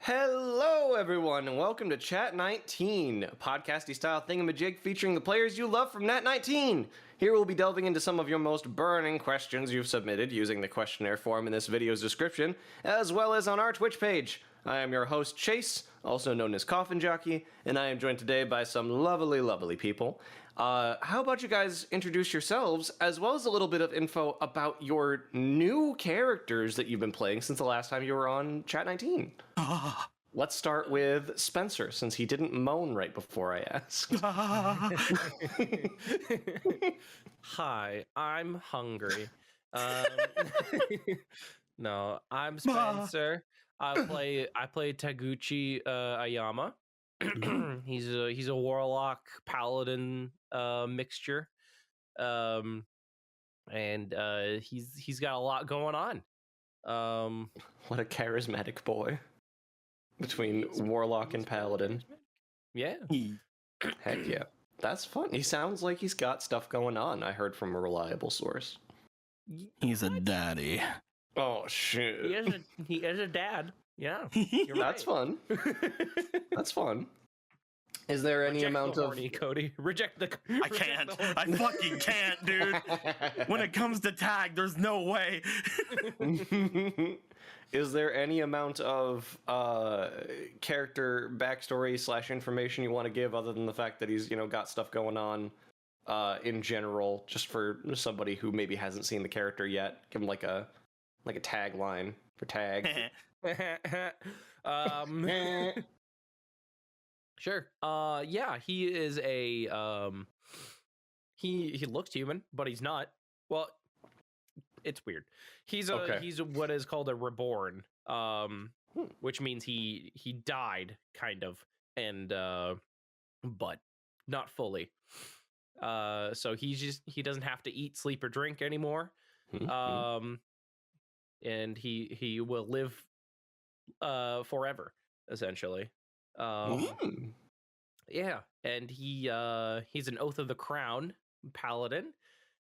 Hello, everyone, and welcome to Chat19, a podcasty-style thingamajig featuring the players you love from Nat19. Here we'll be delving into some of your most burning questions you've submitted using the questionnaire form in this video's description, as well as on our Twitch page. I am your host, Chase, also known as Coffin Jockey, and I am joined today by some lovely, lovely people. How about you guys introduce yourselves, as well as a little bit of info about your new characters that you've been playing since the last time you were on Chat19? Let's start with Spencer, since he didn't moan right before I asked. Hi, I'm hungry. No, I'm Spencer. I play Taguchi Ayama. He's a warlock paladin mixture, and he's got a lot going on. What a charismatic boy. Between warlock and paladin. Yeah. Heck yeah. That's fun. He sounds like he's got stuff going on, I heard from a reliable source. He's a daddy. Oh, shit. He is a dad. Yeah. That's fun. That's fun. Is there any amount of... horny, Cody. Reject the... I can't. I fucking can't, dude. When it comes to tag, there's no way. Is there any amount of character backstory / information you want to give other than the fact that he's, got stuff going on in general, just for somebody who maybe hasn't seen the character yet? Give him like a tagline for tag. Sure. Yeah, he is a he looks human, but he's not. Well, it's weird. He's what is called a reborn, which means he died kind of, and but not fully. So he doesn't have to eat, sleep, or drink anymore. And he will live forever, essentially. Yeah, and he's an Oath of the Crown paladin.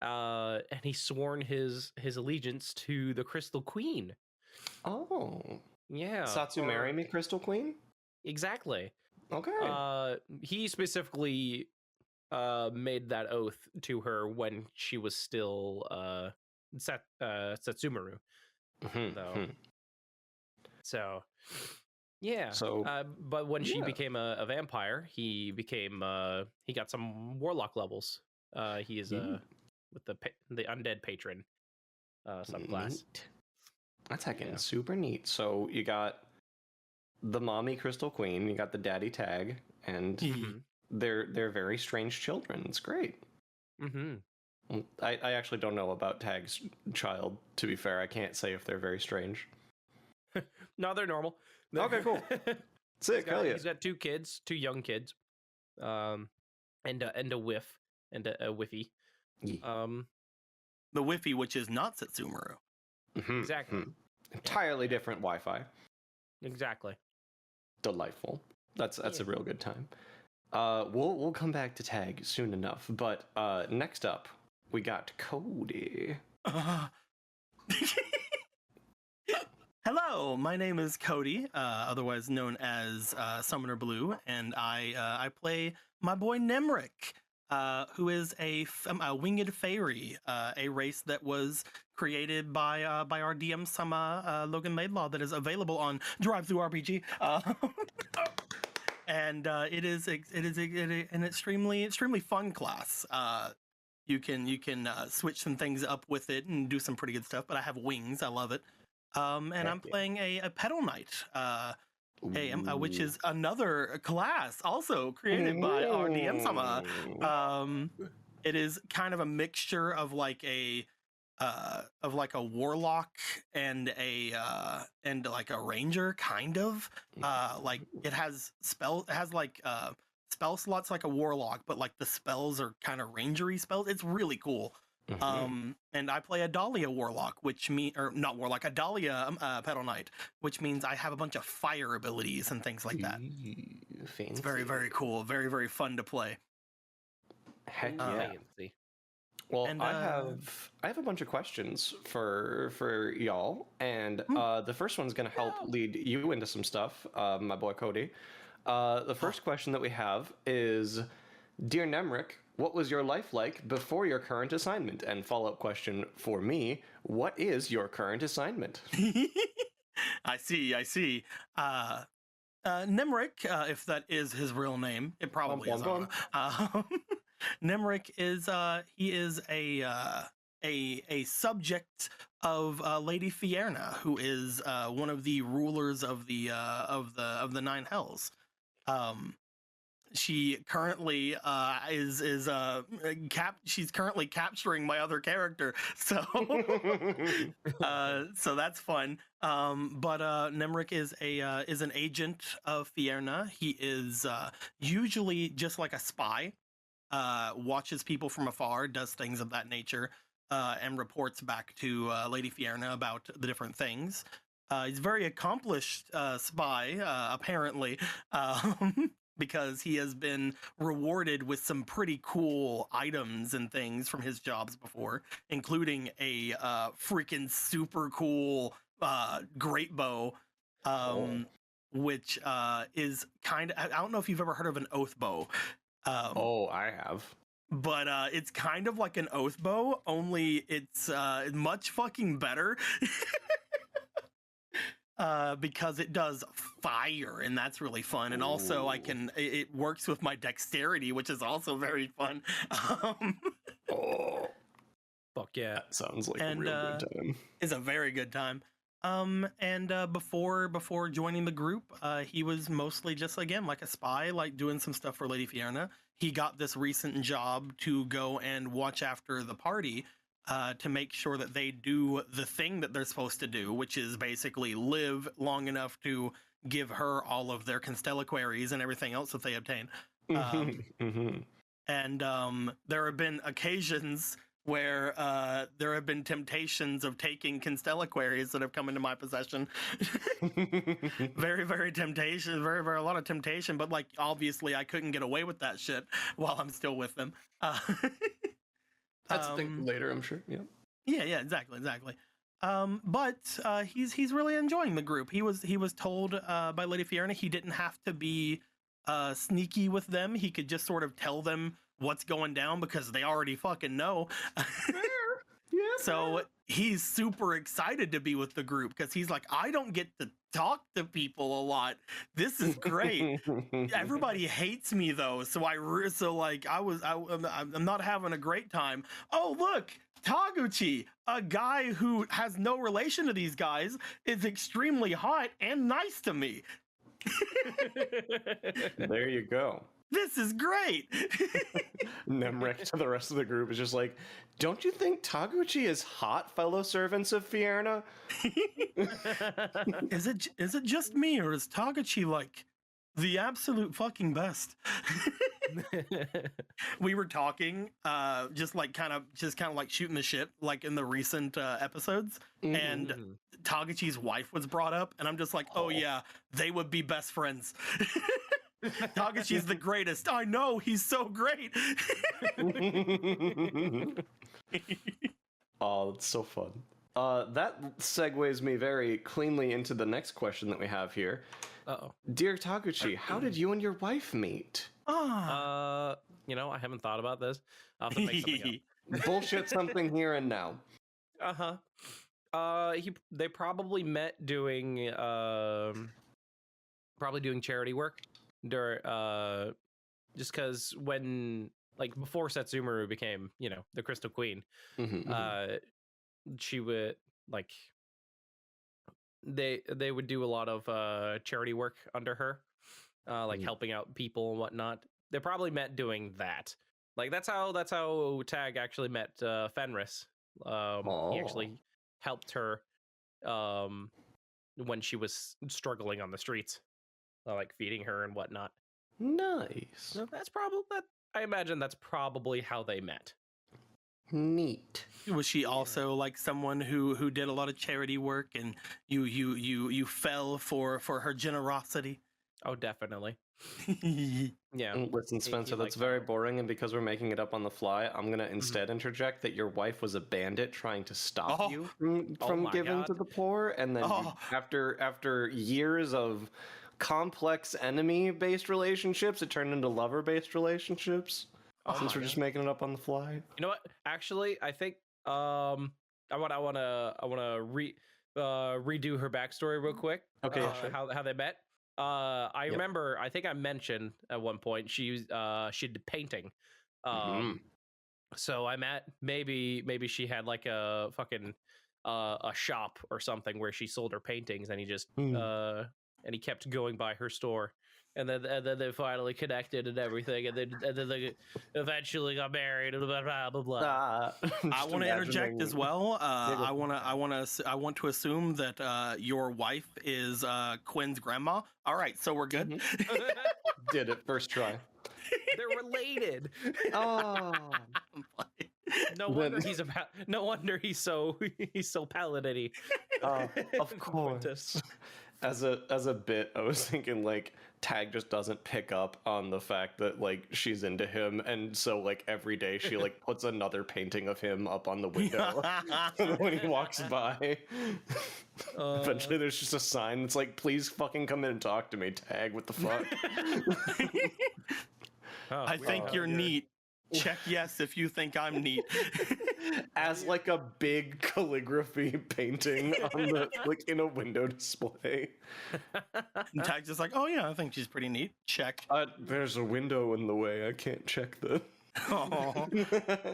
And he's sworn his allegiance to the Crystal Queen. Oh. Yeah. Satsu marry me, Crystal Queen? Exactly. Okay. He specifically made that oath to her when she was still Satsumaru. So yeah. So but when she became a vampire, he got some warlock levels. He is with the undead patron subclass. Neat. That's heckin' super neat. So you got the mommy Crystal Queen, you got the daddy tag, and they're very strange children. It's great. I actually don't know about Tag's child, to be fair. I can't say if they're very strange. No, they're normal. Okay, cool. Sick, hell yeah. He's got two young kids, and a whiff, and a whiffy. Yeah. The Whiffy, which is not Satsumaru. Exactly. Entirely different Wi-Fi. Exactly. Delightful. That's a real good time. We'll come back to Tag soon enough, but next up we got Cody. Hello, my name is Cody, otherwise known as Summoner Blue, and I play my boy Nemrick, who is a winged fairy, a race that was created by our DM Sama Logan Laidlaw, that is available on DriveThruRPG. And it is an extremely fun class. You can switch some things up with it and do some pretty good stuff. But I have wings. I love it. And I'm playing a Petal Knight, which is another class also created by our DM Sama. It is kind of a mixture of like a warlock and a ranger, kind of. Like it has spell slots like a warlock, but like the spells are kind of rangery spells. It's really cool. And I play a Dahlia warlock, a Dahlia Petal Knight, which means I have a bunch of fire abilities and things like that. Fancy. It's very, very cool. Very, very fun to play. Heck yeah. Fancy. Well, and, I have a bunch of questions for y'all, and the first one's going to help lead you into some stuff, my boy Cody. The first question that we have is, Dear Nemrick, what was your life like before your current assignment? And follow-up question for me, what is your current assignment? I see. Nemrick, if that is his real name, it probably is. Nemrick is he is a subject of Lady Fierna, who is one of the rulers of the Nine Hells. She currently she's currently capturing my other character, so so that's fun. But Nemrick is an agent of Fierna. He is usually just like a spy, watches people from afar, does things of that nature, and reports back to Lady Fierna about the different things. He's a very accomplished spy, apparently. Because he has been rewarded with some pretty cool items and things from his jobs before, including a freaking super cool great bow, which is kind of, I don't know if you've ever heard of an oath bow. I have. But it's kind of like an oath bow, only it's much fucking better. Because it does fire, and that's really fun. And also it works with my dexterity, which is also very fun. Fuck yeah. That sounds like a real good time. It's a very good time. And before joining the group, he was mostly just, again, like a spy, like doing some stuff for Lady Fierna. He got this recent job to go and watch after the party, to make sure that they do the thing that they're supposed to do, which is basically live long enough to give her all of their constellaquaries and everything else that they obtain. And there have been occasions where there have been temptations of taking constellaquaries that have come into my possession. Very, very temptation, very, a lot of temptation, but like, obviously I couldn't get away with that shit while I'm still with them. That's a thing later, I'm sure. Yeah, exactly. But he's really enjoying the group. He was told by Lady Fierna he didn't have to be sneaky with them. He could just sort of tell them what's going down because they already fucking know. So he's super excited to be with the group because he's like, I don't get to talk to people a lot. This is great. Everybody hates me though, so I'm not having a great time. Oh look, Taguchi, a guy who has no relation to these guys, is extremely hot and nice to me. There you go. This is great. Nemrick to the rest of the group is just like, don't you think Taguchi is hot, fellow servants of Fierna? Is it just me, or is Taguchi like the absolute fucking best? We were talking, just kind of like shooting the shit, like in the recent episodes, and Taguchi's wife was brought up, and I'm just like, oh yeah, they would be best friends. Taguchi's the greatest. I know, he's so great. Oh, that's so fun. That segues me very cleanly into the next question that we have here. Dear Taguchi, how did you and your wife meet? I haven't thought about this. I'll have to make something up. Bullshit something here and now. They probably met doing charity work. Just because when, like, before Setsumaru became, the Crystal Queen, she would, like, they would do a lot of charity work under her, like helping out people and whatnot. They probably met doing that. Like, that's how Tag actually met Fenris. He actually helped her when she was struggling on the streets. Like feeding her and whatnot. Nice. So that's probably that. I imagine that's probably how they met. Neat. Was she also like someone who did a lot of charity work, and you fell for her generosity? Oh, definitely. Yeah. Listen, Spencer, that's very boring, and because we're making it up on the fly, I'm gonna instead interject that your wife was a bandit trying to stop you from giving to the poor, and then after years of complex enemy-based relationships, it turned into lover-based relationships. Since we're just making it up on the fly. You know what? Actually, I think I wanna redo her backstory real quick. Okay, sure. How they met. I remember. I think I mentioned at one point she did painting. So I'm at maybe she had like a fucking a shop or something where she sold her paintings, and he just and he kept going by her store. And then they finally connected and everything, and then they eventually got married. And blah blah blah. I want to interject as well. I want to assume that your wife is Quinn's grandma. All right, so we're good. Did it first try. They're related. Oh, no wonder he's so paladin-y. Of course. As a bit, I was thinking like Tag just doesn't pick up on the fact that like she's into him, and so like every day she like puts another painting of him up on the window when he walks by. Eventually there's just a sign that's like, please fucking come in and talk to me, Tag. What the fuck? I think you're neat. Check yes if you think I'm neat. As like a big calligraphy painting on the like in a window display. And Tag's just like, oh yeah, I think she's pretty neat. Check. There's a window in the way. I can't check the. Oh,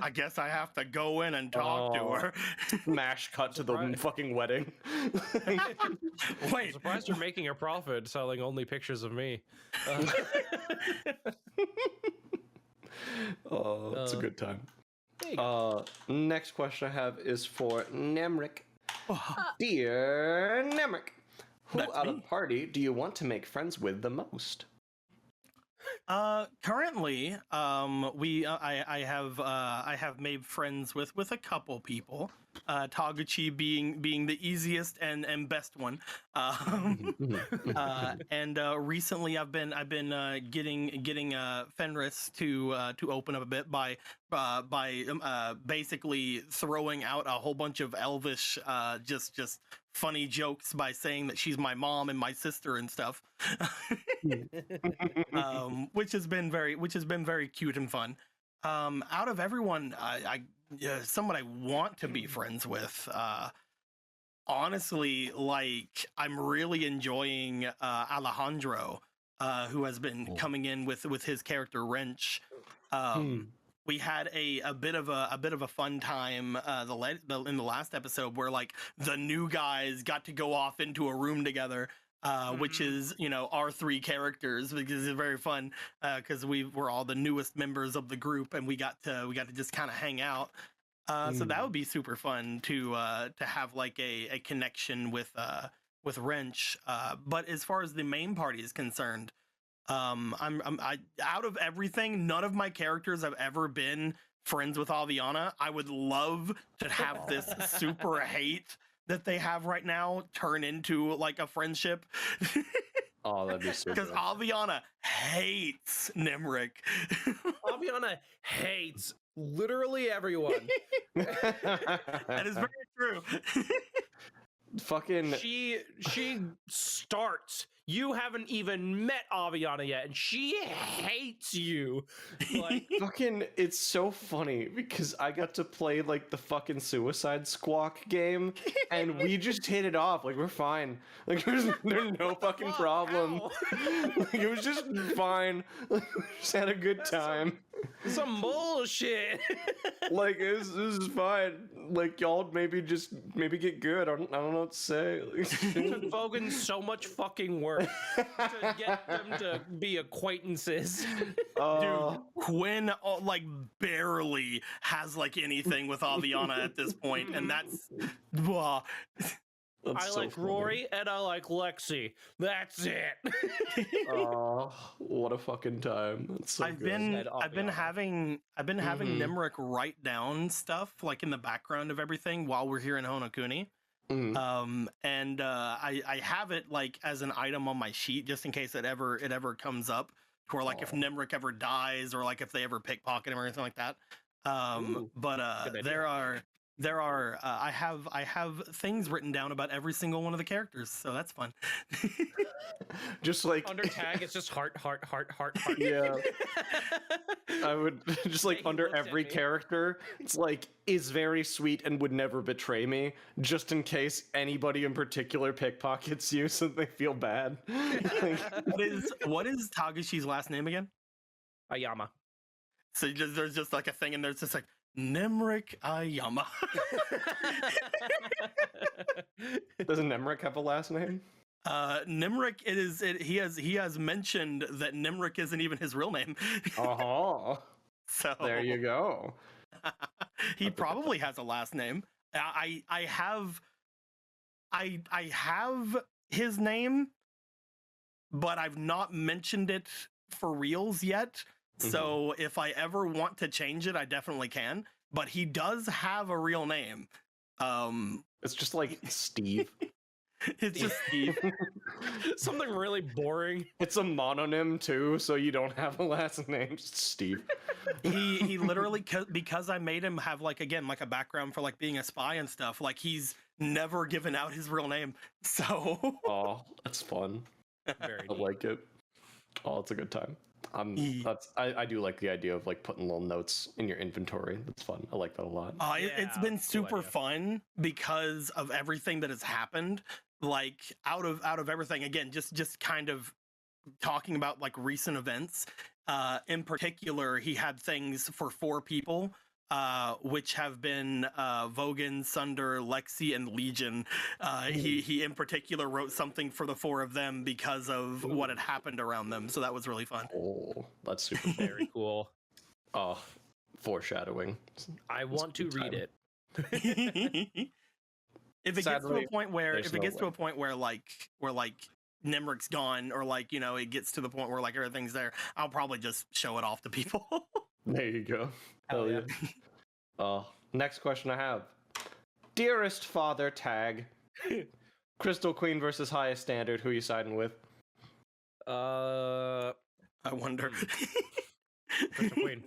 I guess I have to go in and talk to her. Mash cut to the fucking wedding. Wait, I'm surprised you're making a profit selling only pictures of me. Oh, it's a good time. Next question I have is for Nemrick. Dear Nemrick, who out of the party do you want to make friends with the most? Currently, I have made friends with a couple people. Taguchi being the easiest and best one. And recently I've been getting Fenris to open up a bit by basically throwing out a whole bunch of Elvish just funny jokes by saying that she's my mom and my sister and stuff. Which has been very cute and fun. Out of everyone, someone I want to be friends with, honestly, like I'm really enjoying Alejandro, who has been coming in with his character Wrench. We had a bit of a fun time in the last episode where like the new guys got to go off into a room together. Which is, our three characters, because it's very fun because we're all the newest members of the group, and we got to just kind of hang out. So that would be super fun to have like a connection with Wrench. But as far as the main party is concerned, I out of everything, none of my characters have ever been friends with Aviana. I would love to have this super hate that they have right now turn into like a friendship. Oh, that'd be super. Because Aviana hates Nemrick. Aviana hates literally everyone. That is very true. Fucking she starts. You haven't even met Aviana yet, and she hates you. Like, fucking, it's so funny because I got to play like the fucking Suicide Squawk game, and we just hit it off. Like, we're fine. Like, there's no fucking problem. Like, it was just fine. Like, we just had a good time. Some bullshit. Like, this is fine. Like, y'all maybe get good. I don't know what to say. It took Vogan so much fucking work to get them to be acquaintances. Dude, Quinn like barely has like anything with Aviana at this point, and that's I like funny. Rory and I like Lexi. That's it. Oh, what a fucking time! That's so I've been having Nemrick write down stuff like in the background of everything while we're here in Honokuni. And I have it like as an item on my sheet just in case it ever comes up, or like if Nemrick ever dies, or like if they ever pickpocket him or anything like that. There are I have things written down about every single one of the characters, so that's fun. Just like under tag, it's just heart. Yeah. I would just like under every character, it's like is very sweet and would never betray me, just in case anybody in particular pickpockets you so they feel bad. What is Taguchi's last name again? Ayama. So there's just like a thing, and there's just like Nemrick Ayama. Doesn't Nemrick have a last name? Nemrick, he has mentioned that Nemrick isn't even his real name. So there you go. He probably has a last name. I have his name, but I've not mentioned it for reals yet. So if I ever want to change it, I definitely can. But he does have a real name. It's just like Steve. It's just Steve. Something really boring. It's a mononym too, so you don't have a last name. Just Steve. He literally, because I made him have like a background for like being a spy and stuff. Like he's never given out his real name. So. Oh, that's fun. Very I like it. Oh, it's a good time. I do like the idea of like putting little notes in your inventory. That's fun. I like that a lot. It's been super fun because of everything that has happened. Like out of everything, again, just kind of talking about like recent events. In particular, he had things for 4 people, which have been Vogan, Sunder, Lexi, and Legion. He in particular wrote something for the 4 of them because of what had happened around them. So that was really fun. Oh, that's super very cool. Oh, foreshadowing. I want to read it. If it gets to a point where like Nemrick's gone, or like, you know, it gets to the point where like everything's there, I'll probably just show it off to people. There you go. Hell yeah. Next question I have. Dearest Father Tag. Crystal Queen versus Highest Standard. Who are you siding with? I wonder. Crystal Queen.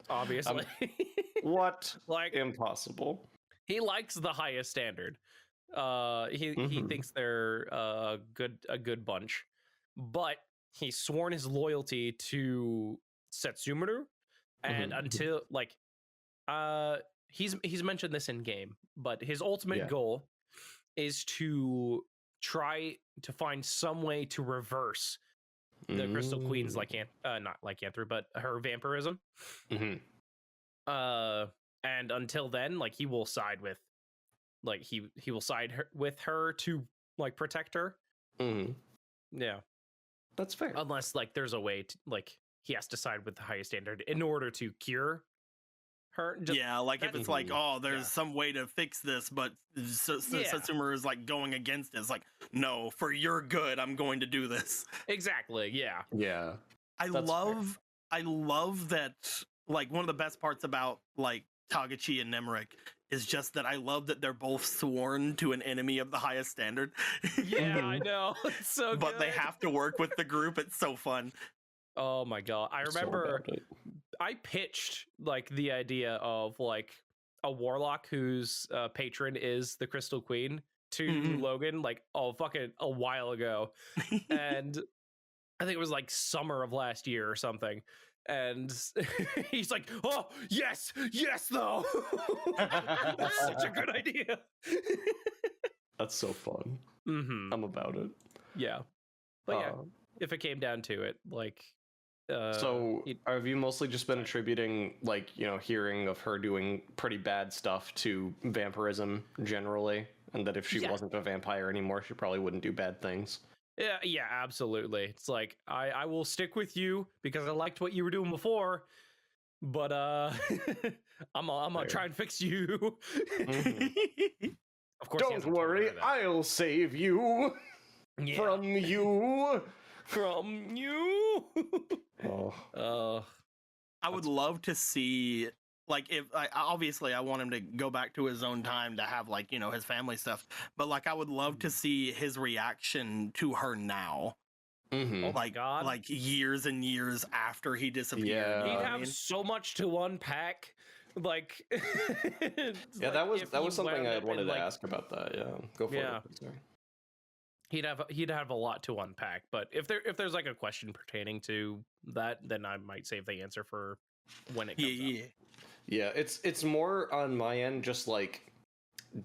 Obviously. What? Like impossible. He likes the Highest Standard. He thinks they're a good bunch, but he's sworn his loyalty to Setsumaru, and until like he's mentioned this in game, but his ultimate goal is to try to find some way to reverse the Crystal Queen's not lycanthropy, but her vampirism. And until then, like he will side with, like he will side with her to like protect her. Yeah, that's fair. Unless like there's a way to, like he has to side with the Highest Standard in order to cure her. Like if it's like, oh, there's some way to fix this, but Setsumaru is like going against it. It's like, no, for your good, I'm going to do this. Exactly. Yeah. I love that. Like one of the best parts about like Taguchi and Nemrick is just that I love that they're both sworn to an enemy of the Highest Standard. Yeah, I know. It's so but they have to work with the group. It's so fun. Oh my god. I remember I pitched like the idea of like a warlock whose patron is the Crystal Queen to Logan like a while ago. And I think it was like summer of last year or something. And he's like, oh, yes, though. That's such a good idea. That's so fun. I'm about it. Yeah. But if it came down to it, like... so have you mostly just been attributing, like, you know, hearing of her doing pretty bad stuff to vampirism generally? And that if she wasn't a vampire anymore, she probably wouldn't do bad things? Yeah, absolutely. It's like I will stick with you because I liked what you were doing before, but I'm gonna try and fix you. Of course, don't worry, I'll save you from you. I would love to see like if obviously I want him to go back to his own time to have like, you know, his family stuff, but like I would love to see his reaction to her now. Mm-hmm. Oh my God. Like years and years after he disappeared. Yeah. He'd have so much to unpack. Like, yeah, that was something I wanted to ask about that. Yeah, go for it. Sorry. He'd have a lot to unpack, but if there's like a question pertaining to that, then I might save the answer for when it comes up. Yeah, it's more on my end, just like,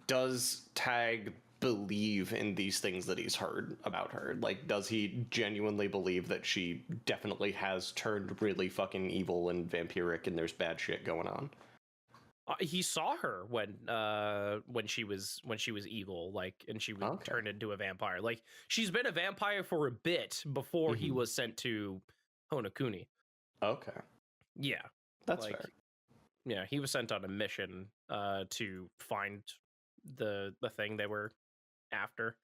does Tag believe in these things that he's heard about her? Like, does he genuinely believe that she definitely has turned really fucking evil and vampiric and there's bad shit going on? He saw her when she was evil, like, and she was turned into a vampire. Like, she's been a vampire for a bit before he was sent to Honokuni. Okay. Yeah, that's fair. Yeah, he was sent on a mission to find the thing they were after.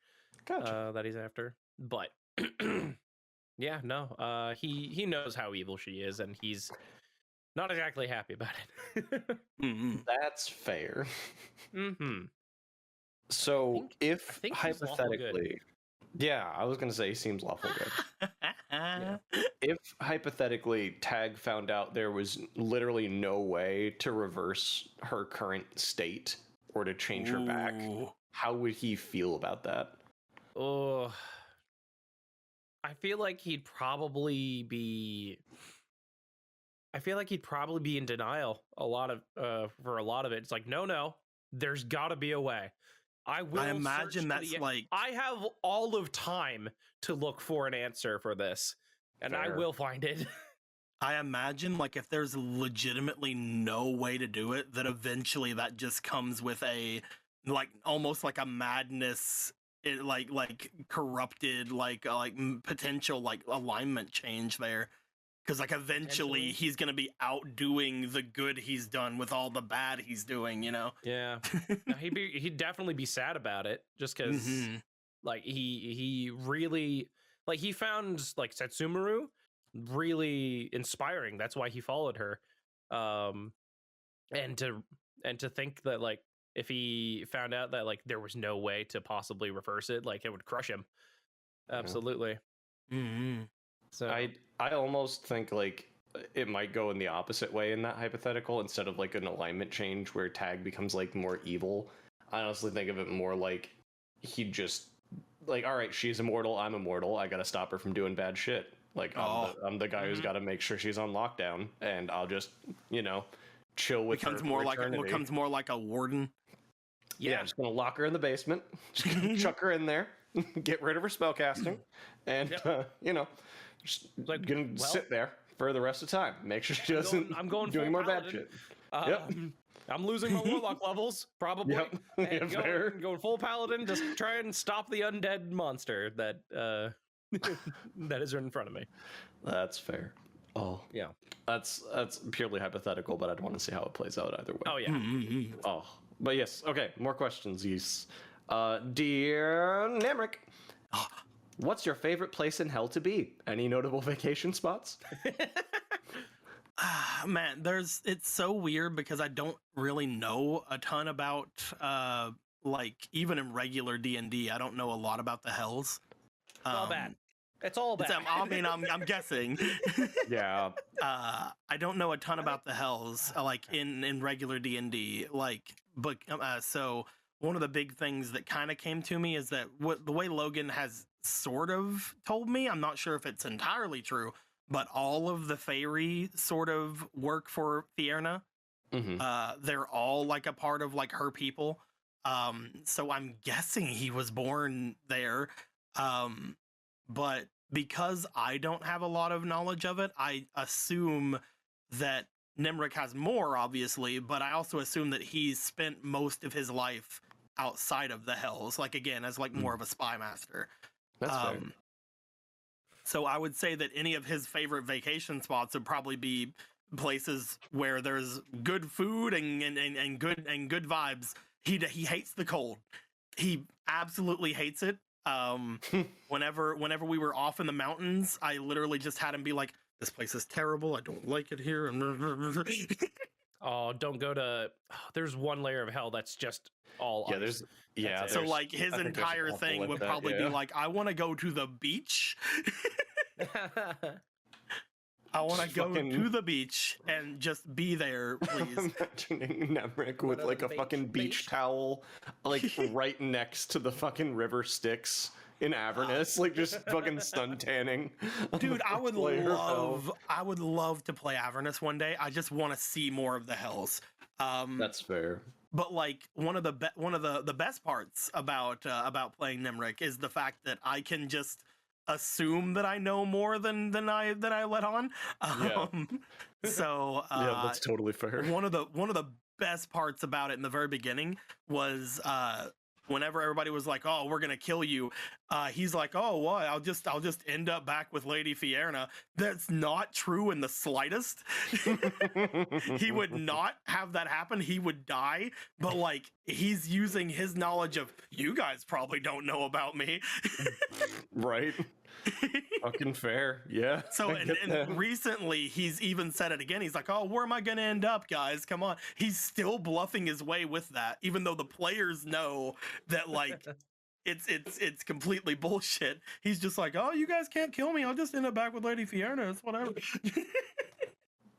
Gotcha. That he's after. But yeah, no. He knows how evil she is, and he's not exactly happy about it. That's fair. Mm-hmm. So I think hypothetically, yeah, I was gonna say he seems lawful good. Yeah. If hypothetically Tag found out there was literally no way to reverse her current state or to change her back, how would he feel about that? Oh, I feel like he'd probably be in denial for a lot of it. It's like, no, there's got to be a way. I imagine that's like, I have all of time to look for an answer for this, and fair. I will find it. I imagine like if there's legitimately no way to do it, that eventually that just comes with a like almost like a madness, like corrupted, like potential like alignment change there. Because like eventually he's gonna be outdoing the good he's done with all the bad he's doing, you know? Yeah, no, he'd definitely be sad about it, just because like he really like he found like Setsumaru really inspiring. That's why he followed her, and to think that like if he found out that like there was no way to possibly reverse it, like it would crush him. Absolutely. So I almost think like it might go in the opposite way in that hypothetical. Instead of like an alignment change where Tag becomes like more evil, I honestly think of it more like he just like, all right, she's immortal, I'm immortal, I gotta stop her from doing bad shit. Like I'm the guy who's got to make sure she's on lockdown, and I'll just, you know, chill with becomes her. Becomes more like a warden. Yeah, just gonna lock her in the basement, just gonna chuck her in there, get rid of her spellcasting, and you know, just like gonna sit there for the rest of the time. Make sure she doesn't. I'm going doing more paladin. bad shit. Yep. I'm losing my warlock levels probably. Yep. And going full paladin, just try and stop the undead monster that that is in front of me. That's fair. Oh yeah, that's purely hypothetical, but I'd want to see how it plays out either way. Oh yeah. Oh, but yes. Okay, more questions. Yes. Dear Nemrick, what's your favorite place in hell to be? Any notable vacation spots? Man, it's so weird because I don't really know a ton about like even in regular D&d, I don't know a lot about the hells. It's all bad. It's all bad. I mean, I'm guessing. Yeah. I don't know a ton about the hells like in regular D&d. Like, but so one of the big things that kind of came to me is that the way Logan has sort of told me, I'm not sure if it's entirely true, but all of the Fairy sort of work for Fierna. They're all like a part of like her people. So I'm guessing he was born there. But because I don't have a lot of knowledge of it, I assume that Nemrick has more, obviously, but I also assume that he's spent most of his life outside of the hells, like again, as like more of a spy master. That's fair. So I would say that any of his favorite vacation spots would probably be places where there's good food and good vibes. He hates the cold. He absolutely hates it. Whenever we were off in the mountains, I literally just had him be like, "This place is terrible. I don't like it here." Oh, don't go to. There's one layer of hell that's just all ice. So like his entire thing would probably be like, I want to go to the beach. I want to go to the beach and just be there, please. Imagining Nemrick with like a fucking beach towel, like right next to the fucking river Styx in Avernus, like just fucking sun tanning. Dude, I would love to play Avernus one day. I just want to see more of the hells. That's fair. But like one of the best parts about playing Nemrick is the fact that I can just assume that I know more than I let on. So yeah, that's totally fair. One of the best parts about it in the very beginning was whenever everybody was like, "Oh, we're gonna kill you," he's like, "Oh, what? I'll just end up back with Lady Fierna." That's not true in the slightest. He would not have that happen. He would die. But like, he's using his knowledge of, you guys probably don't know about me, right? Fucking fair, yeah. So and recently he's even said it again. He's like, "Oh, where am I gonna end up, guys? Come on." He's still bluffing his way with that, even though the players know that like it's completely bullshit. He's just like, "Oh, you guys can't kill me. I'll just end up back with Lady Fierna. It's whatever."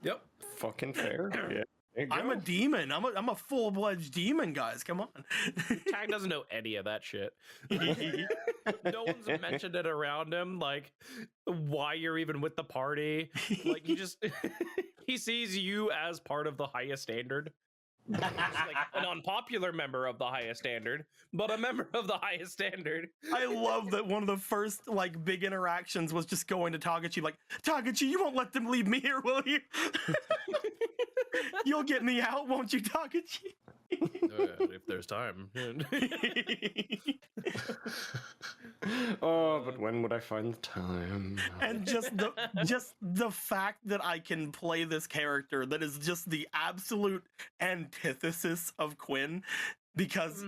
Yep, fucking fair. Yeah. I'm a demon. I'm a full-fledged demon, guys. Come on. Tag doesn't know any of that shit. No one's mentioned it around him, like why you're even with the party. Like he sees you as part of the highest standard. Like an unpopular member of the highest standard, but a member of the highest standard. I love that one of the first like big interactions was just going to Taguchi, like, "Taguchi, you won't let them leave me here, will you? You'll get me out, won't you, Taguchi?" If there's time. Oh, but when would I find the time? And just the fact that I can play this character that is just the absolute antithesis of Quinn, because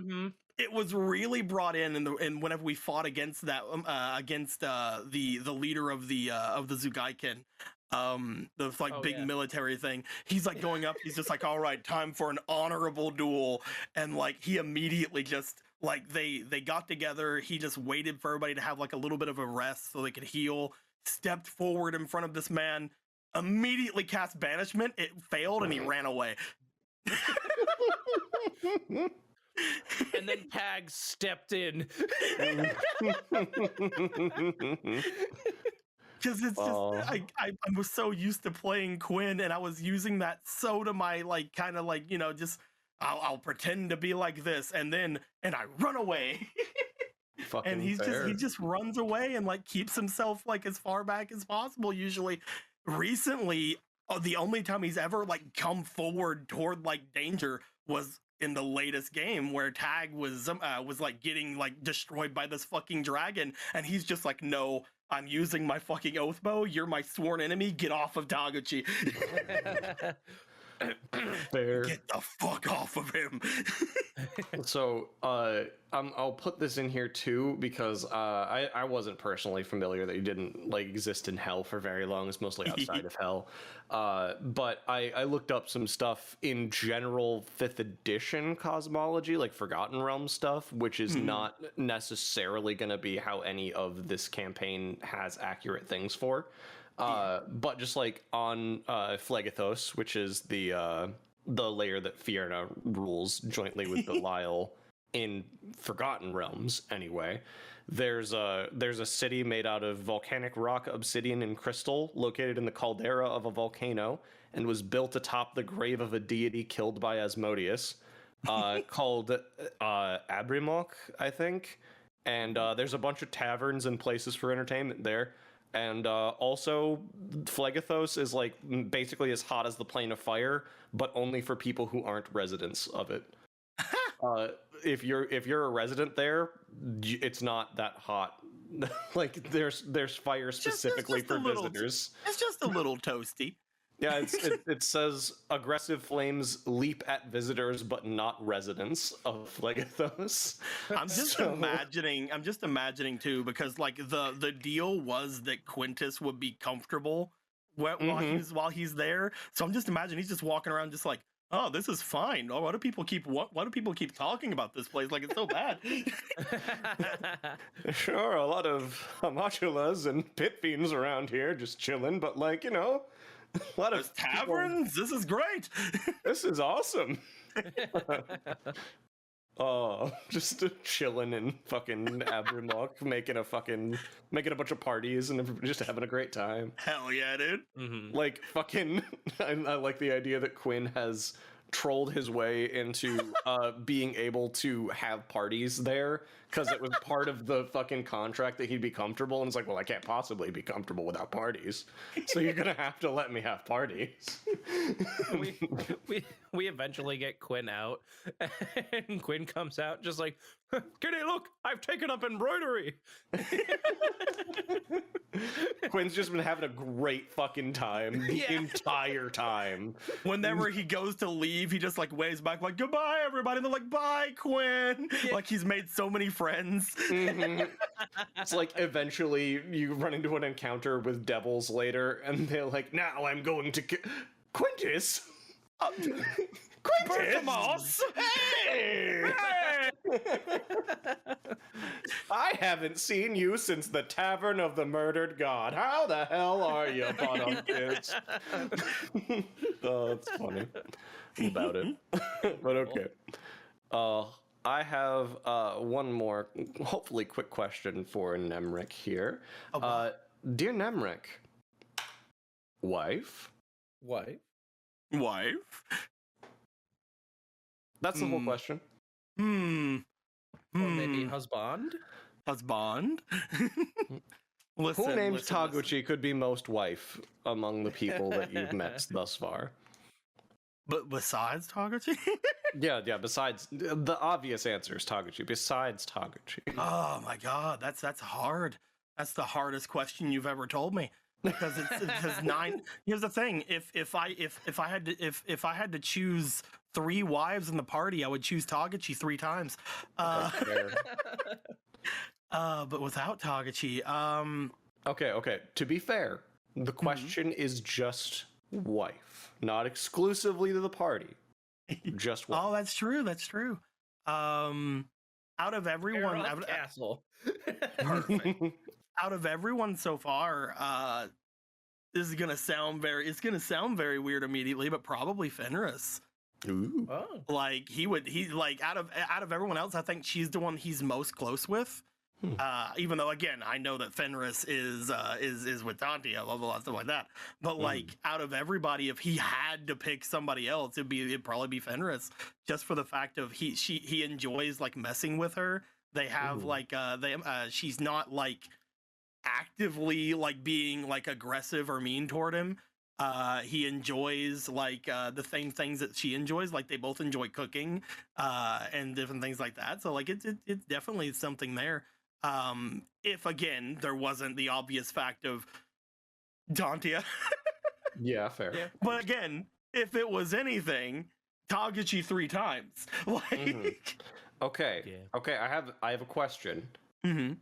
it was really brought in whenever we fought against that the leader of the Zugaiken. The like big military thing. He's like going up, he's just like, "All right, time for an honorable duel." And like he immediately just like they got together, he just waited for everybody to have like a little bit of a rest so they could heal, stepped forward in front of this man, immediately cast banishment. It failed and he ran away. And then Tag stepped in. Because it's just, I was so used to playing Quinn, and I was using that so to my, like, kind of like, you know, just, I'll pretend to be like this, and I run away. And he just runs away and, like, keeps himself, like, as far back as possible, usually. Recently, the only time he's ever, like, come forward toward, like, danger was in the latest game where Tag was like, getting, like, destroyed by this fucking dragon, and he's just like, "No, I'm using my fucking oath bow. You're my sworn enemy. Get off of Taguchi." Fair. Get the fuck off of him. So I'll put this in here too because I wasn't personally familiar that you didn't like exist in Hell for very long. It's mostly outside of Hell. But I looked up some stuff in general 5th edition cosmology, like Forgotten Realms stuff, which is not necessarily going to be how any of this campaign has accurate things for. But just like on Phlegethos, which is the layer that Fierna rules jointly with Belial in Forgotten Realms anyway, there's a city made out of volcanic rock, obsidian, and crystal located in the caldera of a volcano and was built atop the grave of a deity killed by Asmodeus, called Abrimok, I think. And there's a bunch of taverns and places for entertainment there. And also, Phlegethos is like basically as hot as the Plane of Fire, but only for people who aren't residents of it. If you're a resident there, it's not that hot. Like there's fire specifically for visitors. It's just a little toasty. Yeah, it says aggressive flames leap at visitors, but not residents of Phlegethos. I'm just imagining too, because like the deal was that Quintus would be comfortable while he's there. So I'm just imagining he's just walking around just like, oh, this is fine. Oh, why do people keep talking about this place like it's so bad? Sure, a lot of homunculus and pit fiends around here just chilling, but like, you know, a lot of taverns. This is great. This is awesome. Oh, just chilling in fucking Abramlock, making a bunch of parties and just having a great time. Hell yeah, dude. Mm-hmm. Like fucking, I like the idea that Quinn has trolled his way into being able to have parties there because it was part of the fucking contract that he'd be comfortable, and it's like, well, I can't possibly be comfortable without parties, so you're gonna have to let me have parties. we eventually get Quinn out, and Quinn comes out just like, Kitty, look, I've taken up embroidery. Quinn's just been having a great fucking time the entire time. Whenever he goes to leave, he just like waves back like, goodbye everybody, and they're like, bye Quinn. Like he's made so many friends. Mm-hmm. It's like eventually you run into an encounter with devils later, and they're like, now I'm going to Quintus. Quintus! Hey! I haven't seen you since the Tavern of the Murdered God. How the hell are you, Bottomkids? Oh, that's funny about it. But okay. I have one more, hopefully quick question for Nemrick here. Dear Nemrick, wife? Wife? That's the whole question. Or maybe husband? Listen, who named Taguchi could be most wife among the people that you've met thus far? But besides Taguchi? Yeah, besides, the obvious answer is Taguchi. Besides Taguchi. Oh my god, that's hard. That's the hardest question you've ever told me. Because it's 9. Here's the thing: if I had to choose 3 wives in the party, I would choose Taguchi 3 times. But without Taguchi, Okay. To be fair, the question is just wife, not exclusively to the party. Just wife. Oh, that's true. Out of everyone, Castle. Perfect. Out of everyone so far, this is gonna sound very weird immediately, but probably Fenris. Ooh. Oh. Like he's like out of everyone else, I think she's the one he's most close with. Even though again, I know that Fenris is with Dante, blah blah blah, stuff like that. But like out of everybody, if he had to pick somebody else, it'd probably be Fenris, just for the fact of he enjoys like messing with her. They have she's not like actively like being like aggressive or mean toward him. He enjoys like the same things that she enjoys, like they both enjoy cooking and different things like that, so like it's definitely something there. If again there wasn't the obvious fact of Dantia. Yeah, fair. Yeah. But again, if it was anything, Taguchi 3 times. Like Okay. I have a question. Mm-hmm.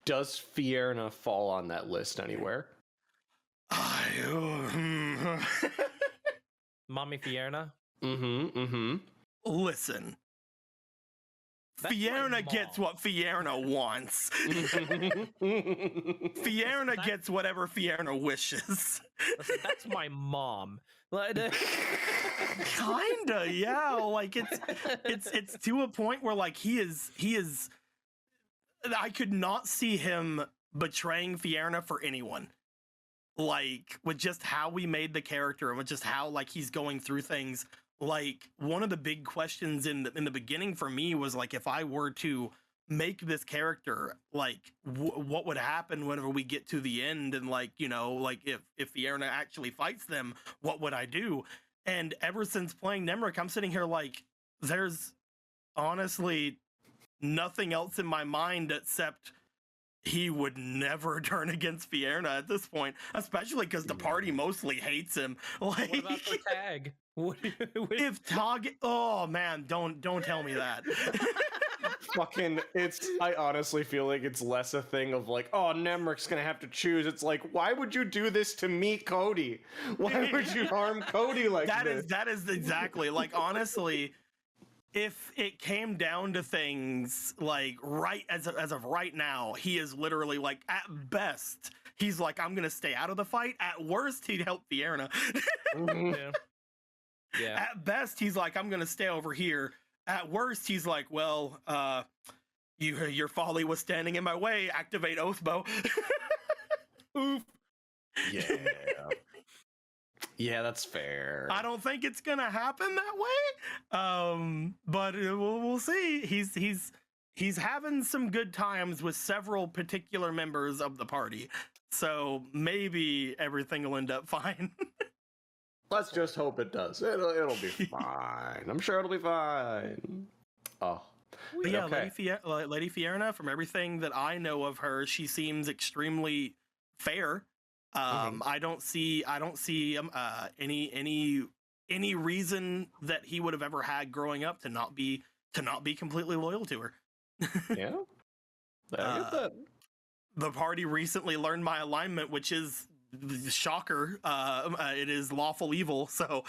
Does Fierna fall on that list anywhere? Mommy Fierna? Listen. That's Fierna gets what Fierna wants. Fierna gets whatever Fierna wishes. Listen, that's my mom. Kinda, yeah. Like it's to a point where like he is I could not see him betraying Fierna for anyone. Like with just how we made the character and with just how like he's going through things. Like one of the big questions in the beginning for me was like, if I were to make this character, like what would happen whenever we get to the end, and like, you know, like if Fierna actually fights them, what would I do? And ever since playing Nemrick, I'm sitting here like, there's honestly nothing else in my mind except he would never turn against Fierna at this point, especially because the party mostly hates him. Like, what about the tag? If Tog, oh man, don't tell me that. I honestly feel like it's less a thing of like, oh, Nemrick's gonna have to choose. It's like, why would you do this to me, Cody? Why would you harm Cody like this? That is exactly, like, honestly, if it came down to things, like, right as of right now, he is literally, like, at best, he's like, I'm gonna stay out of the fight. At worst, he'd help Fierna. Yeah. At best, he's like, I'm gonna stay over here. At worst, he's like, well, your folly was standing in my way. Activate Oathbow. Oof. Yeah. Yeah, that's fair. I don't think it's gonna happen that way. But we'll see. He's having some good times with several particular members of the party. So maybe everything will end up fine. Let's just hope it does. It'll be fine. I'm sure it'll be fine. Oh. But yeah, okay. Lady Fierna, from everything that I know of her, she seems extremely fair. I don't see any reason that he would have ever had growing up to not be completely loyal to her. Yeah. I get that. The party recently learned my alignment, which is shocker. It is lawful evil, so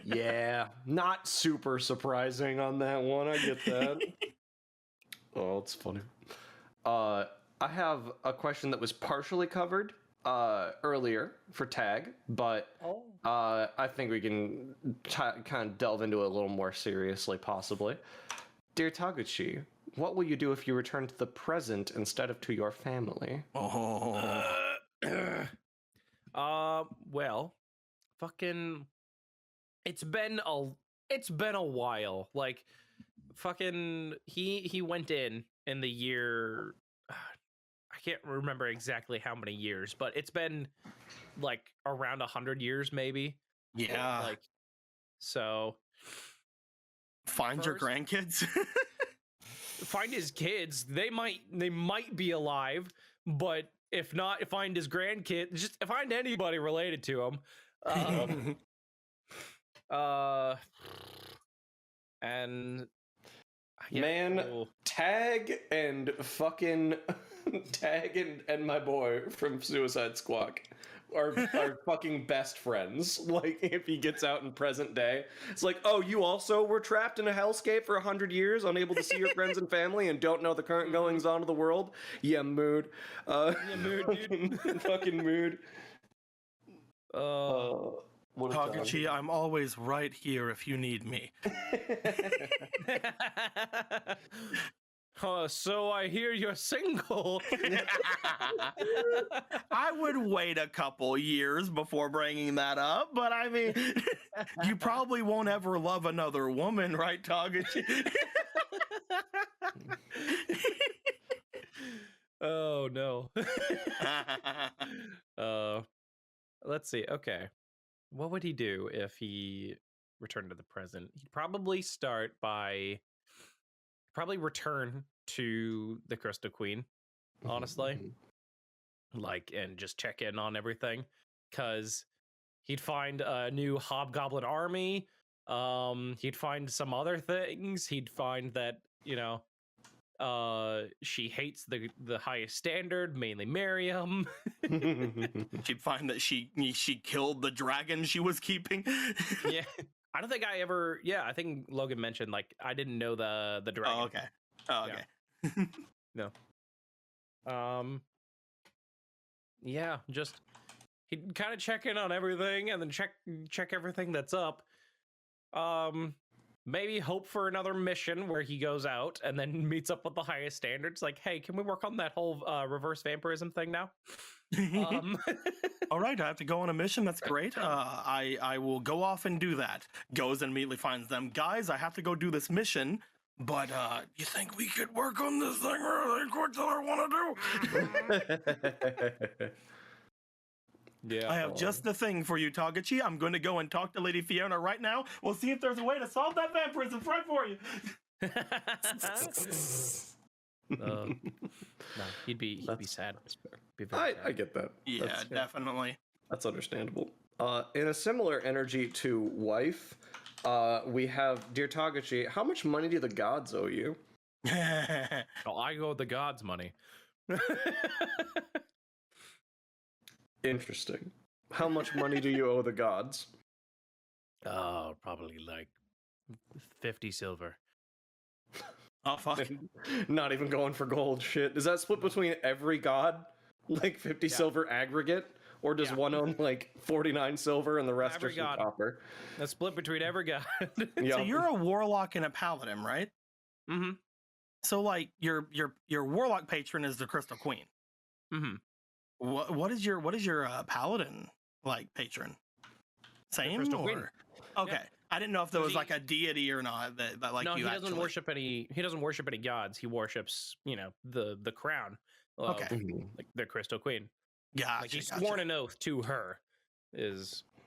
yeah, not super surprising on that one. I get that. Oh, it's funny. I have a question that was partially covered earlier for Tag, but I think we can kind of delve into it a little more seriously, possibly. Dear Taguchi, what will you do if you return to the present instead of to your family? Well, fucking, it's been a while. Like, fucking, he went in the year, I can't remember exactly how many years, but it's been like around 100 years, maybe. Yeah. Like, so find your grandkids. Find his kids. They might be alive, but if not, find his grandkids. Just find anybody related to him. And yeah, man, Tag and fucking Tag and my boy from Suicide Squad are fucking best friends. Like, if he gets out in present day, it's like, oh, you also were trapped in a hellscape for 100 years, unable to see your friends and family, and don't know the current goings on of the world. Yeah, mood. Yeah, mood, dude. Fucking mood. Taguchi, I'm always right here if you need me. So I hear you're single. I would wait a couple years before bringing that up, but I mean, you probably won't ever love another woman, right, Taguchi? Oh, no. Let's see. Okay. What would he do if he returned to the present? He'd probably start by return to the Crystal Queen, honestly. Like, and just check in on everything, because he'd find a new hobgoblin army. He'd find some other things. He'd find that, she hates the highest standard, mainly Miriam. She'd find that she killed the dragon she was keeping. Yeah. I don't think I ever. Yeah, I think Logan mentioned, like, I didn't know the dragon. Oh, okay. Oh, okay. Yeah. No. Yeah, just he'd kind of check in on everything and then check everything that's up. Maybe hope for another mission where he goes out and then meets up with the highest standards. Like, hey, can we work on that whole reverse vampirism thing now? All right, I have to go on a mission. That's great. I will go off and do that. Goes and immediately finds them. Guys, I have to go do this mission. But you think we could work on this thing really quick that I want to do? Yeah, I have just the thing for you, Taguchi. I'm going to go and talk to Lady Fierna right now. We'll see if there's a way to solve that vampirism right for you. No, he'd be sad. Be very sad. I get that. Yeah, definitely. That's understandable. In a similar energy to wife, we have Dear Taguchi. How much money do the gods owe you? Oh, I owe the gods money. Interesting. How much money do you owe the gods? Oh, probably like 50 silver. Oh fuck! Not even going for gold. Shit. Is that split between every god? Like 50 silver aggregate? Or does one own like 49 silver and the rest Every are god. copper? That's split between every god. So you're a warlock and a paladin, right? Mm-hmm. So like your warlock patron is the Crystal Queen. Mm-hmm. What is your paladin like patron? Same Crystal Queen. or okay? Yeah. I didn't know if there was like a deity or not that like no, you he actually... doesn't worship any. He doesn't worship any gods. He worships, the crown. Okay. Like the Crystal Queen. Gotcha. Like he's sworn an oath to her.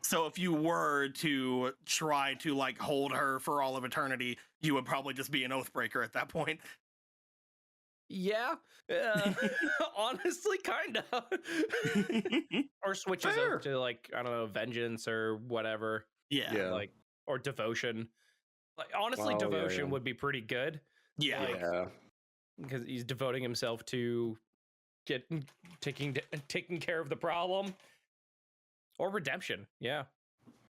So if you were to try to like hold her for all of eternity, you would probably just be an oath breaker at that point. Yeah, honestly, kind of. Or switches over to like, I don't know, vengeance or whatever. Yeah. Like, or devotion. Like honestly, devotion would be pretty good. Yeah. Like, because he's devoting himself to taking care of the problem. Or redemption. Yeah.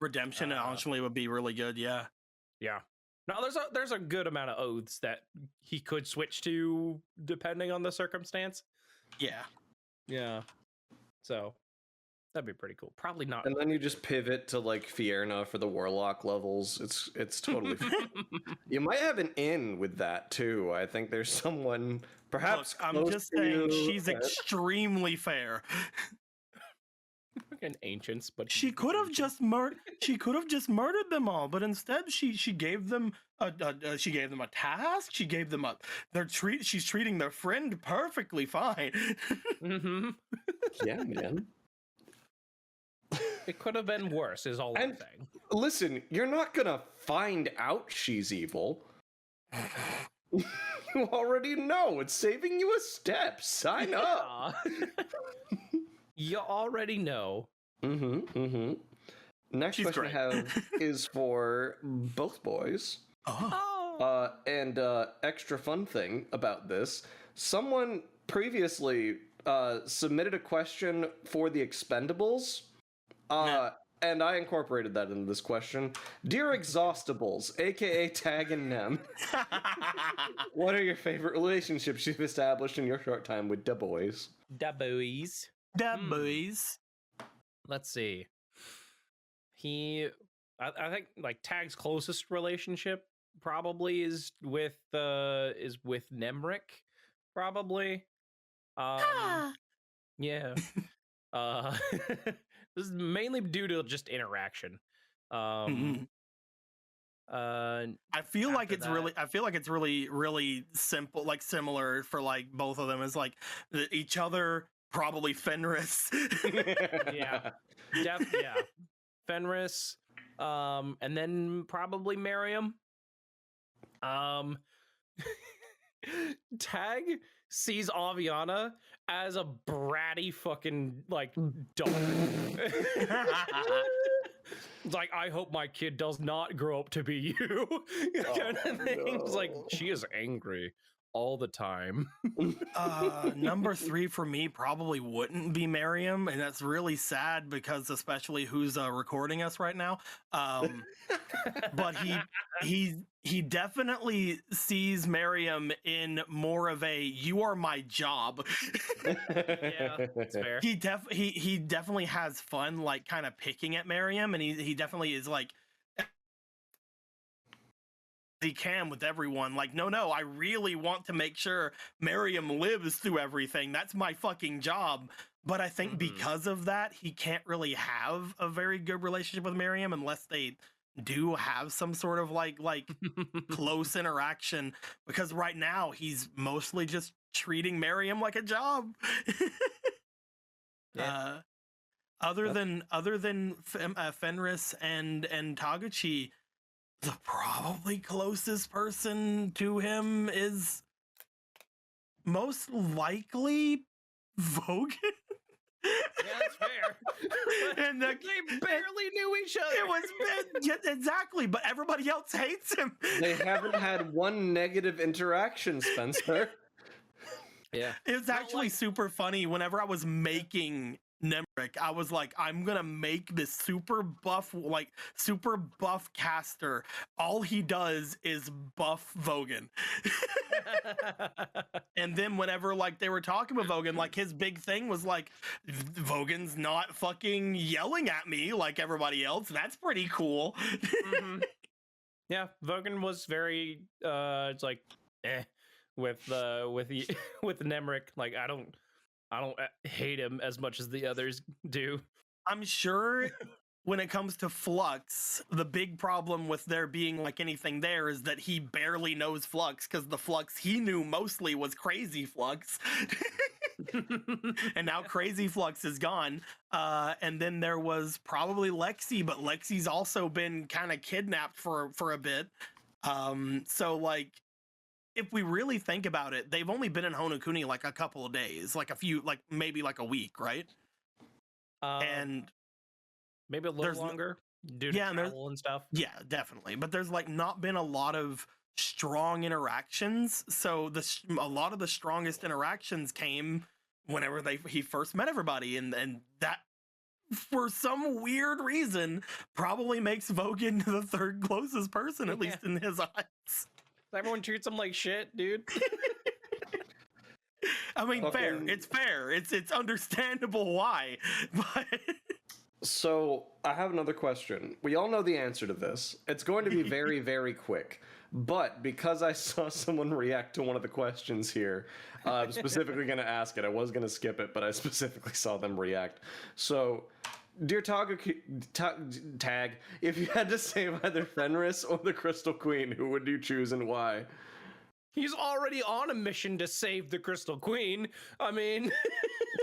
Redemption honestly would be really good. Yeah. Yeah. No, there's a good amount of oaths that he could switch to depending on the circumstance. Yeah. Yeah. So that'd be pretty cool. Probably not. And then you just pivot to like Fierna for the warlock levels. It's totally fine. You might have an in with that too. I think there's someone perhaps. Look, I'm just saying she's extremely fair. Fucking ancients, but she could have just murdered them all, but instead she gave them a task. She gave them she's treating their friend perfectly fine. Mm-hmm. Yeah, man. It could have been worse, is all I'm saying. Listen, you're not gonna find out she's evil. You already know. It's saving you a step. Sign up. You already know. Next She's question great. I have is for both boys. Oh. And extra fun thing about this, someone previously submitted a question for the Expendables, and I incorporated that into this question. Dear Exhaustibles, aka Tag and Nem, what are your favorite relationships you've established in your short time with da boys? Da boys. Da boys. Let's see. I think like Tag's closest relationship probably is with Nemrick, probably. Yeah. This is mainly due to just interaction. I feel like it's really simple, like similar for like both of them. Is like each other, probably Fenris. Yeah. Fenris, and then probably Miriam. Tag sees Aviana as a bratty fucking like dog. It's like, I hope my kid does not grow up to be you. Kind of thing. No. It's like, she is angry all the time. Number 3 for me probably wouldn't be Miriam, and that's really sad because especially who's recording us right now. But he definitely sees Miriam in more of a "you are my job." Yeah, that's fair. He definitely has fun, like kind of picking at Miriam, and he definitely is like he can with everyone. Like, no, I really want to make sure Miriam lives through everything. That's my fucking job. But I think because of that, he can't really have a very good relationship with Miriam unless they do have some sort of like close interaction, because right now he's mostly just treating Miriam like a job. Yeah. Other than Fenris and Taguchi, the probably closest person to him is most likely Vogan. that's fair. And they barely knew each other. It was exactly, but everybody else hates him. They haven't had one negative interaction, Spencer. Yeah. It was actually super funny. Whenever I was making Nemrick, I was like, I'm gonna make this super buff caster. All he does is buff Vogan. And then whenever like they were talking with Vogan, like his big thing was like, Vogan's not fucking yelling at me like everybody else. That's pretty cool. Mm-hmm. Yeah, Vogan was very it's like with Nemrick. Like I don't hate him as much as the others do. I'm sure when it comes to Flux, the big problem with there being like anything there is that he barely knows Flux, because the Flux he knew mostly was Crazy Flux. And now Crazy Flux is gone. And then there was probably Lexi, but Lexi's also been kind of kidnapped for a bit. So like, if we really think about it, they've only been in Honokuni like a couple of days, like a few, like maybe like a week, right? And maybe a little longer due to travel and stuff. Yeah, definitely. But there's like not been a lot of strong interactions. So a lot of the strongest interactions came whenever he first met everybody, and that, for some weird reason, probably makes Vogan the third closest person, at least in his eyes. Everyone treats him like shit, dude. I mean, fair. It's fair. It's understandable why. But so I have another question. We all know the answer to this. It's going to be very, very quick. But because I saw someone react to one of the questions here, I'm specifically going to ask it. I was going to skip it, but I specifically saw them react. So, dear Tag, if you had to save either Fenris or the Crystal Queen, who would you choose and why? He's already on a mission to save the Crystal Queen. I mean...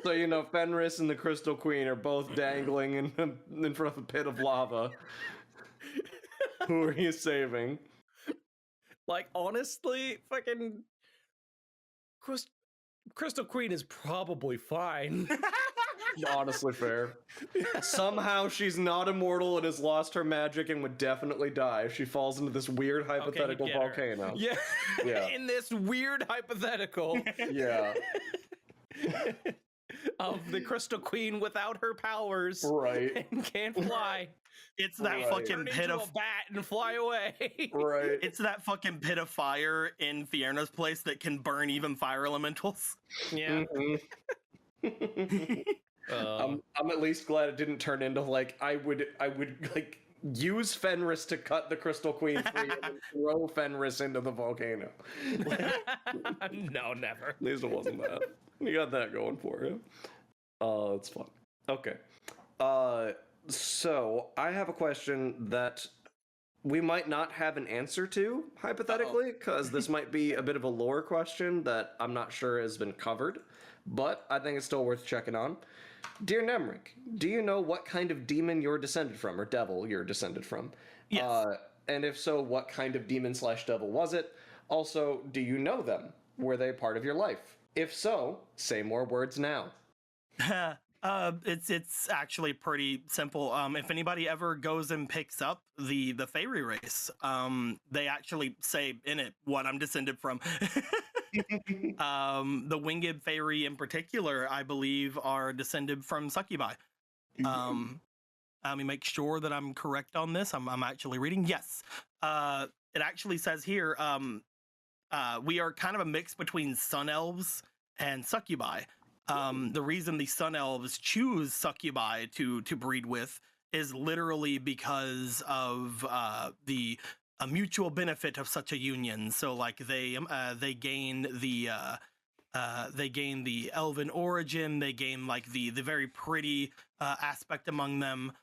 So, you know, Fenris and the Crystal Queen are both dangling in front of a pit of lava. Who are you saving? Like, honestly, fucking... Crystal Queen is probably fine. Honestly fair. Somehow she's not immortal and has lost her magic and would definitely die if she falls into this weird hypothetical volcano. Yeah. Yeah. In this weird hypothetical. Yeah. Of the Crystal Queen without her powers. Right. And can't fly. It's that fucking pit of a bat and fly away. Right. It's that fucking pit of fire in Fierna's place that can burn even fire elementals. Yeah. Mm-hmm. I'm at least glad it didn't turn into like I would like use Fenris to cut the Crystal Queen free and then throw Fenris into the volcano. No, never. At least it wasn't that. You got that going for you. It's fun. Okay. So I have a question that we might not have an answer to, hypothetically, because this might be a bit of a lore question that I'm not sure has been covered, but I think it's still worth checking on. Dear Nemrick, do you know what kind of demon you're descended from, or devil you're descended from? Yes. And if so, what kind of demon/devil was it? Also, do you know them? Were they part of your life? If so, say more words now. It's actually pretty simple. If anybody ever goes and picks up the fairy race, they actually say in it what I'm descended from. The winged fairy in particular, I believe, are descended from succubi. Let me make sure that I'm correct on this. I'm actually reading. Yes. It actually says here, we are kind of a mix between sun elves and succubi. The reason the sun elves choose succubi to breed with is literally because of the mutual benefit of such a union. So like they gain the elven origin, they gain like the very pretty aspect among them.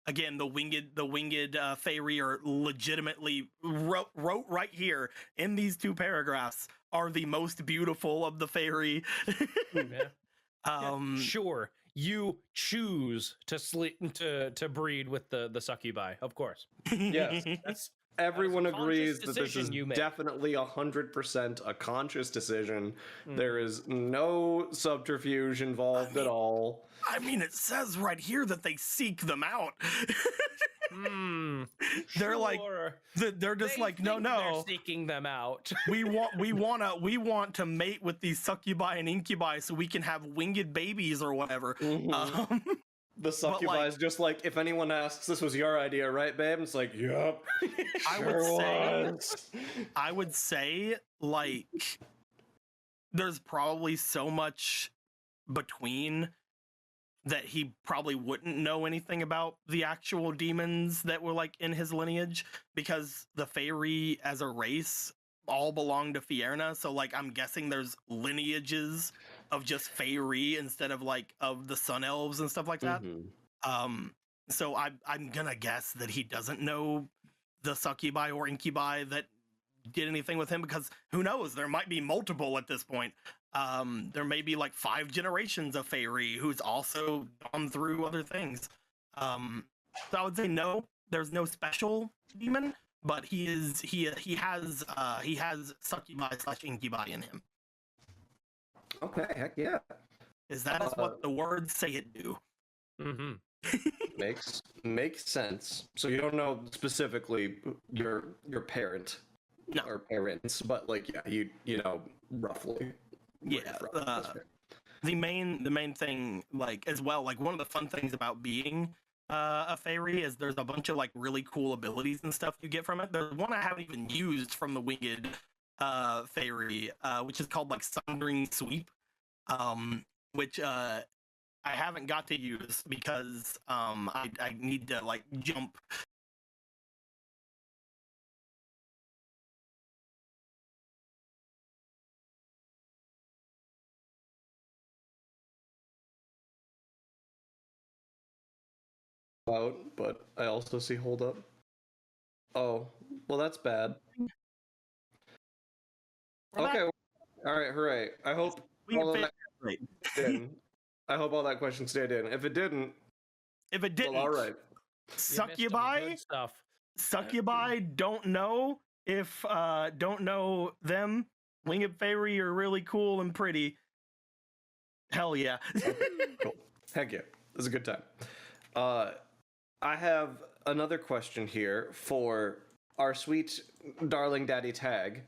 Again, the winged fairy are legitimately wrote right here in these two paragraphs are the most beautiful of the fairy. Sure, you choose to sleep to breed with the succubi, of course. Yes, Everyone agrees that this is you made. definitely 100% a conscious decision. There is no subterfuge involved at all. I mean, it says right here that they seek them out. They're like, they're just They like, think no, they're seeking them out. we want to mate with these succubi and incubi so we can have winged babies or whatever. The succubi is just like, if anyone asks, this was your idea, right, babe? It's like, yep. I would say, like, there's probably so much between that he probably wouldn't know anything about the actual demons that were, like, in his lineage, because the Faerie as a race all belong to Fierna, so, like, I'm guessing there's lineages of just Faerie instead of, like, of the Sun Elves and stuff like that. So I'm gonna guess that he doesn't know the succubi or incubi that did anything with him, because who knows, there might be multiple at this point. There may be like 5 generations of Faerie who's also gone through other things. So I would say no, there's no special demon, but he has succubi / incubi in him. Okay, heck yeah. Is that what the words say it do? Makes sense. So you don't know specifically your parent or parents, but like you know roughly. Yeah. The main thing, like, as well, like, one of the fun things about being a Faerie is there's a bunch of like really cool abilities and stuff you get from it. There's one I haven't even used from the winged Faerie, which is called like Sundering Sweep, which I haven't got to use because I need to like jump. Out, but I also see hold up. Oh, well, that's bad. Okay, all right, hooray! I hope all that stayed in. I hope all that question stayed in. If it didn't, well, all right. Succubi don't know if don't know them. Winged Faerie are really cool and pretty. Hell yeah. Cool. Heck yeah. This is a good time. I have another question here for our sweet darling daddy Tag.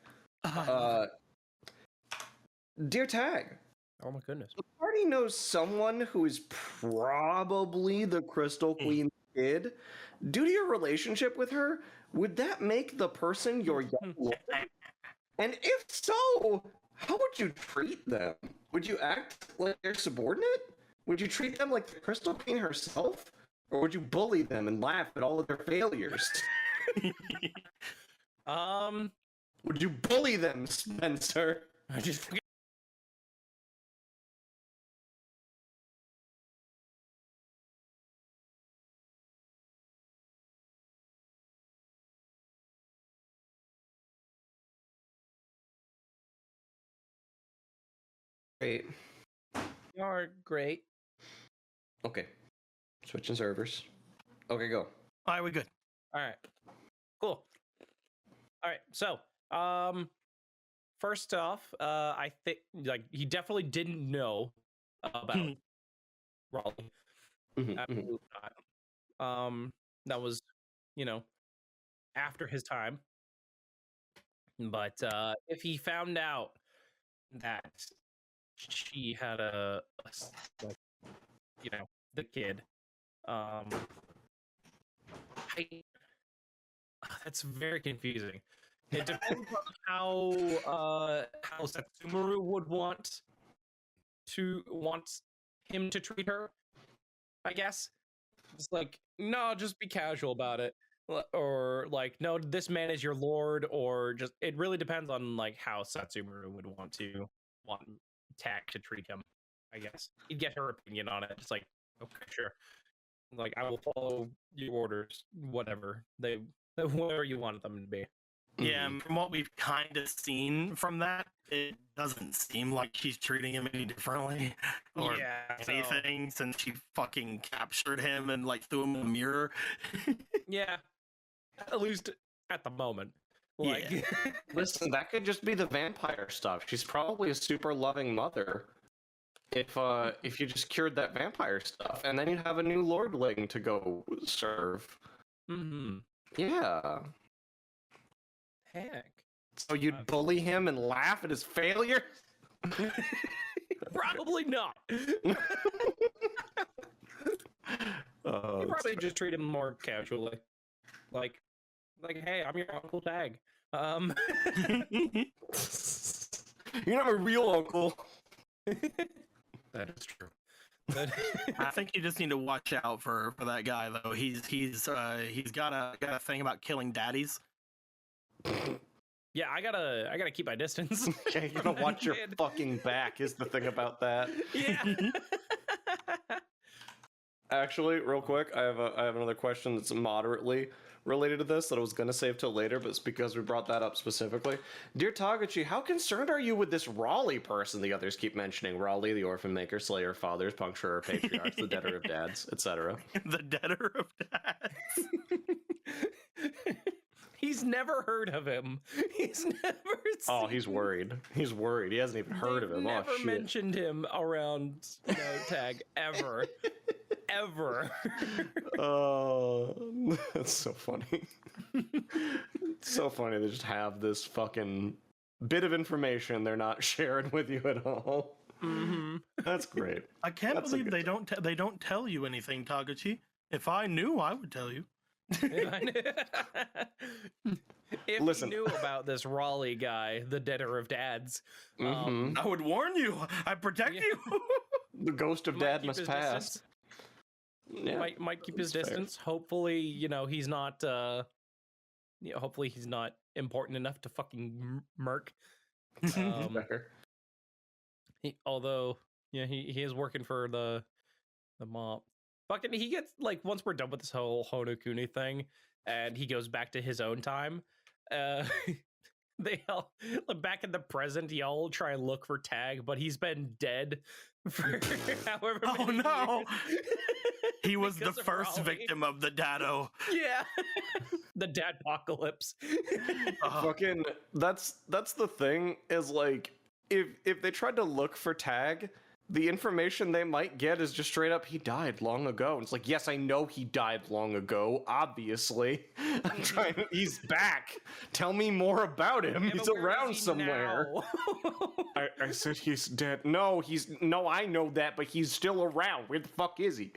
Dear Tag. Oh my goodness. The party knows someone who is probably the Crystal Queen kid. Due to your relationship with her, would that make the person your young lord? And if so, how would you treat them? Would you act like their subordinate? Would you treat them like the Crystal Queen herself? Or would you bully them and laugh at all of their failures? Would you bully them, Spencer? I just Great. You are great. Okay. Switching servers. Okay, go. All right, we're good. All right. Cool. All right. So, first off, I think like he definitely didn't know about Raleigh. Absolutely not. That was, after his time. But if he found out that she had the kid, that's very confusing. It depends on how Satsumaru would want him to treat her, I guess. It's like, no, just be casual about it. Or like, no, this man is your lord, or just, it really depends on like how Satsumaru would want Tak to treat him, I guess. You'd get her opinion on it. It's like, okay, sure. Like, I will follow your orders, whatever you want them to be. Yeah, and from what we've kind of seen from that, it doesn't seem like she's treating him any differently or anything since she fucking captured him and like threw him in a mirror. Yeah, at least at the moment. Like, Yeah. Listen, that could just be the vampire stuff. She's probably a super loving mother. If you just cured that vampire stuff, and then you'd have a new lordling to go serve. mm-hmm. Yeah. Heck. So you'd bully him and laugh at his failure? Probably not. You probably just treat him more casually. Like, hey, I'm your Uncle Tag. You're not a real uncle. That is true. I think you just need to watch out for that guy though. He's got a thing about killing daddies. Yeah, I gotta keep my distance. Okay, you gotta watch your fucking back is the thing about that. Yeah. Actually, real quick, I have another question that's moderately related to this that I was gonna save till later, but it's because we brought that up specifically. Dear Taguchi, how concerned are you with this Raleigh person the others keep mentioning? Raleigh, the orphan maker, slayer of fathers, puncturer of patriarchs, the deader of dads, etc. The deader of dads. He's never heard of him. He's never. Oh, he's worried. He's worried. He hasn't even heard of him. Never Oh shit. mentioned him around Tag ever, ever. Oh, that's so funny. It's so funny. They just have this fucking bit of information they're not sharing with you at all. Mm-hmm. That's great. I can't That's a believe good they don't tell you anything, Taguchi. If I knew, I would tell you. If Listen. you knew about this Raleigh guy, the deader of dads, Mhm. I would warn you. I protect you. The ghost of might dad keep must his pass. distance. Yeah. Might keep his That's fair. distance. Hopefully, he's not. Hopefully, he's not important enough to fucking murk. Better. Although, yeah, he is working for the mob. Fucking, he gets like once we're done with this whole Honokuni thing, and he goes back to his own time. They all back in the present. Y'all try and look for Tag, but he's been dead for however Oh many no! years. He was the Because of first Raleigh. victim of the dado. Yeah, the dadpocalypse. Fucking that's the thing is like if they tried to look for Tag, the information they might get is just straight up he died long ago. And it's like, yes, I know he died long ago, obviously. I'm trying to, he's back. Tell me more about him. Yeah, He's but where around is he somewhere. now? I said he's dead. No, I know that, but he's still around. Where the fuck is he?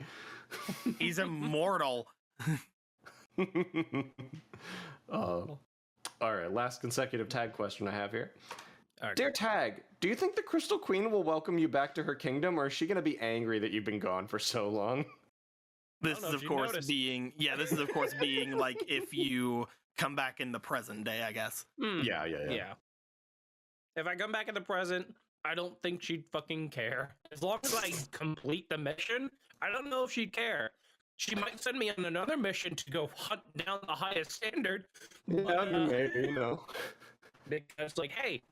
He's immortal. All right, last consecutive Tag question I have here. Okay. Dear Tag, do you think the Crystal Queen will welcome you back to her kingdom, or is she going to be angry that you've been gone for so long? This know is if of you course noticed. being like if you come back in the present day, I guess. Yeah. Yeah. If I come back in the present, I don't think she'd fucking care. As long as I complete the mission, I don't know if she'd care. She might send me on another mission to go hunt down the highest standard. But, maybe, because, like, hey,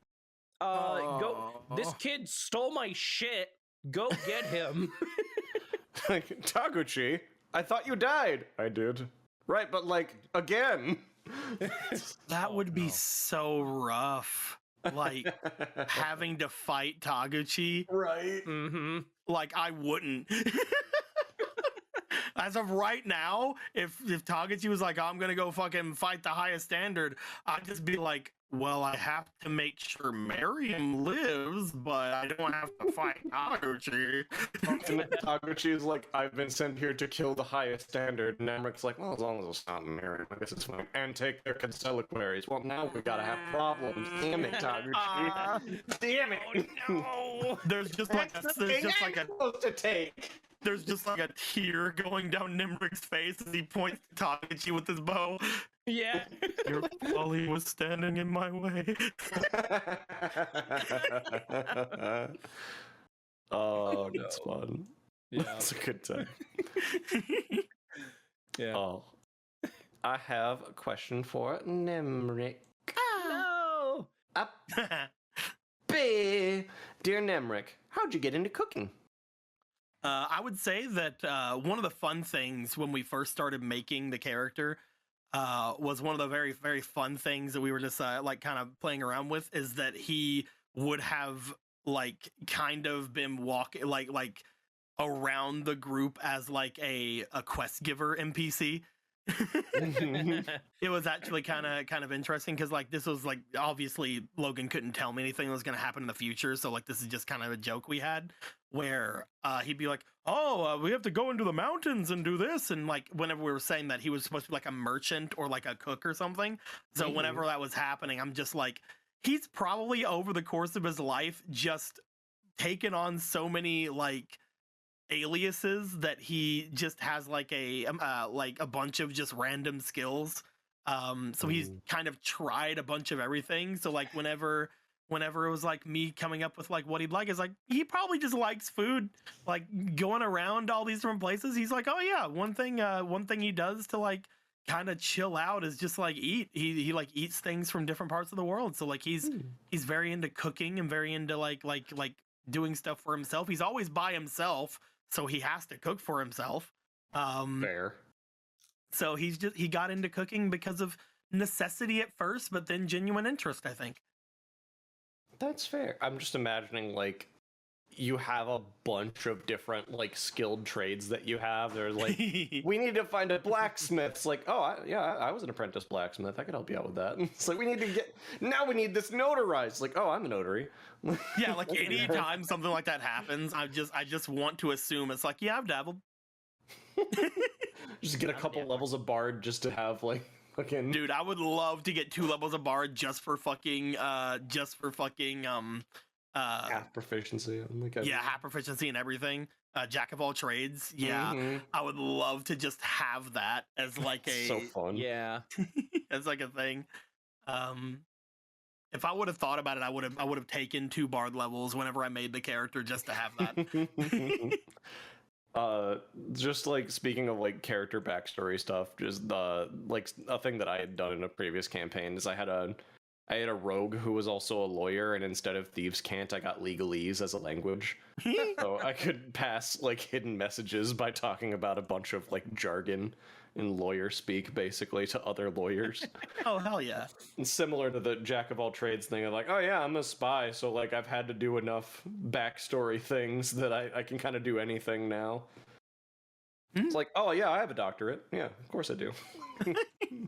go. This kid stole my shit. Go get him. Like, Taguchi, I thought you died. I did. Right, but like, again. That would be no. so rough. Like having to fight Taguchi. Right. Mm-hmm. Like I wouldn't. As of right now, if Taguchi was like, I'm gonna go fucking fight the highest standard, I'd just be like, well, I have to make sure Miriam lives, but I don't have to fight Taguchi. And Taguchi is like, I've been sent here to kill the highest standard. And Nemrick's like, well, as long as it's not Miriam, I guess it's fine. And take their consiliquaries. Well, now we gotta have problems. Damn it, Taguchi. Damn it. Oh, no. There's just like a supposed to take. there's just like a tear going down Nemrick's face as he points to Taguchi with his bow. Yeah. Your folly was standing in my way. Oh, that's fun. Yeah. That's a good time. Yeah. Oh, I have a question for Nemrick. No. Up, dear Nemrick, how'd you get into cooking? I would say that one of the fun things when we first started making the character was one of the very, very fun things that we were just like kind of playing around with, is that he would have like kind of been walking like around the group as like a quest giver NPC. It was actually kind of interesting because like this was like, obviously Logan couldn't tell me anything that was going to happen in the future, so like this is just kind of a joke we had where he'd be like, oh, we have to go into the mountains and do this, and like whenever we were saying that, he was supposed to be like a merchant or like a cook or something. So whenever that was happening, I'm just like, he's probably over the course of his life just taken on so many like aliases that he just has like a bunch of just random skills. So he's kind of tried a bunch of everything. So like whenever it was like me coming up with like what he'd like, is like he probably just likes food, like going around all these different places. He's like, oh yeah, one thing he does to like kind of chill out is just like eat. He like eats things from different parts of the world. So like he's very into cooking and very into like doing stuff for himself. He's always by himself, so he has to cook for himself. Fair. So he got into cooking because of necessity at first, but then genuine interest, I think. That's fair. I'm just imagining like you have a bunch of different like skilled trades that you have. They're like, we need to find a blacksmith. It's like, oh I was an apprentice blacksmith. I could help you out with that. It's like, we need this notarized. It's like, oh, I'm a notary. Yeah, like any time something like that happens, I just want to assume it's like, yeah, I've dabbled. Just get a couple levels of bard just to have like fucking. Dude, I would love to get 2 levels of bard just for fucking half proficiency. Half proficiency and everything. Jack of all trades. Yeah, I would love to just have that as like a so fun. Yeah, as like a thing. If I would have thought about it, I would have taken 2 bard levels whenever I made the character just to have that. Just like speaking of like character backstory stuff, just like a thing that I had done in a previous campaign is I had a rogue who was also a lawyer, and instead of thieves' cant, I got legalese as a language. So I could pass like hidden messages by talking about a bunch of like jargon and lawyer speak basically to other lawyers. Oh hell yeah. And similar to the jack of all trades thing of like, oh yeah, I'm a spy, so like I've had to do enough backstory things that I can kind of do anything now. It's like, oh yeah, I have a doctorate. Yeah, of course I do.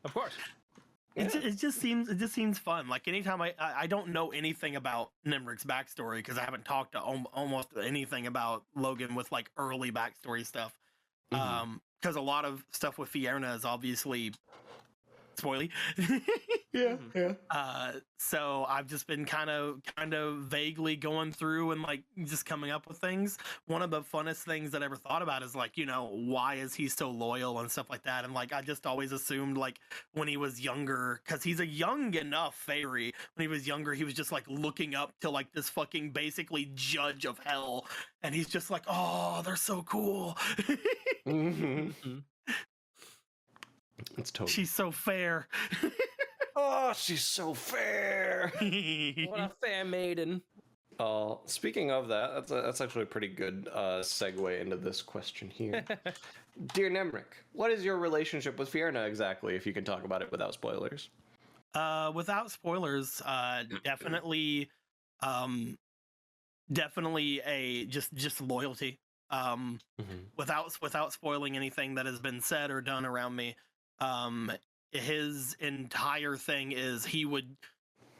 Of course. Yeah. It just seems fun. Like anytime I don't know anything about Nemrick's backstory because I haven't talked to almost anything about Logan with like early backstory stuff. Because a lot of stuff with Fierna is obviously spoily. Yeah. So I've just been kind of vaguely going through and like just coming up with things. One of the funnest things that I ever thought about is like, why is he so loyal and stuff like that? And like I just always assumed like when he was younger, because he's a young enough fairy, when he was younger he was just like looking up to like this fucking basically judge of hell, and he's just like, oh, they're so cool. It's totally. She's so fair. Oh, she's so fair. What a fair maiden. Speaking of that, that's actually a pretty good segue into this question here. Dear Nemrick, what is your relationship with Fierna exactly, if you can talk about it without spoilers? Without spoilers, definitely a just loyalty. Without spoiling anything that has been said or done around me. His entire thing is he would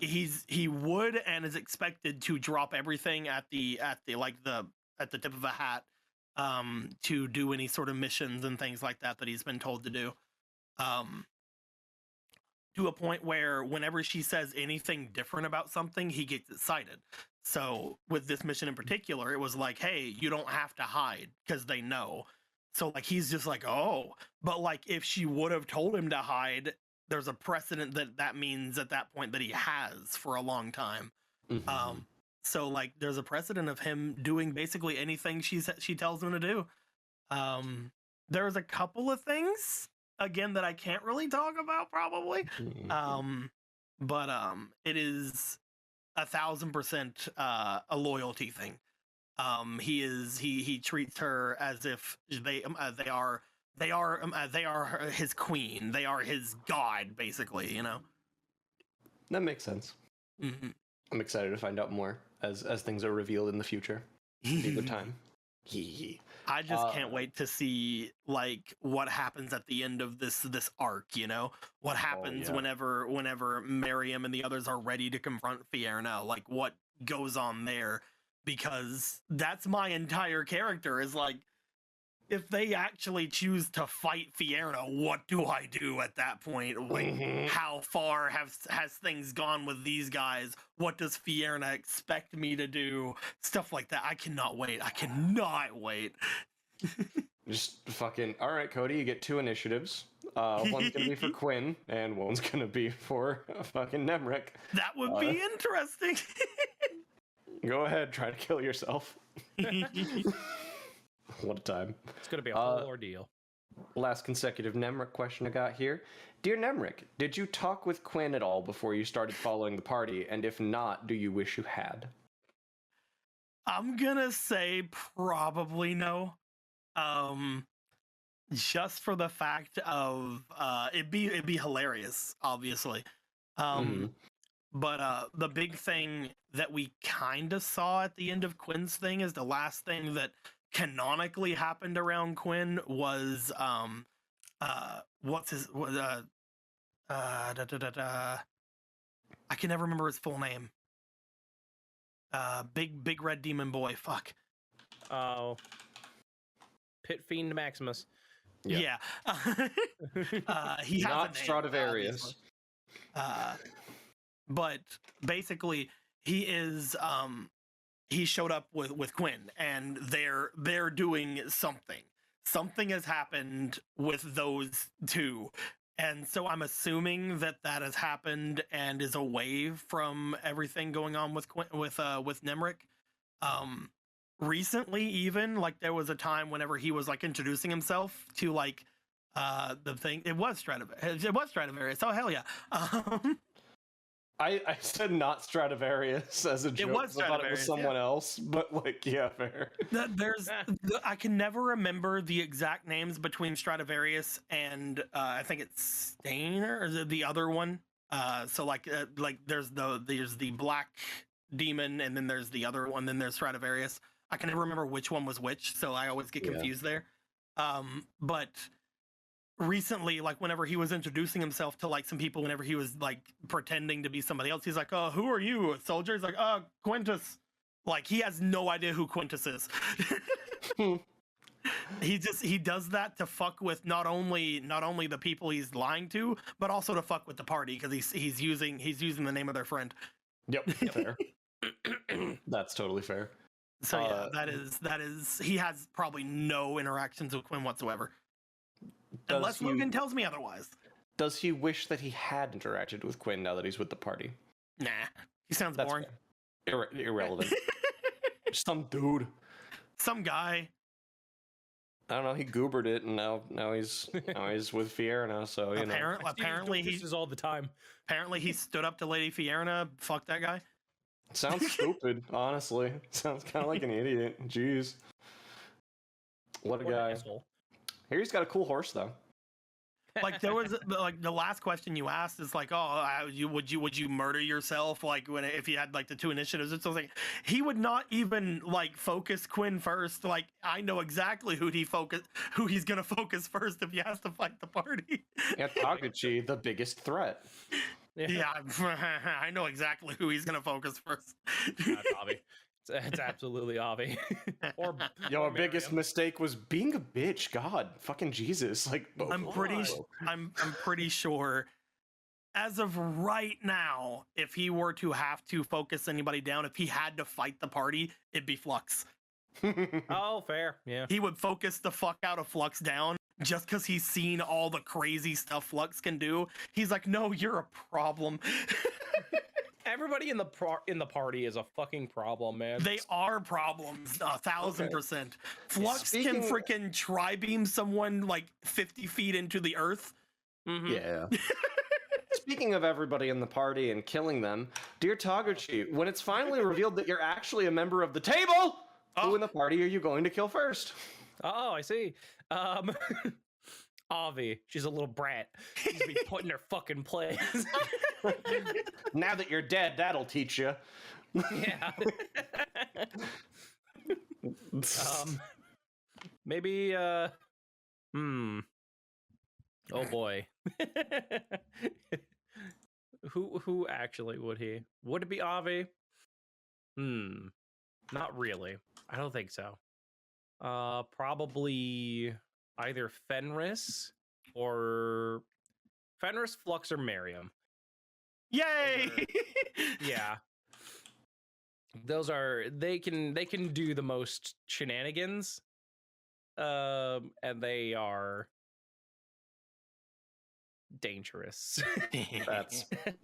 and is expected to drop everything at the tip of a hat to do any sort of missions and things like that he's been told to do, to a point where whenever she says anything different about something, he gets excited. So with this mission in particular, it was like, hey, you don't have to hide because they know. So like he's just like, oh, but like if she would have told him to hide, there's a precedent that means at that point that he has for a long time. So like there's a precedent of him doing basically anything she tells him to do. There's a couple of things again that I can't really talk about probably. But it is 1,000% a loyalty thing. He treats her as if they are they are his queen. They are his god, basically. You know. That makes sense. Mm-hmm. I'm excited to find out more as things are revealed in the future. Either time. I just can't wait to see like what happens at the end of this arc, you know? What happens whenever Miriam and the others are ready to confront Fierna, like what goes on there, because that's my entire character is like, if they actually choose to fight Fierna, what do I do at that point? Like, how far has things gone with these guys? What does Fierna expect me to do? Stuff like that. I cannot wait. I cannot wait. Just fucking, all right, Cody, you get 2 initiatives. One's gonna be for Quinn, and one's gonna be for fucking Nemrick. That would be interesting. Go ahead, try to kill yourself. What a time. It's going to be a whole ordeal. Last consecutive Nemrick question I got here. Dear Nemrick, did you talk with Quinn at all before you started following the party? And if not, do you wish you had? I'm going to say probably no. Just for the fact of it'd be hilarious, obviously. But the big thing that we kind of saw at the end of Quinn's thing is the last thing that canonically happened around Quinn was what's his I can never remember his full name. Big red demon boy. Fuck. Oh. Pit Fiend Maximus. Yeah. He has not a name, Stradivarius. But basically he is he showed up with Quinn, and they're doing something. Something has happened with those two, and so I'm assuming that has happened and is away from everything going on with Nemrick. Recently, even like there was a time whenever he was like introducing himself to like the thing. It was Stradivarius. Oh hell yeah. I said not Stradivarius as a joke. It was I thought it was someone else, but like, yeah, fair. I can never remember the exact names between Stradivarius and I think it's Stainer or the other one. So like there's the black demon, and then there's the other one. Then there's Stradivarius. I can never remember which one was which, so I always get confused there. But recently, like whenever he was introducing himself to like some people, whenever he was like pretending to be somebody else, he's like, "Oh, who are you, a soldier?" He's like, "Oh, Quintus." Like he has no idea who Quintus is. He does that to fuck with not only the people he's lying to, but also to fuck with the party, because he's using the name of their friend. Yep, fair. That's totally fair. So yeah, that is he has probably no interactions with Quinn whatsoever. Unless Logan tells me otherwise. Does he wish that he had interacted with Quinn now that he's with the party? Nah, he sounds boring. Irrelevant. Some dude. Some guy. I don't know. He goobered it, and now he's with Fierna. So you know. Apparently he is all the time. Apparently he stood up to Lady Fierna. Fuck that guy. Sounds stupid, honestly. Sounds kind of like an idiot. Jeez. What a guy. Asshole. Here he's got a cool horse though. Like there was like the last question you asked is like, oh, would you murder yourself like if you had like the 2 initiatives? It's like he would not even like focus Quinn first. Like I know exactly who he's gonna focus first if he has to fight the party. Yeah, Taguchi, the biggest threat. Yeah, I know exactly who he's gonna focus first. That's Avi. It's absolutely Avi. Our biggest mistake was being a bitch. God, fucking Jesus! Like I'm pretty sure, as of right now, if he were to have to focus anybody down, if he had to fight the party, it'd be Flux. Oh, fair. Yeah, he would focus the fuck out of Flux down. Just because he's seen all the crazy stuff Flux can do, he's like, no, you're a problem. Everybody in the party is a fucking problem, man. They are problems, 1,000%. Flux can freaking tri-beam someone like 50 feet into the earth. Mm-hmm. Yeah. Speaking of everybody in the party and killing them, dear Taguchi, when it's finally revealed that you're actually a member of the table, who in the party are you going to kill first? Oh, I see. Avi, she's a little brat. She's be put in her fucking place. Now that you're dead, that'll teach you. Yeah. Maybe. Oh boy. Who actually would he? Would it be Avi? Not really. I don't think so. Probably either Fenris or Fenris, Flux, or Miriam. Yay! Yeah. Those are they can do the most shenanigans. And they are dangerous.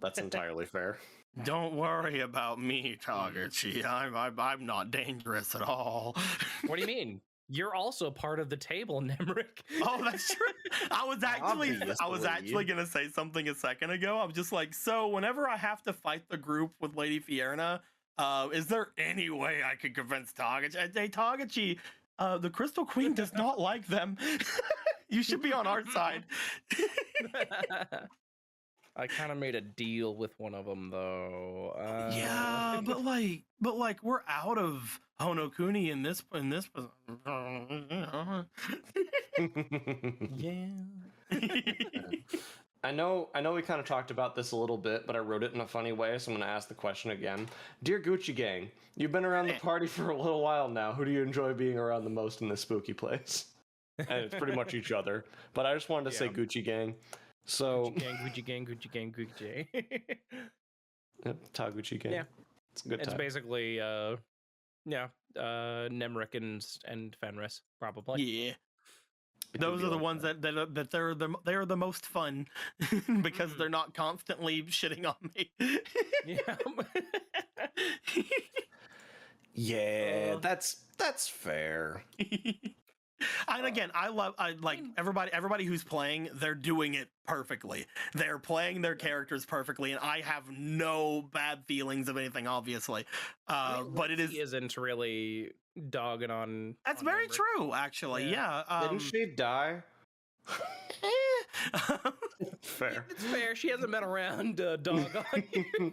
That's entirely fair. Don't worry about me, Taguchi. I'm not dangerous at all. What do you mean? You're also part of the table, Nemrick. Oh, that's true. I was actually gonna say something a second ago. I was just like, so whenever I have to fight the group with Lady Fierna, is there any way I could convince Taguchi? Hey, Taguchi, the Crystal Queen does not like them. You should be on our side. I kind of made a deal with one of them, though. Yeah, but like we're out of Honokuni in this. Yeah. I know we kind of talked about this a little bit, but I wrote it in a funny way, so I'm going to ask the question again. Dear Gucci Gang, you've been around the party for a little while now. Who do you enjoy being around the most in this spooky place? And it's pretty much each other. But I just wanted to say Gucci Gang. So Gucci gang. Taguchi Gang. Yeah. It's a good time. It's basically Nemrick and Fenris, probably. Yeah. Those are the ones that they're the most fun because they're not constantly shitting on me. Yeah. Yeah, that's fair. And again, I like everybody who's playing, they're doing it perfectly. They're playing their characters perfectly, and I have no bad feelings of anything, obviously. But it isn't really dogging on. That's very true, actually. Yeah. Didn't she die? Fair. It's fair. She hasn't been around dog on you.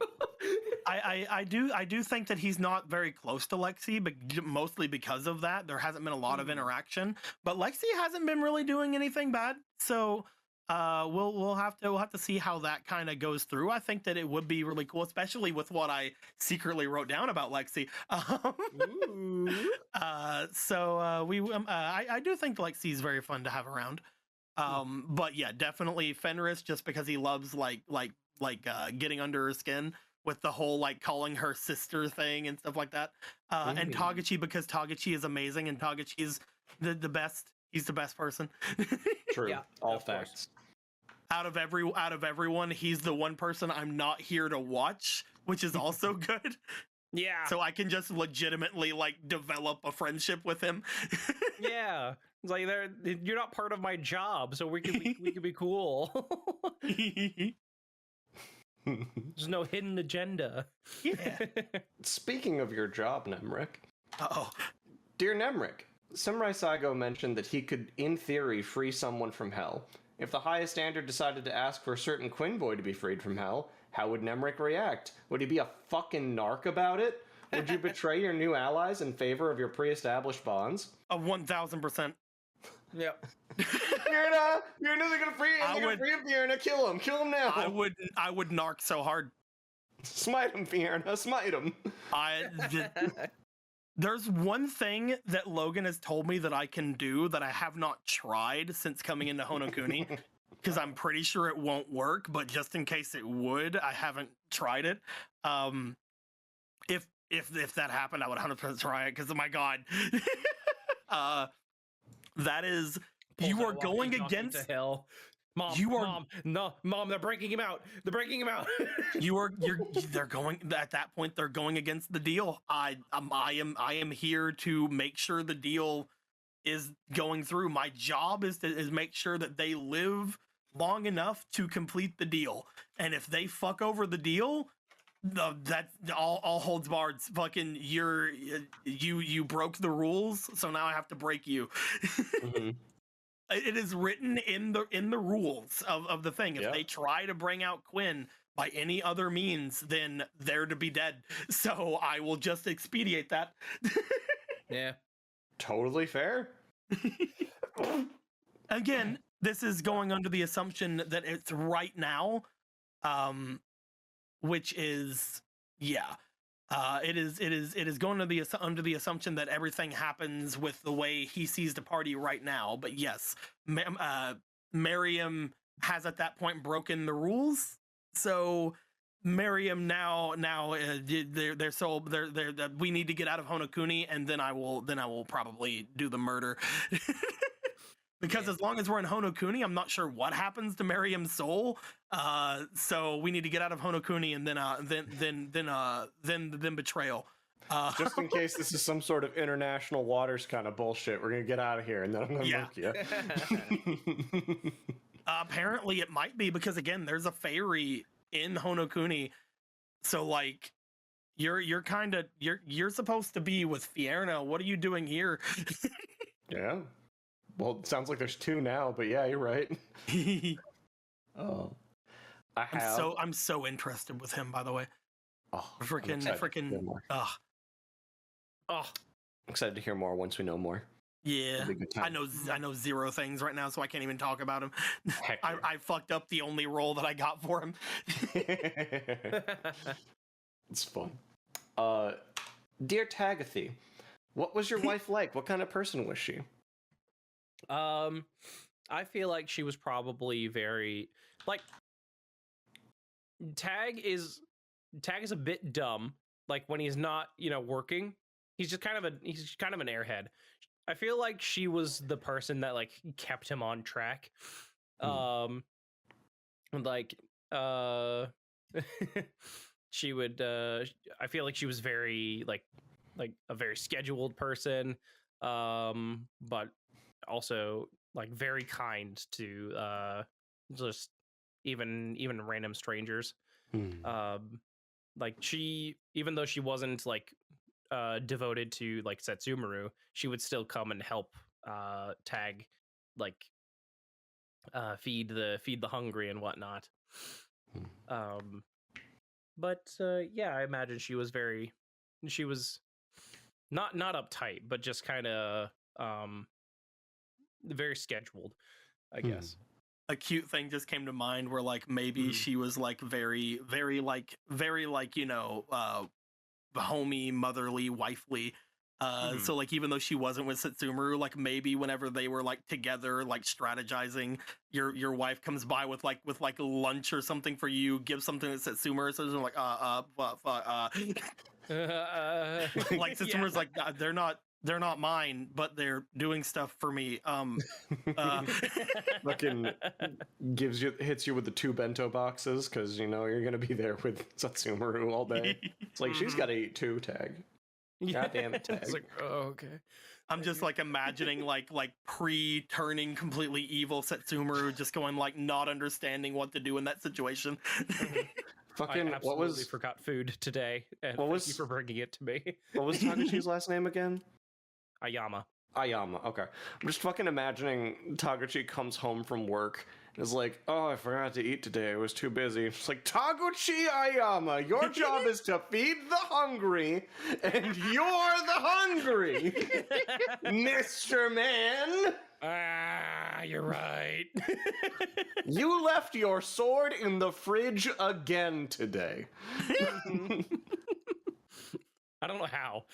I do think that he's not very close to Lexi, but mostly because of that. There hasn't been a lot of interaction, but Lexi hasn't been really doing anything bad. So we'll have to see how that kind of goes through. I think that it would be really cool, especially with what I secretly wrote down about Lexi. I do think Lexi's very fun to have around. But yeah, definitely Fenris, just because he loves like getting under her skin with the whole like calling her sister thing and stuff like that. And Taguchi, because Taguchi is amazing and Taguchi is the best. He's the best person. True. Yeah, all facts. Out of everyone, he's the one person I'm not here to watch, which is also good. Yeah. So I can just legitimately like develop a friendship with him. Yeah. It's like you're not part of my job, so we could be cool. There's no hidden agenda. Yeah. Speaking of your job, Nemrick. Uh-oh. Dear Nemrick, Samurai Saigo mentioned that he could, in theory, free someone from hell. If the highest standard decided to ask for a certain Quinn boy to be freed from hell, how would Nemrick react? Would he be a fucking narc about it? Would you betray your new allies in favor of your pre-established bonds? 1000%. Yep. Fierna's gonna free him. Fierna. Kill him now. I would narc so hard. Smite him, Fierna. Smite him. There's one thing that Logan has told me that I can do that I have not tried since coming into Honokuni, because I'm pretty sure it won't work, but just in case it would, I haven't tried it. If that happened, I would 100% try it, because oh my god. That is, you are going against hell. Mom, they're breaking him out. They're going at that point. They're going against the deal. I am here to make sure the deal is going through. My job is make sure that they live long enough to complete the deal. And if they fuck over the deal, that all holds barred. Fucking you broke the rules, so now I have to break you. it is written in the rules of the thing. If they try to bring out Quinn by any other means, then they're to be dead. So I will just expedite that. Yeah. Totally fair. Again, this is going under the assumption that it's right now, which is it is going under the assumption that everything happens with the way he sees the party right now. But yes, Miriam has at that point broken the rules, so Miriam now we need to get out of Honokuni, and then I will probably do the murder. Because as long as we're in Honokuni, I'm not sure what happens to Miriam's soul. So we need to get out of Honokuni, and then betrayal. Just in case this is some sort of international waters kind of bullshit, we're gonna get out of here, and then I'm gonna murk you. Apparently, it might be, because again, there's a ferry in Honokuni, so like you're supposed to be with Fierna. What are you doing here? Yeah. Well, it sounds like there's two now, but yeah, you're right. Oh, I'm so interested with him, by the way. Oh, freaking. I'm excited to hear more once we know more. Yeah, I know zero things right now, so I can't even talk about him. I fucked up the only role that I got for him. It's fun. Dear Tagathy, what was your wife like? What kind of person was she? I feel like she was probably very like Tag is a bit dumb. Like when he's not, working, he's kind of an airhead. I feel like she was the person that like kept him on track. She would I feel like she was very like a very scheduled person, but also like very kind to just even random strangers. Like she, even though she wasn't like devoted to like Setsumaru, she would still come and help Tag like feed the hungry and whatnot. But yeah, I imagine she was not uptight, but just kind of very scheduled, I guess. A cute thing just came to mind where like maybe she was like very homey, motherly, wifely. So like even though she wasn't with Setsumaru, like maybe whenever they were like together, like strategizing, your wife comes by with like lunch or something for you, gives something to Setsumaru, so like like Setsumaru's like, they're not mine, but they're doing stuff for me. Fucking hits you with the 2 bento boxes because you're gonna be there with Setsumaru all day. It's like she's got to eat too, Tag. God damn it, Tag. It's like, oh, okay. I'm just like imagining like pre-turning completely evil Setsumaru just going like not understanding what to do in that situation. Fucking I absolutely forgot food today, and thank you for bringing it to me. What was Taguchi's last name again? Ayama. Okay. I'm just fucking imagining Taguchi comes home from work and is like, oh, I forgot to eat today. I was too busy. It's like, Taguchi Ayama, your job is to feed the hungry, and you're the hungry, Mr. Man. You're right. You left your sword in the fridge again today. I don't know how.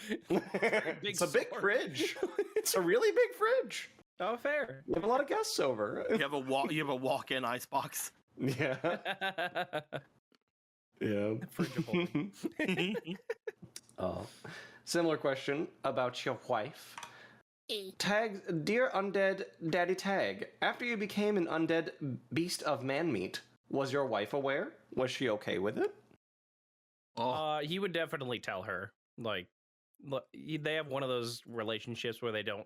It's a big fridge. It's a really big fridge. Oh, fair. You have a lot of guests over. You have a walk-in icebox. Yeah. Yeah. Fridgeable. Similar question about your wife. Tag, dear undead Daddy Tag, after you became an undead beast of man meat, was your wife aware? Was she okay with it? He would definitely tell her. Like, they have one of those relationships where they don't.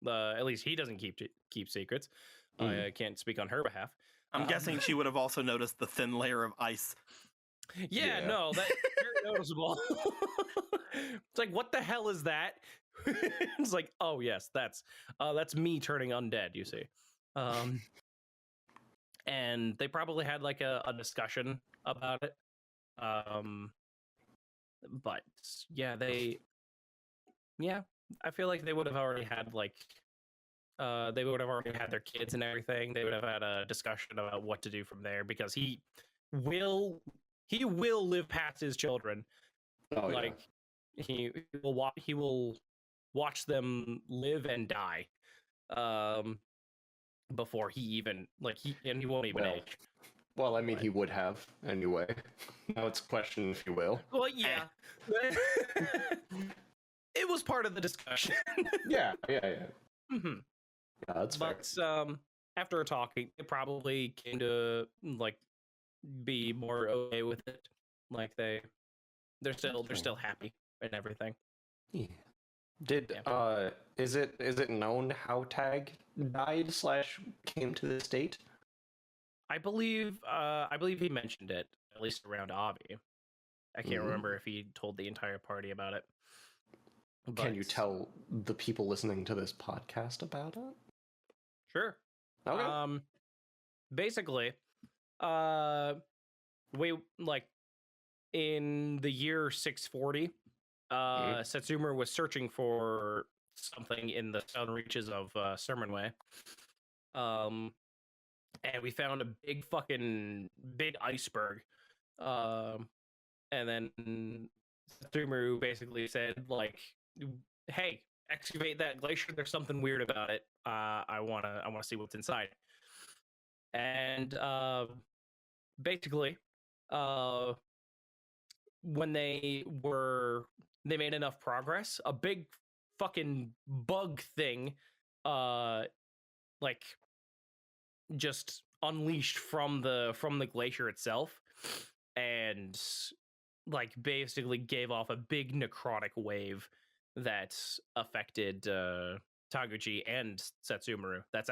At least he doesn't keep secrets. I can't speak on her behalf. I'm guessing she would have also noticed the thin layer of ice. Yeah. No, that's very noticeable. It's like, what the hell is that? It's like, oh yes, that's me turning undead. You see. And they probably had like a discussion about it. But yeah, I feel like they would have already had like they would have already had their kids and everything. They would have had a discussion about what to do from there, because he will live past his children. Oh, like he will watch them live and die before he even he won't even age. Well, I mean, he would have anyway. Now it's a question if he will. Well, yeah. It was part of the discussion. Yeah. Mm-hmm. Yeah, that's fair. But after talking, it probably came to like be more okay with it. Like they're still happy and everything. Yeah. Is it known how Tag died / came to the state? I believe he mentioned it, at least around Avi. I can't remember if he told the entire party about it. But can you tell the people listening to this podcast about it? Sure. Okay. Basically, we like in the year 640, Satsuma was searching for something in the southern reaches of Sermonway. And we found a big iceberg. And then Satsuma basically said, like, hey, excavate that glacier. There's something weird about it. I wanna see what's inside. And basically, when they made enough progress, a big fucking bug thing, like, just unleashed from the glacier itself, and like basically gave off a big necrotic wave that affected Taguchi and Satsuma. That's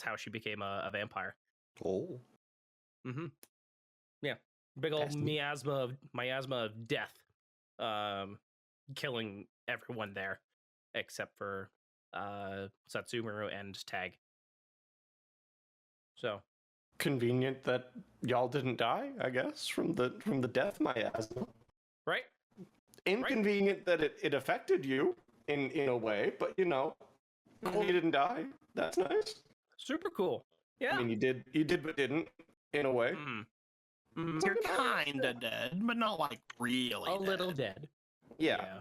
how she became a vampire. Oh. Mm-hmm. Yeah. Big old miasma of death. Killing everyone there except for Satsuma and Tag. So convenient that y'all didn't die, I guess, from the death miasma. Right? Inconvenient that it affected you in a way, but you didn't die. That's nice. Super cool. Yeah. I mean, you did but didn't, in a way. You're kinda dead, but not like really a little dead. Yeah.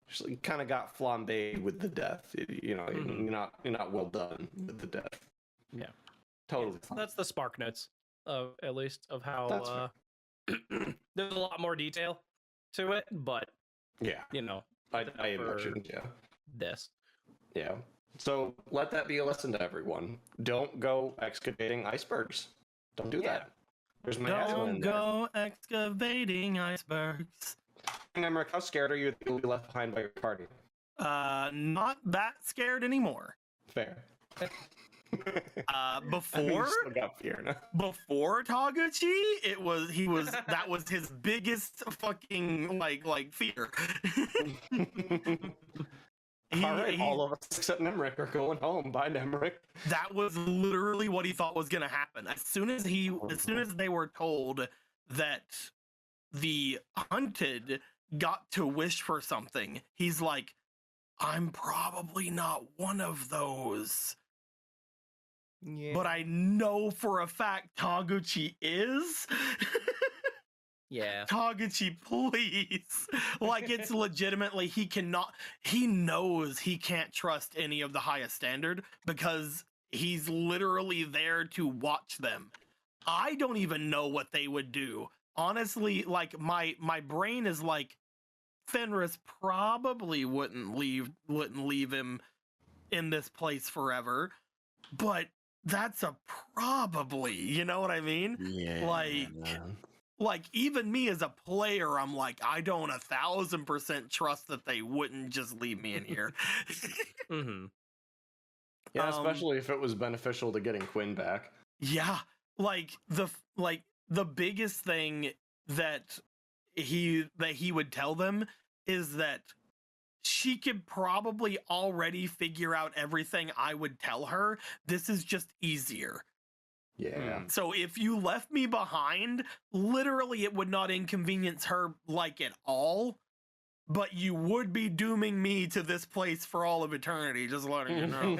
Just kind of got flambéed with the death. You're not well done with the death. Yeah. Totally fine. That's the spark notes of at least of how there's a lot more detail to it, but yeah, I imagined this. Yeah. So let that be a lesson to everyone. Don't go excavating icebergs. Don't do that. There's miasma in there. Don't go excavating icebergs. Nemrick, how scared are you that you'll be left behind by your party? Not that scared anymore. Fair. Before Fierna. Before Taguchi, that was his biggest fucking like fear. Alright, all of us except Nemrick are going home. Bye, Nemrick. That was literally what he thought was gonna happen. As soon as they were told that the hunted got to wish for something, he's like, I'm probably not one of those. Yeah. But I know for a fact Taguchi is. Yeah. Taguchi, please. Like, it's legitimately, he knows he can't trust any of the highest standard because he's literally there to watch them. I don't even know what they would do. Honestly, like, my brain is like, Fenris probably wouldn't leave him in this place forever, but that's a probably, you know what I mean? Yeah. Like even me as a player, I'm like, I don't 1,000% trust that they wouldn't just leave me in here. Mm-hmm. Yeah, especially if it was beneficial to getting Quinn back. Yeah, like the biggest thing that he would tell them is that she could probably already figure out everything I would tell her. This is just easier. Yeah. So if you left me behind, literally it would not inconvenience her like at all, but you would be dooming me to this place for all of eternity, just letting you know.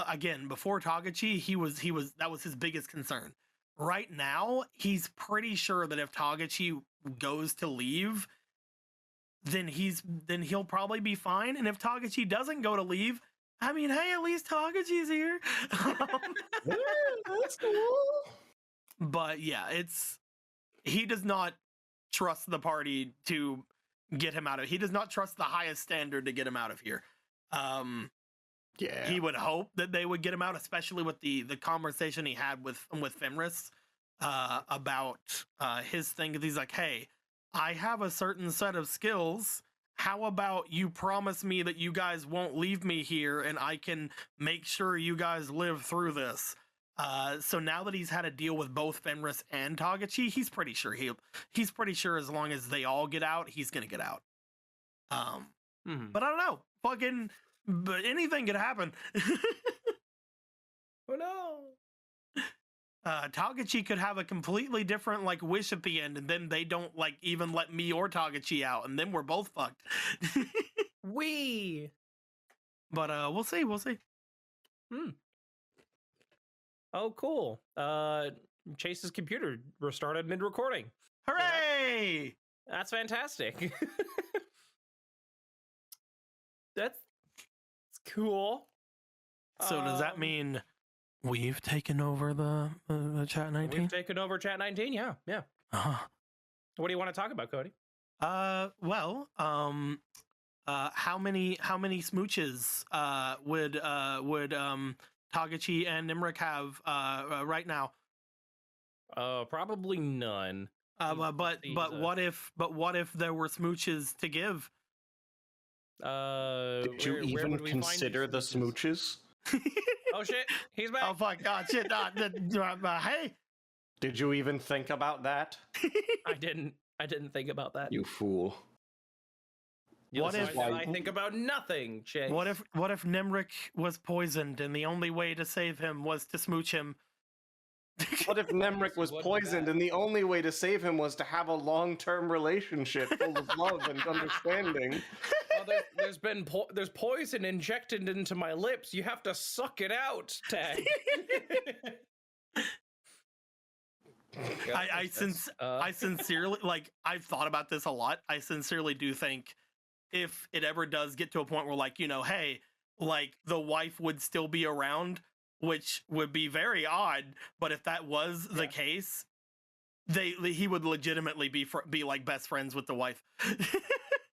Again, before Taguchi, that was his biggest concern. Right now, he's pretty sure that if Taguchi goes to leave, then he'll probably be fine. And if Taguchi doesn't go to leave, I mean, hey, at least Taguchi's here. That's cool. But yeah, he does not trust the party to get him out of. He does not trust the highest standard to get him out of here. Yeah, he would hope that they would get him out, especially with the conversation he had with Fenris about his thing. He's like, hey, I have a certain set of skills. How about you promise me that you guys won't leave me here and I can make sure you guys live through this? So now that he's had a deal with both Fenris and Taguchi, he's pretty sure he's pretty sure as long as they all get out, he's gonna get out. But I don't know. But anything could happen. Oh no. Taguchi could have a completely different like wish at the end, and then they don't like even let me or Taguchi out, and then we're both fucked. But we'll see. Oh, cool. Chase's computer restarted mid-recording. Hooray! That's fantastic. That's cool. So does that mean we've taken over the Chat19? We've taken over Chat19, yeah. Uh-huh. What do you want to talk about, Cody? How many smooches would Taguchi and Nemrick have right now? Probably none. But what if there were smooches to give? Did you even consider the smooches? Oh shit, he's back. Oh fuck, God, shit. Hey, did you even think about that? I didn't think about that. You fool. What if I think about nothing, Chase? What if Nemrick was poisoned and the only way to save him was to smooch him? What if Nemrick was poisoned and the only way to save him was to have a long-term relationship full of love and understanding? Well, there's poison injected into my lips. You have to suck it out, Tag. I sincerely, like, I've thought about this a lot. I sincerely do think if it ever does get to a point where, like, you know, hey, like, the wife would still be around, which would be very odd, but if that was the case, he would legitimately be like best friends with the wife.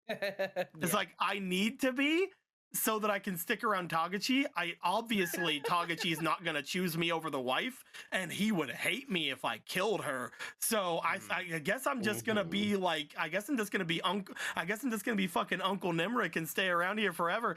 It's like, I need to be so that I can stick around Taguchi. Taguchi is not going to choose me over the wife, and he would hate me if I killed her. So I guess I'm just going to be like, I guess I'm just going to be fucking Uncle Nemrick and stay around here forever.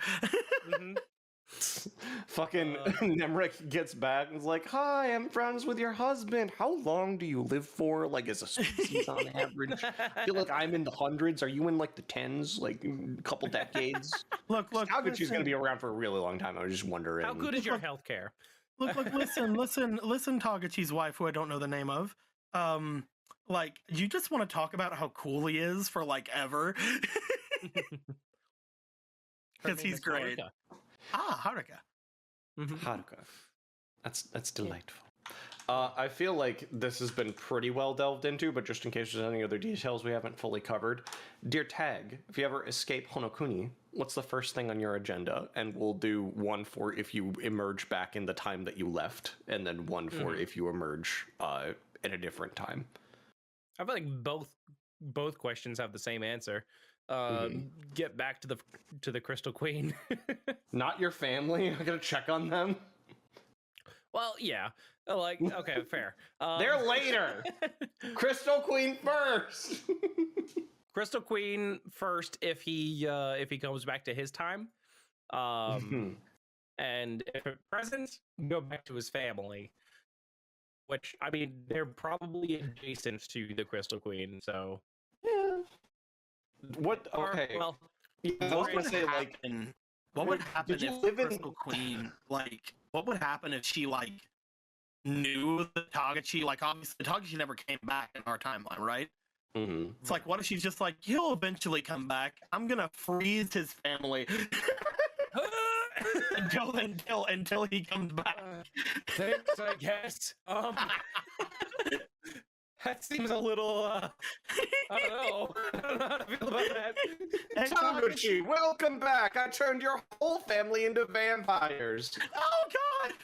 Fucking Nemrick gets back and is like, hi, I'm friends with your husband. How long do you live for? Like, as a species on average? I feel like I'm in the hundreds. Are you in like the tens? Like a couple decades? Look. Taguchi's going to be around for a really long time. I was just wondering. How good is your health care? Look, listen, Taguchi's wife, who I don't know the name of. Like, you just want to talk about how cool he is for like ever. Because he's great. Haruka. Haruka. Haruka. That's delightful. I feel like this has been pretty well delved into, but just in case there's any other details we haven't fully covered. Dear Tag, if you ever escape Honokuni, what's the first thing on your agenda? And we'll do one for if you emerge back in the time that you left, and then one for if you emerge at a different time. I feel like both questions have the same answer. Get back to the Crystal Queen. Not your family? I gotta check on them. Well, yeah. Like, okay, fair. They're later. Crystal Queen first. Crystal Queen first if he comes back to his time. And if at present, go back to his family. Which, I mean, they're probably adjacent to the Crystal Queen, so yeah. What? Okay. Well, I was gonna say, like, what would happen you if live in- Crystal Queen, like, what would happen if she, like, knew that Taguchi, like, obviously Taguchi never came back in our timeline, right? Mm-hmm. It's like, what if she's just like, he'll eventually come back. I'm gonna freeze his family until he comes back. Thanks, I guess. That seems a little. I don't know. I don't know how to feel about that. Taguchi, welcome back. I turned your whole family into vampires. Oh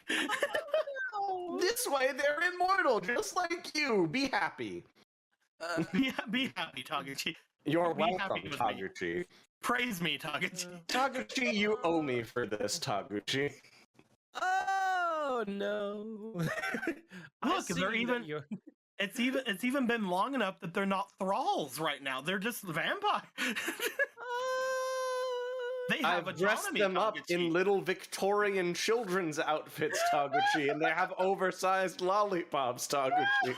God! This way, they're immortal, just like you. Be happy. Be happy, Taguchi. You're Be welcome, happy with me. Taguchi. Praise me, Taguchi. Taguchi, you owe me for this, Taguchi. Oh no! Look, they're even. It's even been long enough that they're not thralls right now. They're just vampires. They have I've dressed them up in little Victorian children's outfits, Taguchi, and they have oversized lollipops, Taguchi.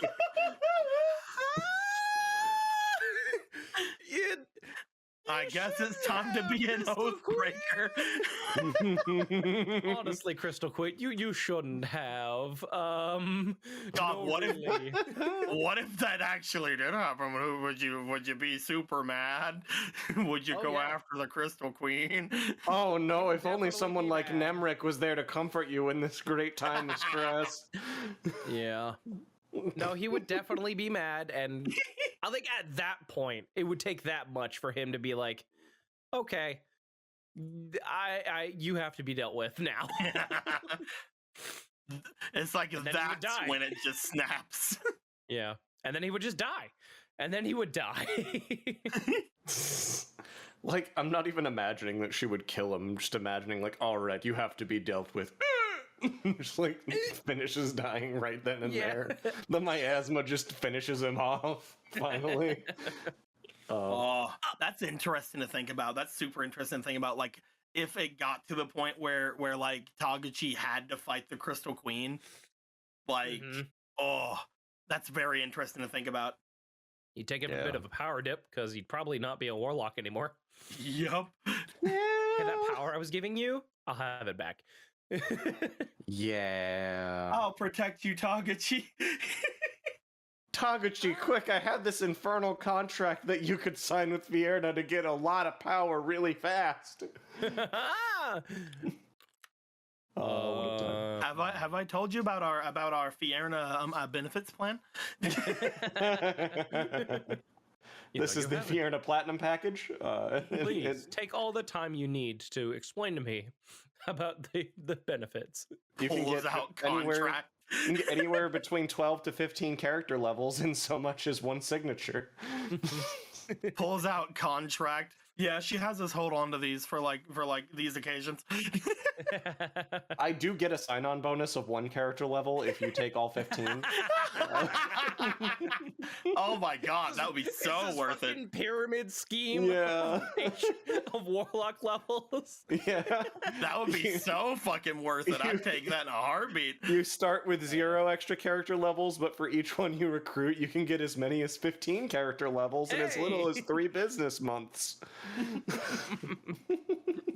I guess it's time to be an oath breaker. Honestly, Crystal Queen, you shouldn't have. God, no, what really. What if that actually did happen? Would you be super mad? Would you go after the Crystal Queen? Oh no, if only someone like Nemrick was there to comfort you in this great time of stress. Yeah. No, he would definitely be mad, and I think at that point, it would take that much for him to be like, okay, you have to be dealt with now. It's like that's when it just snaps. Yeah. And then he would just die. And then he would die. Like, I'm not even imagining that she would kill him. I'm just imagining, like, all right, you have to be dealt with. Just like finishes dying right then and there. The miasma just finishes him off finally. That's interesting to think about. That's super interesting to think about. Like, if it got to the point where like Taguchi had to fight the Crystal Queen, like, that's very interesting to think about. He'd take a bit of a power dip because he'd probably not be a warlock anymore. Yep. Hey, that power I was giving you, I'll have it back. Yeah. I'll protect you, Taguchi. Taguchi, quick, I had this infernal contract that you could sign with Fierna to get a lot of power really fast. Have I told you about our Fierna benefits plan? This is the Fierna Platinum package. Please take all the time you need to explain to me about the benefits. You can get anywhere between 12 to 15 character levels in so much as one signature. Pulls out contract. Yeah, she has us hold on to these for these occasions. I do get a sign-on bonus of 1 character level if you take all 15. Oh my god, that would be so worth it. Pyramid scheme. Yeah. Of warlock levels. Yeah. That would be so fucking worth it. I'd take that in a heartbeat. You start with 0 extra character levels, but for each one you recruit, you can get as many as 15 character levels in as little as 3 business months.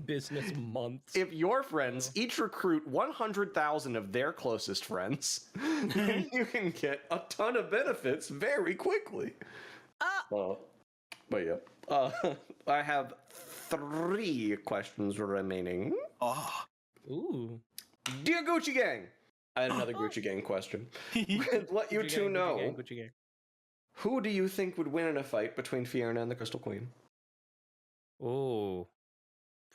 Business months. If your friends each recruit 100,000 of their closest friends, then you can get a ton of benefits very quickly. But yeah. I have 3 questions remaining. Oh. Ooh. Dear Gucci Gang, I had another Gucci Gang question. Let you two know, who do you think would win in a fight between Fierna and the Crystal Queen? Ooh.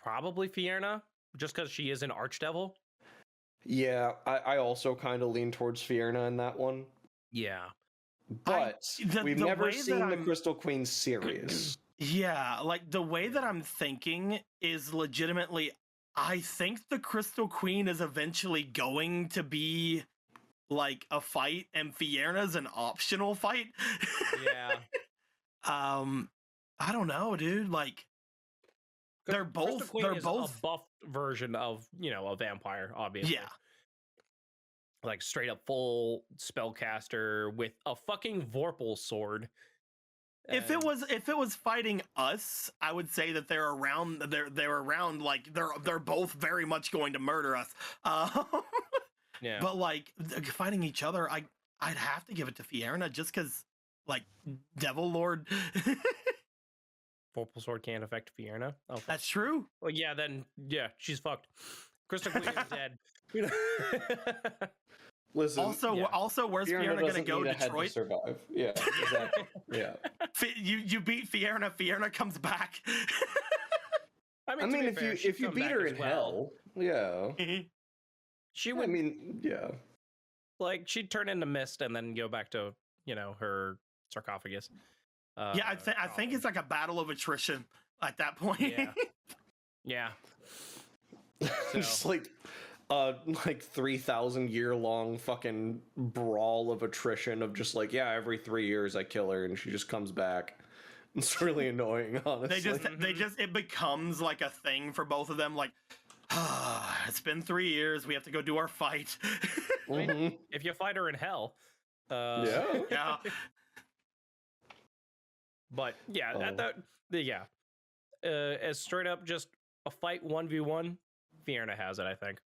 Probably Fierna, just because she is an archdevil. Yeah, I also kind of lean towards Fierna in that one. Yeah. But we've never seen the Crystal Queen serious. Yeah, like the way that I'm thinking is legitimately, I think the Crystal Queen is eventually going to be like a fight and Fierna's an optional fight. Yeah. I don't know, dude. Like, they're both a buffed version of, a vampire, obviously. Yeah. Like straight up full spellcaster with a fucking Vorpal sword. If it was fighting us, I would say that they're around like they're both very much going to murder us. Yeah. But like fighting each other, I'd have to give it to Fierna just because like Devil Lord. Vorpal Sword can't affect Fierna. Oh, That's true. well, yeah, then yeah, she's fucked. Crystal Queen is dead. Listen. Also, where's Fierna gonna go? Detroit. To survive. Yeah, exactly. Yeah. You beat Fierna. Fierna comes back. I mean, if you beat her in hell, yeah. She would. I mean, yeah. Like she'd turn into mist and then go back to her sarcophagus. Yeah, I think it's like a battle of attrition at that point. Yeah. So. Just like 3,000 year long fucking brawl of attrition of just like, yeah, every 3 years I kill her and she just comes back. It's really annoying, honestly. It becomes like a thing for both of them. Like, it's been 3 years. We have to go do our fight. If you fight her in hell, yeah. But yeah, as straight up just a fight 1v1, Fierna has it, I think.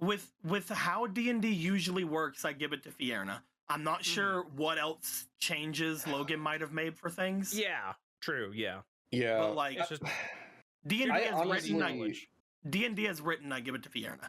With how D&D usually works, I give it to Fierna. I'm not sure what else changes Logan might have made for things. Yeah, true. Yeah. But like, it's just D&D has written. I give it to Fierna.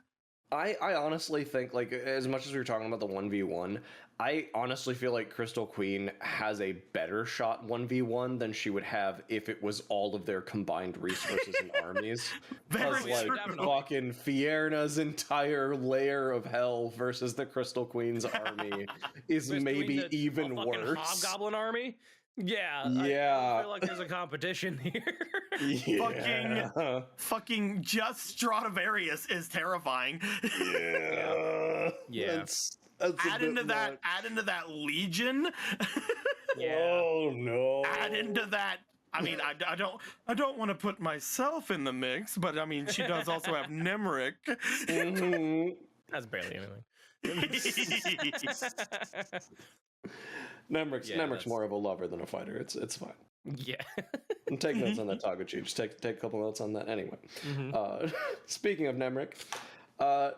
I honestly think, like, as much as we were talking about the 1v1, I honestly feel like Crystal Queen has a better shot 1v1 than she would have if it was all of their combined resources and armies. Because, like, fucking Fierna's entire layer of hell versus the Crystal Queen's army is maybe even worse. Hobgoblin army? Yeah. Yeah. I feel like there's a competition here. Yeah. Fucking just Stradivarius is terrifying. Yeah. That's add into that Legion. Yeah. Oh no. Add into that. I mean, I don't want to put myself in the mix, but I mean, she does also have Nemrick. That's barely anything. Nemrick's more of a lover than a fighter. It's fine. Yeah. And take notes on that, Taguchi. Just take a couple notes on that anyway. Speaking of Nemrick,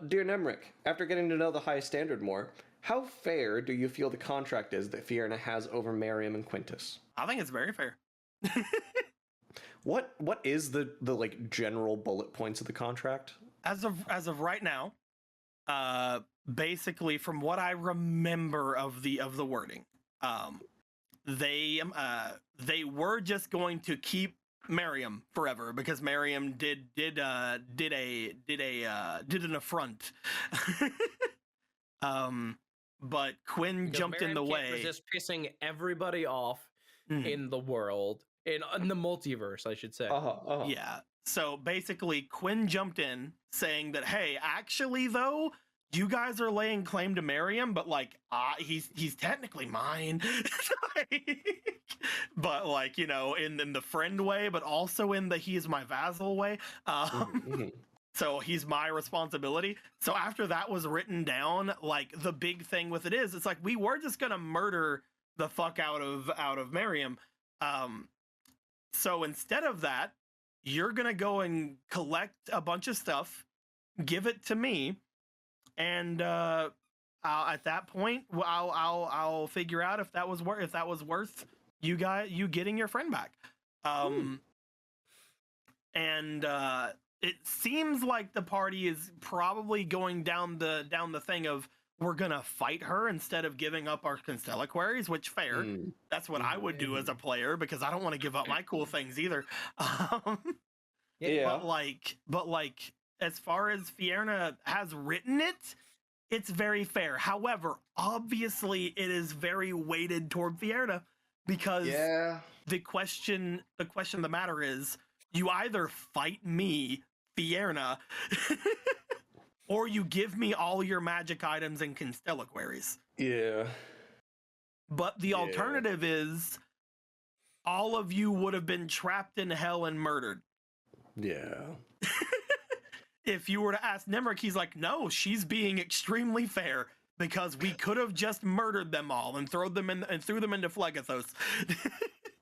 dear Nemrick, after getting to know the High Standard more, how fair do you feel the contract is that Fierna has over Miriam and Quintus? I think it's very fair. What is the like general bullet points of the contract? As of right now, basically from what I remember of the wording, they were just going to keep Miriam forever because Miriam did an affront. But Quinn jumped in the way. Just pissing everybody off in the world, in the multiverse, I should say. Yeah. So basically, Quinn jumped in saying that, hey, actually though, you guys are laying claim to Miriam, but like, he's technically mine. But like, in the friend way, but also in the he is my vassal way. So he's my responsibility. So after that was written down, like the big thing with it is, it's like we were just gonna murder the fuck out of Miriam. So instead of that, you're gonna go and collect a bunch of stuff, give it to me, and at that point, I'll figure out if that was worth you getting your friend back. And it seems like the party is probably going down the thing of we're gonna fight her instead of giving up our Constellaquaries, which fair. That's what I would do as a player because I don't want to give up my cool things either. Yeah. But like as far as Fierna has written it, it's very fair. However, obviously it is very weighted toward Fierna because the question of the matter is you either fight me, Fierna, or you give me all your magic items and Constellaquaries. Yeah. But the alternative is all of you would have been trapped in hell and murdered. Yeah. If you were to ask Nemrick, he's like, no, she's being extremely fair because we could have just murdered them all and threw them into Phlegethos.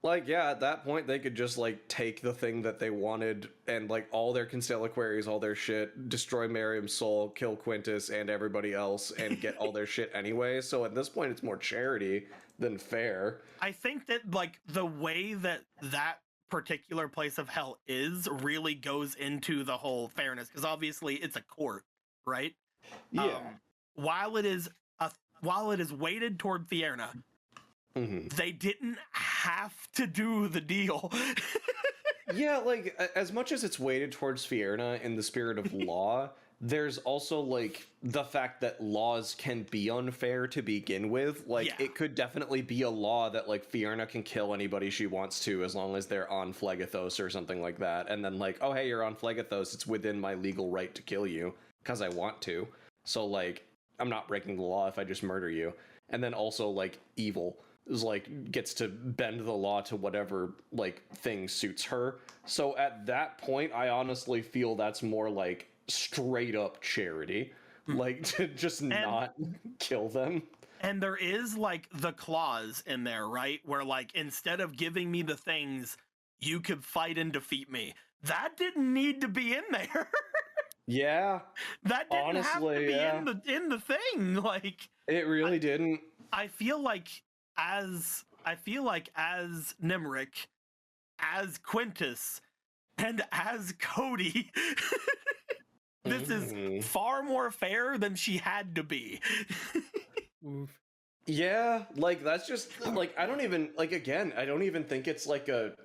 Like, yeah, at that point, they could just, like, take the thing that they wanted and, like, all their Constellaquaries, all their shit, destroy Miriam's soul, kill Quintus and everybody else, and get all their shit anyway. So at this point, it's more charity than fair. I think that, like, the way that particular place of hell is really goes into the whole fairness, because obviously it's a court, right? Yeah. While it is weighted toward Fierna, they didn't have to do the deal. Yeah, like, as much as it's weighted towards Fierna in the spirit of law, there's also, like, the fact that laws can be unfair to begin with. Like, it could definitely be a law that, like, Fierna can kill anybody she wants to as long as they're on Phlegethos or something like that. And then, like, oh, hey, you're on Phlegethos, it's within my legal right to kill you because I want to. So, like, I'm not breaking the law if I just murder you. And then also, like, evil is, like, gets to bend the law to whatever, like, thing suits her. So at that point, I honestly feel that's more, like, straight up charity. Like, to just not kill them. And there is, like, the clause in there, right? Where, like, instead of giving me the things, you could fight and defeat me. That didn't need to be in there. Yeah. That didn't have to be in the thing. Like, it really didn't. I feel like as Nemrick, as Quintus, and as Cody, this is far more fair than she had to be. Yeah, like, that's just, like, I don't even think it's like an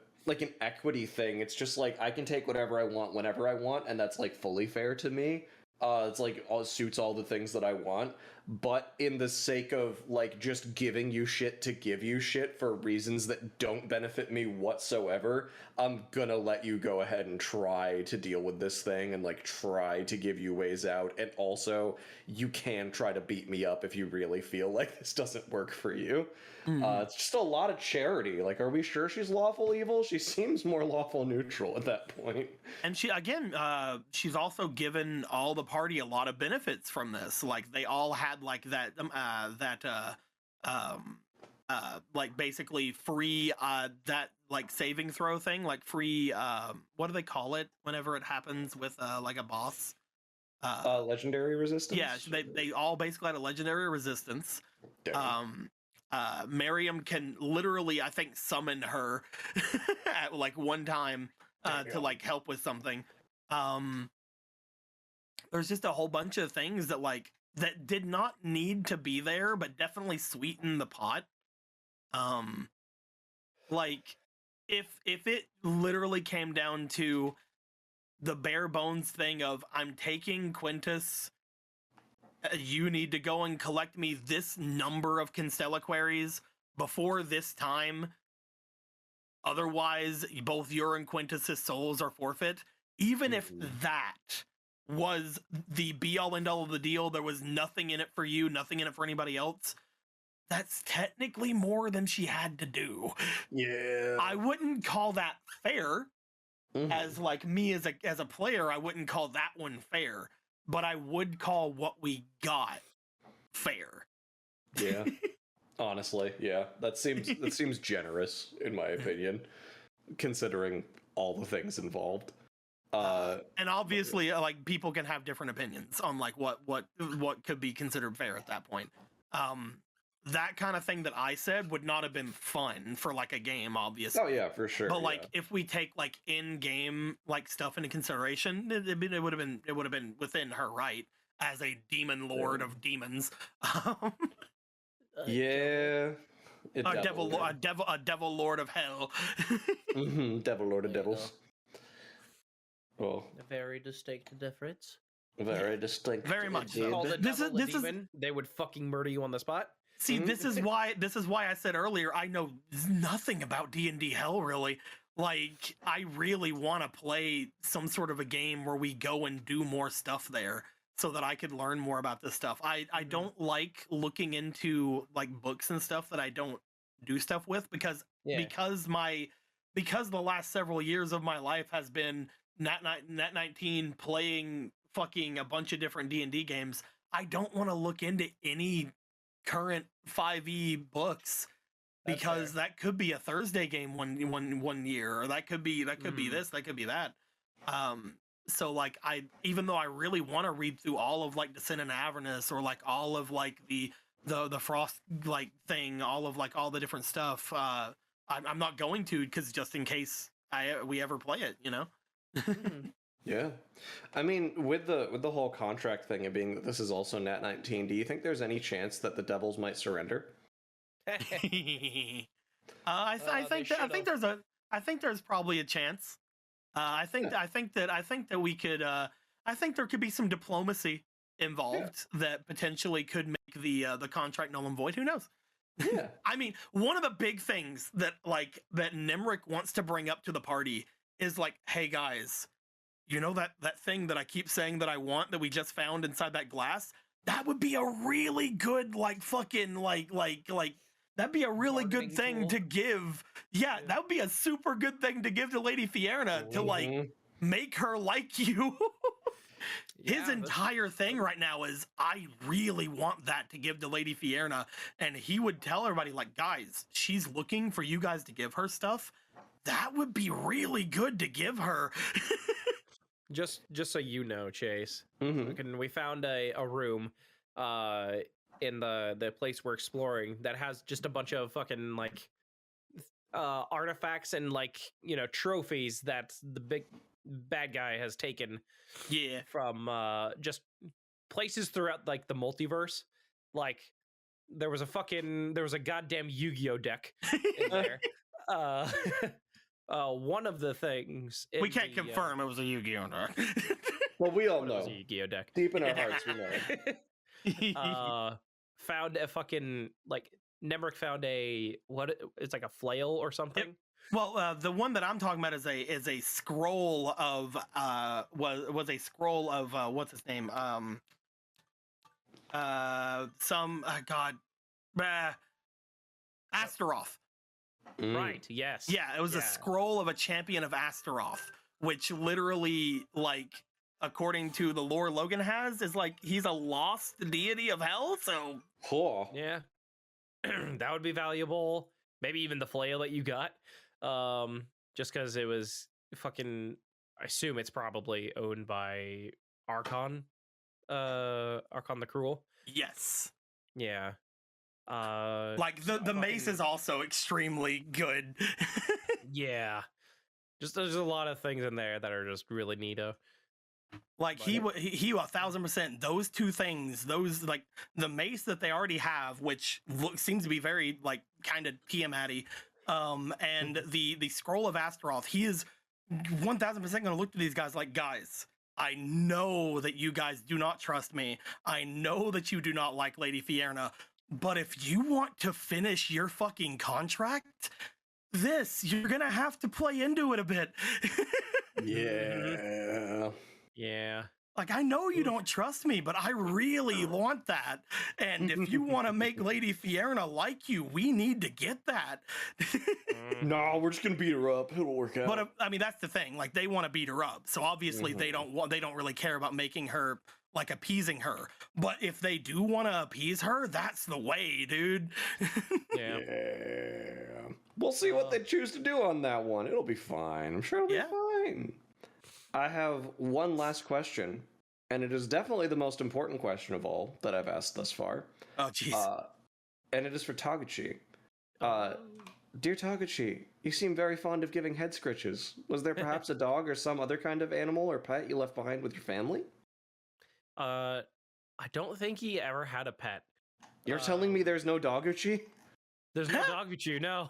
equity thing. It's just like, I can take whatever I want whenever I want, and that's, like, fully fair to me. It's like, all suits all the things that I want, but in the sake of, like, just giving you shit to give you shit for reasons that don't benefit me whatsoever, I'm gonna let you go ahead and try to deal with this thing and, like, try to give you ways out. And also, you can try to beat me up if you really feel like this doesn't work for you. It's just a lot of charity. Like, are we sure she's lawful evil? She seems more lawful neutral at that point. And she's also given all the party a lot of benefits from this. Like, they all had, like, like, basically free, that, like, saving throw thing, like, free, what do they call it whenever it happens with, like, a boss? Legendary resistance? Yeah, they all basically had a legendary resistance. Damn. Miriam can literally, I think, summon her at, like, one time to, like, help with something. There's just a whole bunch of things that, like, that did not need to be there, but definitely sweeten the pot. Like, if it literally came down to the bare bones thing of, I'm taking Quintus, you need to go and collect me this number of Constellaquaries before this time, otherwise both your and Quintus's souls are forfeit. Even if that was the be-all end-all of the deal, there was nothing in it for you, nothing in it for anybody else, that's technically more than she had to do. Yeah. I wouldn't call that fair. As, like, me as a player, I wouldn't call that one fair. But I would call what we got fair. Yeah. Honestly, yeah. That seems generous, in my opinion, considering all the things involved. And obviously, like, people can have different opinions on, like, what could be considered fair at that point. That kind of thing that I said would not have been fun for, like, a game, obviously. Oh yeah, for sure. But, like, if we take, like, in-game, like, stuff into consideration, it would have been within her right as a demon lord of demons. Yeah. A devil lord of hell. Devil lord of devils. Oh. A very distinct difference. Very distinct. Very much so. Call the devil a demon, they would fucking murder you on the spot. See, this is why I said earlier, I know nothing about D&D hell, really. Like, I really want to play some sort of a game where we go and do more stuff there so that I could learn more about this stuff. I don't like looking into, like, books and stuff that I don't do stuff with because the last several years of my life has been Nat19 playing fucking a bunch of different D&D games. I don't want to look into any current 5e books because that could be a Thursday game one year, or that could be this, that could be that. So like even though I really want to read through all of like Descent into Avernus, or like all of like the Frost like thing, all of like all the different stuff, I'm not going to, because just in case we ever play it, you know. Yeah, I mean, with the whole contract thing and being that this is also Nat19, do you think there's any chance that the Devils might surrender? I think there's probably a chance. I think that we could. I think there could be some diplomacy involved that potentially could make the contract null and void. Who knows? Yeah. I mean, one of the big things that Nemrick wants to bring up to the party is like, hey guys, you know that thing that I keep saying that I want, that we just found inside that glass? That would be a really good that'd be a really good thing to give. Yeah, that would be a super good thing to give to Lady Fierna to like make her like you. His entire thing right now is, I really want that to give to Lady Fierna, and he would tell everybody like, guys, she's looking for you guys to give her stuff. That would be really good to give her. Just so you know, Chase, we found a room in the place we're exploring that has just a bunch of fucking like artifacts and like, you know, trophies that the big bad guy has taken from just places throughout like the multiverse. Like there was a goddamn Yu-Gi-Oh deck in there. One of the things we can't confirm it was a Yu-Gi-Oh deck. Well, we all know. It was a Yu-Gi-Oh deck. Deep in our hearts, we know. Found a fucking like Nemrick found it's like a flail or something. Yep. Well, the one that I'm talking about is a scroll of was a scroll of what's his name? Astaroth. Right, yes. Yeah, it was a scroll of a champion of Astaroth, which literally, like, according to the lore Logan has, is like he's a lost deity of hell, so yeah. That would be valuable. Maybe even the flail that you got. Just because it was fucking, I assume it's probably owned by Archon the Cruel. Yes. Yeah. Like the mace is also extremely good. Yeah. Just there's a lot of things in there that are just really neato. Like he 1000%. Those two things, those like the mace that they already have, which seems to be very like kind of Tiamat-y, and the scroll of Astaroth. He is 1000% going to look to these guys like, guys, I know that you guys do not trust me. I know that you do not like Lady Fierna, but if you want to finish your fucking contract, you're gonna have to play into it a bit. Yeah. Like, I know you don't trust me, but I really want that. And if you want to make Lady Fierna like you, we need to get that. No, we're just gonna beat her up. It'll work out. But I mean, that's the thing. Like, they want to beat her up, so obviously they don't really care about making her, like, appeasing her. But if they do want to appease her, that's the way, dude. Yeah. We'll see what they choose to do on that one. It'll be fine. I'm sure it'll be fine. I have one last question, and it is definitely the most important question of all that I've asked thus far. Oh, jeez. And it is for Taguchi. Dear Taguchi, you seem very fond of giving head scritches. Was there perhaps a dog or some other kind of animal or pet you left behind with your family? I don't think he ever had a pet. You're telling me there's no Taguchi? There's no Taguchi, no.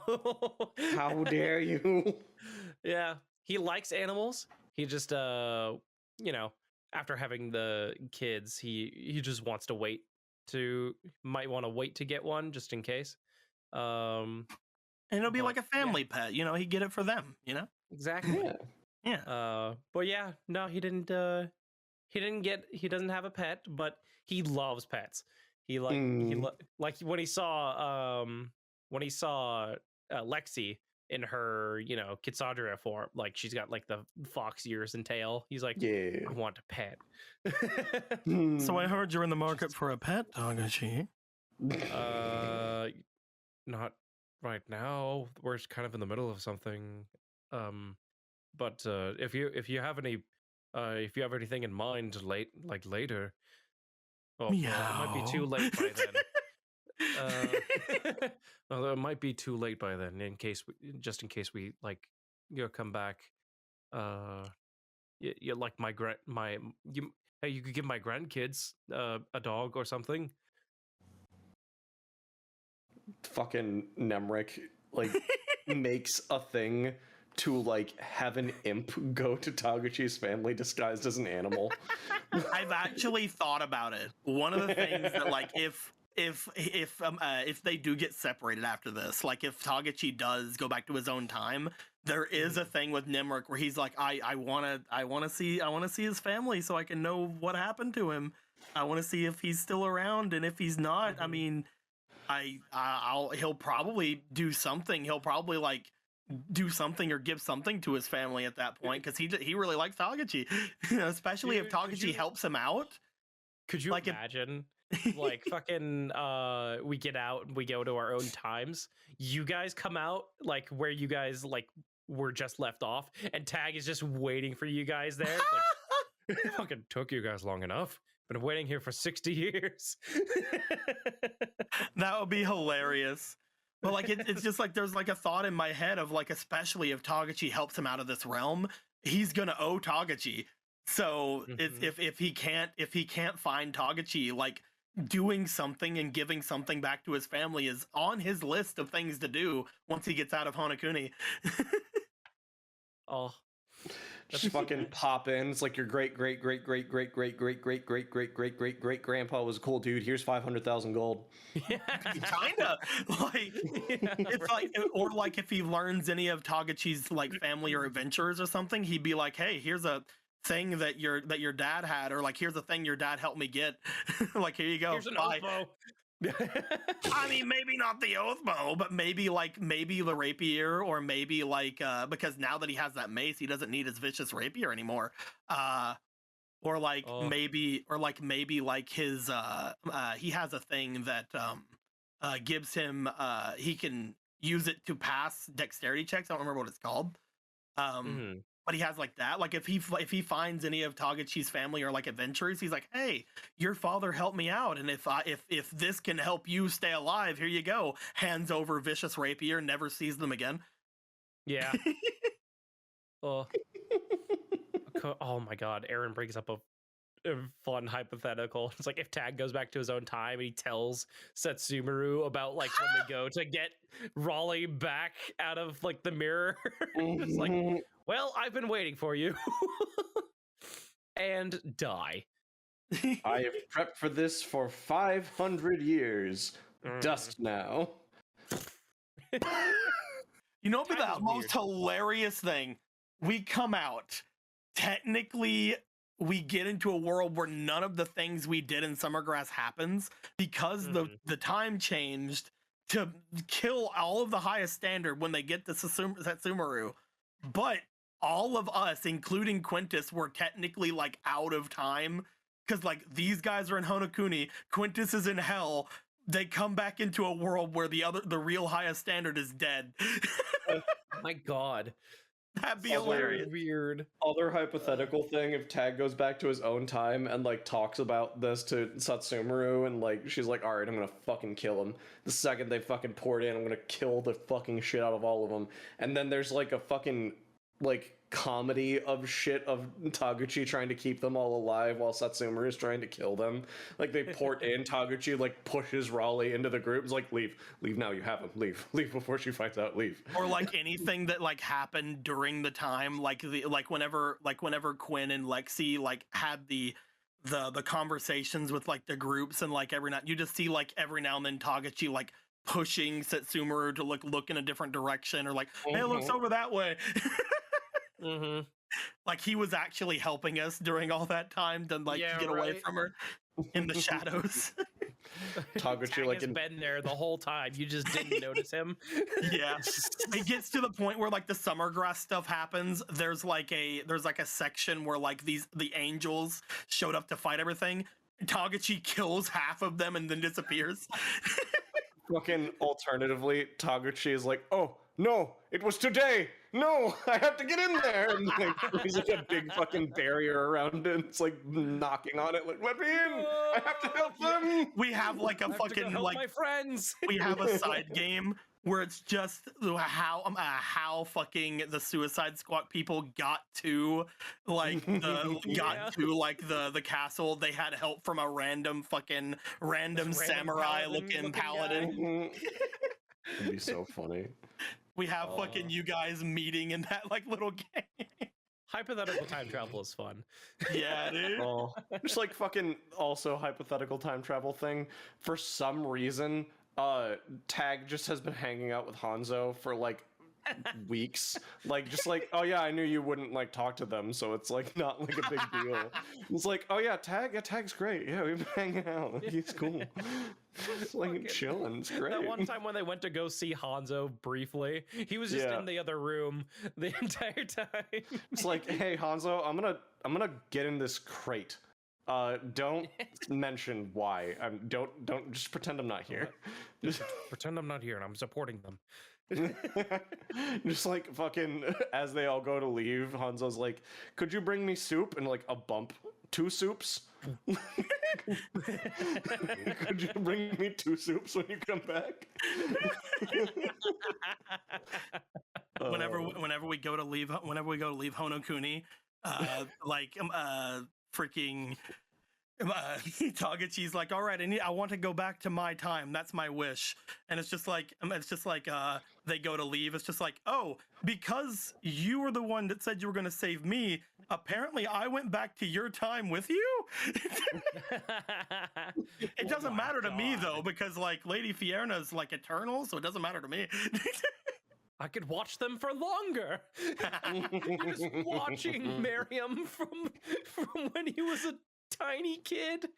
How dare you? Yeah, he likes animals. He just, after having the kids, he just wants to might want to wait to get one just in case. And it'll be like a family pet, he'd get it for them, Exactly. Yeah. But yeah, no, he doesn't have a pet, but he loves pets. He like when he saw Lexi in her, Kitsadria form, like she's got like the fox ears and tail. He's like, I want a pet. So I heard you're in the market for a pet, Taguchi. Not right now we're kind of in the middle of something. But if you have anything in mind later, well, it might be too late by then. Well, it might be too late by then. In case we like, come back. You like you could give my grandkids a dog or something. Fucking Nemrick like makes a thing to like have an imp go to Taguchi's family disguised as an animal. I've actually thought about it. One of the things that like if they do get separated after this, like if Taguchi does go back to his own time, there is a thing with Nemrick where he's like, I wanna see his family so I can know what happened to him. I want to see if he's still around, and if he's not, I mean, he'll probably do something. He'll probably like do something or give something to his family at that point, because he really likes Taguchi, especially if Taguchi helps him out. Could you imagine? Like fucking we get out and we go to our own times, you guys come out like where you guys like were just left off, and Tag is just waiting for you guys there. Like, it fucking took you guys long enough. Been waiting here for 60 years. That would be hilarious. But like it's just like there's like a thought in my head of like, especially if Taguchi helps him out of this realm, he's gonna owe Taguchi. So if he can't find Taguchi, like doing something and giving something back to his family is on his list of things to do once he gets out of Honokuni. Oh, just fucking pop in. It's like your great grandpa was a cool dude. Here's 500,000 gold. Yeah, kinda like it's like, or like if he learns any of Taguchi's like family or adventures or something, he'd be like, hey, here's a thing that your dad had, or like here's a thing your dad helped me get. Like, here you go. Here's an bye. oath bow. I mean, maybe not the oath bow, but maybe the rapier, or maybe like because now that he has that mace, he doesn't need his vicious rapier anymore. Or like maybe like his he has a thing that gives him he can use it to pass dexterity checks. I don't remember what it's called. But he has like that. Like if he finds any of Taguchi's family or like adventurers, he's like, hey, your father helped me out, and if this can help you stay alive, here you go. Hands over vicious rapier, never sees them again. Yeah. Oh my god, Aaron brings up a fun hypothetical. It's like if Tag goes back to his own time and he tells Setsumaru about like when they go to get Raleigh back out of like the mirror. It's like, well, I've been waiting for you. And die. I have prepped for this for 500 years. Dust now. You know, the most hilarious thing, we come out, technically we get into a world where none of the things we did in Summergrass happens, because the time changed to kill all of the highest standard when they get to Setsumaru. But all of us, including Quintus, were technically like out of time, because like these guys are in Honokuni, Quintus is in hell. They come back into a world where the real highest standard is dead. Oh my god. That'd be hilarious. Weird. Other hypothetical thing, if Tag goes back to his own time and like talks about this to Setsumaru, and like she's like, all right, I'm gonna fucking kill him. The second they fucking pour it in, I'm gonna kill the fucking shit out of all of them. And then there's like a fucking like comedy of shit of Taguchi trying to keep them all alive while Setsumaru is trying to kill them. Like they port in, Taguchi like pushes Raleigh into the group. It's like, leave now, you have him, leave before she finds out, leave. Or like anything that like happened during the time, like whenever Quinn and Lexi like had the conversations with like the groups, and like every now you just see like every now and then Taguchi like pushing Setsumaru to look in a different direction, or like, hey, it looks over that way. Like he was actually helping us during all that time to like get away from her in the shadows. Taguchi like has been there the whole time. You just didn't notice him. Yeah, it gets to the point where like the Summergrass stuff happens. There's like a section where like the angels showed up to fight everything. Taguchi kills half of them and then disappears. Fucking alternatively, Taguchi is like, oh, no, it was today. No, I have to get in there. And like, there's like a big fucking barrier around it. It's like knocking on it, like, let me in. I have to help them. We have like a fucking like my friends. we have a side game where it's just how fucking the Suicide Squad people got to like the castle. They had help from a random samurai looking paladin. It'd be so funny. We have fucking you guys meeting in that like little game. Hypothetical time travel is fun. Yeah, dude. Oh, just like fucking also hypothetical time travel thing. For some reason, Tag just has been hanging out with Hanzo for like weeks. Like, just like, oh yeah, I knew you wouldn't like talk to them, so it's like not like a big deal. It's like, oh yeah, Tag's great. Yeah, we've been hanging out. Like, he's cool. Just like chilling. It's great. That one time when they went to go see Hanzo briefly, he was just in the other room the entire time. It's like, hey Hanzo, I'm gonna get in this crate. Don't mention why. Don't just pretend I'm not here. Just pretend I'm not here and I'm supporting them. Just like fucking as they all go to leave, Hanzo's like, could you bring me soup? And like a bump, 2 soups. Could you bring me 2 soups when you come back? Whenever we go to leave Honokuni, freaking Taguchi's like, all right, I want to go back to my time. That's my wish. And it's just like they go to leave. It's just like, oh, because you were the one that said you were going to save me. Apparently, I went back to your time with you. It doesn't matter to me though, because like Lady Fierna's like eternal, so it doesn't matter to me. I could watch them for longer. I was watching Miriam from when he was a tiny kid.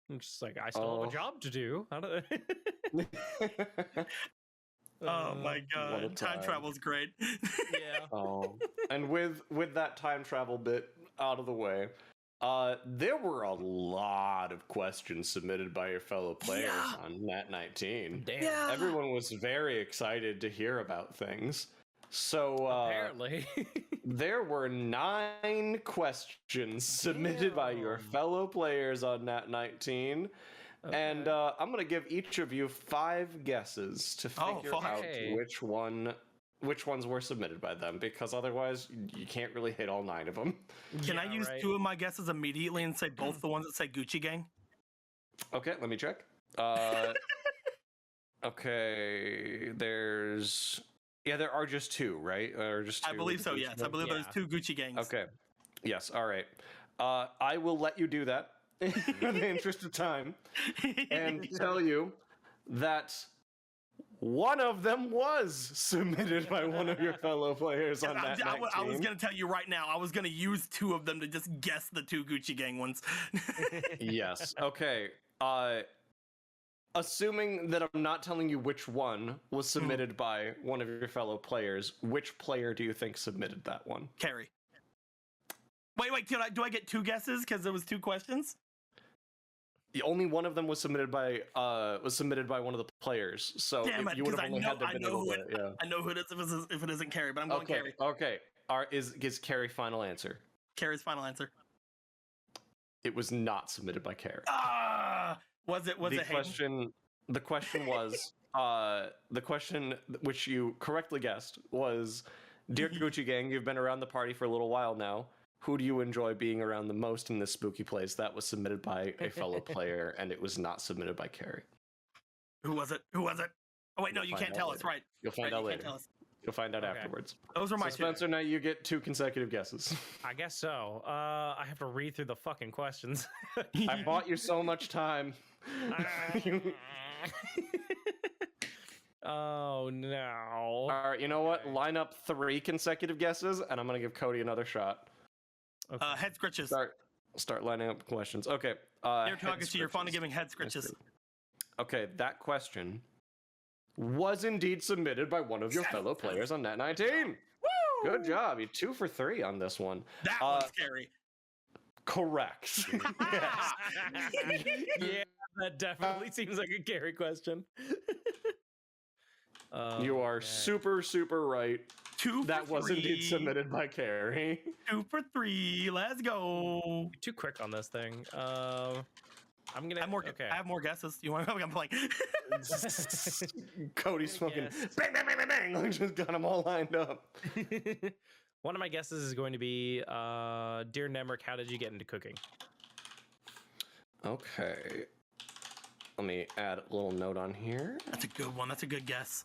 I'm just like, I still have a job to do. How do Oh my god, time travel's great. Yeah. And with that time travel bit out of the way, there were a lot of questions submitted by your fellow players on Nat19. Damn. Yeah. Everyone was very excited to hear about things. So apparently there were 9 questions submitted by your fellow players on Nat19. Okay. And I'm going to give each of you 5 guesses to figure out which ones were submitted by them, because otherwise you can't really hit all 9 of them. Can I use 2 of my guesses immediately and say both the ones that say Gucci Gang? Okay, let me check. Okay, there are just 2, right? Or just 2? I believe so, yes. I believe there's 2 Gucci Gangs. Okay. Yes, all right. I will let you do that in the interest of time and tell you that one of them was submitted by one of your fellow players on that night. I was going to tell you right now, I was going to use 2 of them to just guess the 2 Gucci Gang ones. Yes. Okay. Assuming that I'm not telling you which one was submitted by one of your fellow players, which player do you think submitted that one? Carrie. Wait, do I get 2 guesses because there was 2 questions? The only one of them was submitted by one of the players. So damn it, you would have only had to I know who it is if it isn't Carrie, but I'm going Carrie. Okay. Is Carrie final answer? Carrie's final answer. It was not submitted by Carrie. Was it the question was the question which you correctly guessed was, dear Gucci Gang, you've been around the party for a little while now. Who do you enjoy being around the most in this spooky place? That was submitted by a fellow player, and it was not submitted by Carrie. Who was it? Oh wait, no, you can't tell us, right? You'll find out later. You'll find out afterwards. Those are my Spencer, now you get 2 consecutive guesses. I guess so. I have to read through the fucking questions. I bought you so much time. Oh no. All right, you know what? Line up 3 consecutive guesses, and I'm gonna give Cody another shot. Okay. Head scritches. Start lining up questions. Okay. Dear Taguchi, you're fond of giving head scritches. Okay, that question was indeed submitted by one of your fellow players on Nat19. Woo! Good job. You're 2 for 3 on this one. That one's scary. Correct. Yes. Yeah, That definitely seems like a Gary question. You are super right. 2 for That was 3. indeed submitted by Carrie. 2 for 3. Let's go. Too quick on this thing. I'm gonna. I have more guesses. You want? I'm playing. Cody's smoking. Bang, bang, bang, bang, bang. I just got them all lined up. One of my guesses is going to be, dear Nemrick, how did you get into cooking? Okay. Let me add a little note on here. That's a good one. That's a good guess.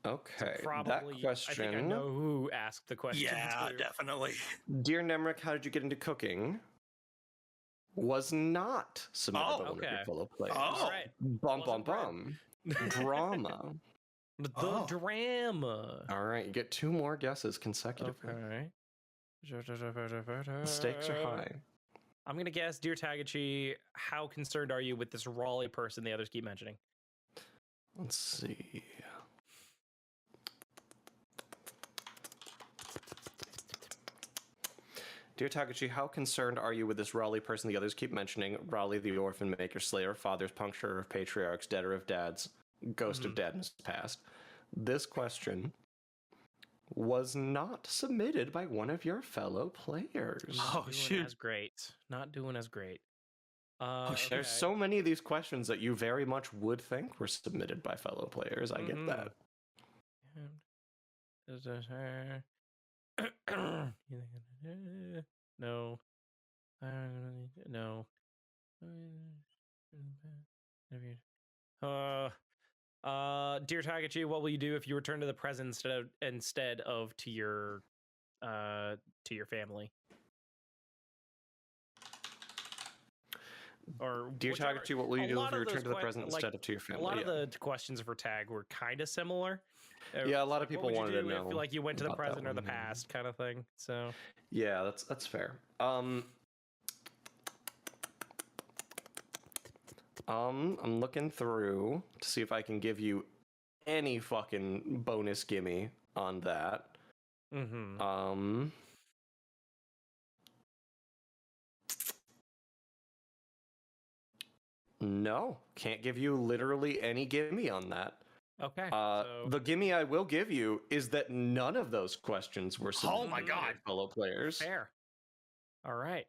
Okay. Probably, that question. I think I know who asked the question. Yeah, too. definitely. Dear Nemrick, how did you get into cooking? Was not submitted by one of your fellow players. All right. Bum. Drama. The drama. All right, you get 2 more guesses consecutively. Okay. The stakes are high. I'm gonna guess, dear Taguchi, how concerned are you with this Raleigh person the others keep mentioning? Let's see. Dear Taguchi, how concerned are you with this Raleigh person the others keep mentioning? Raleigh, the orphan maker, slayer of fathers, puncturer of patriarchs, deader of dads, ghost of dadness past. This question was not submitted by one of your fellow players. Oh, shoot. Not doing as great. There's so many of these questions that you very much would think were submitted by fellow players. I get that. No. No. Dear Taguchi, what will you do if you return to the present instead of to your family? Or Dear whichever. Taguchi, what will you do if you return to the present like, instead of to your family? A lot of the questions for Tag were kind of similar. Yeah, a lot of people wanted to know. If, like, you went to the present or the past, kind of thing. So yeah, that's fair. I'm looking through to see if I can give you any fucking bonus gimme on that. No, can't give you literally any gimme on that. Okay. The gimme I will give you is that none of those questions were submitted. Oh my god, fellow players. Fair. All right.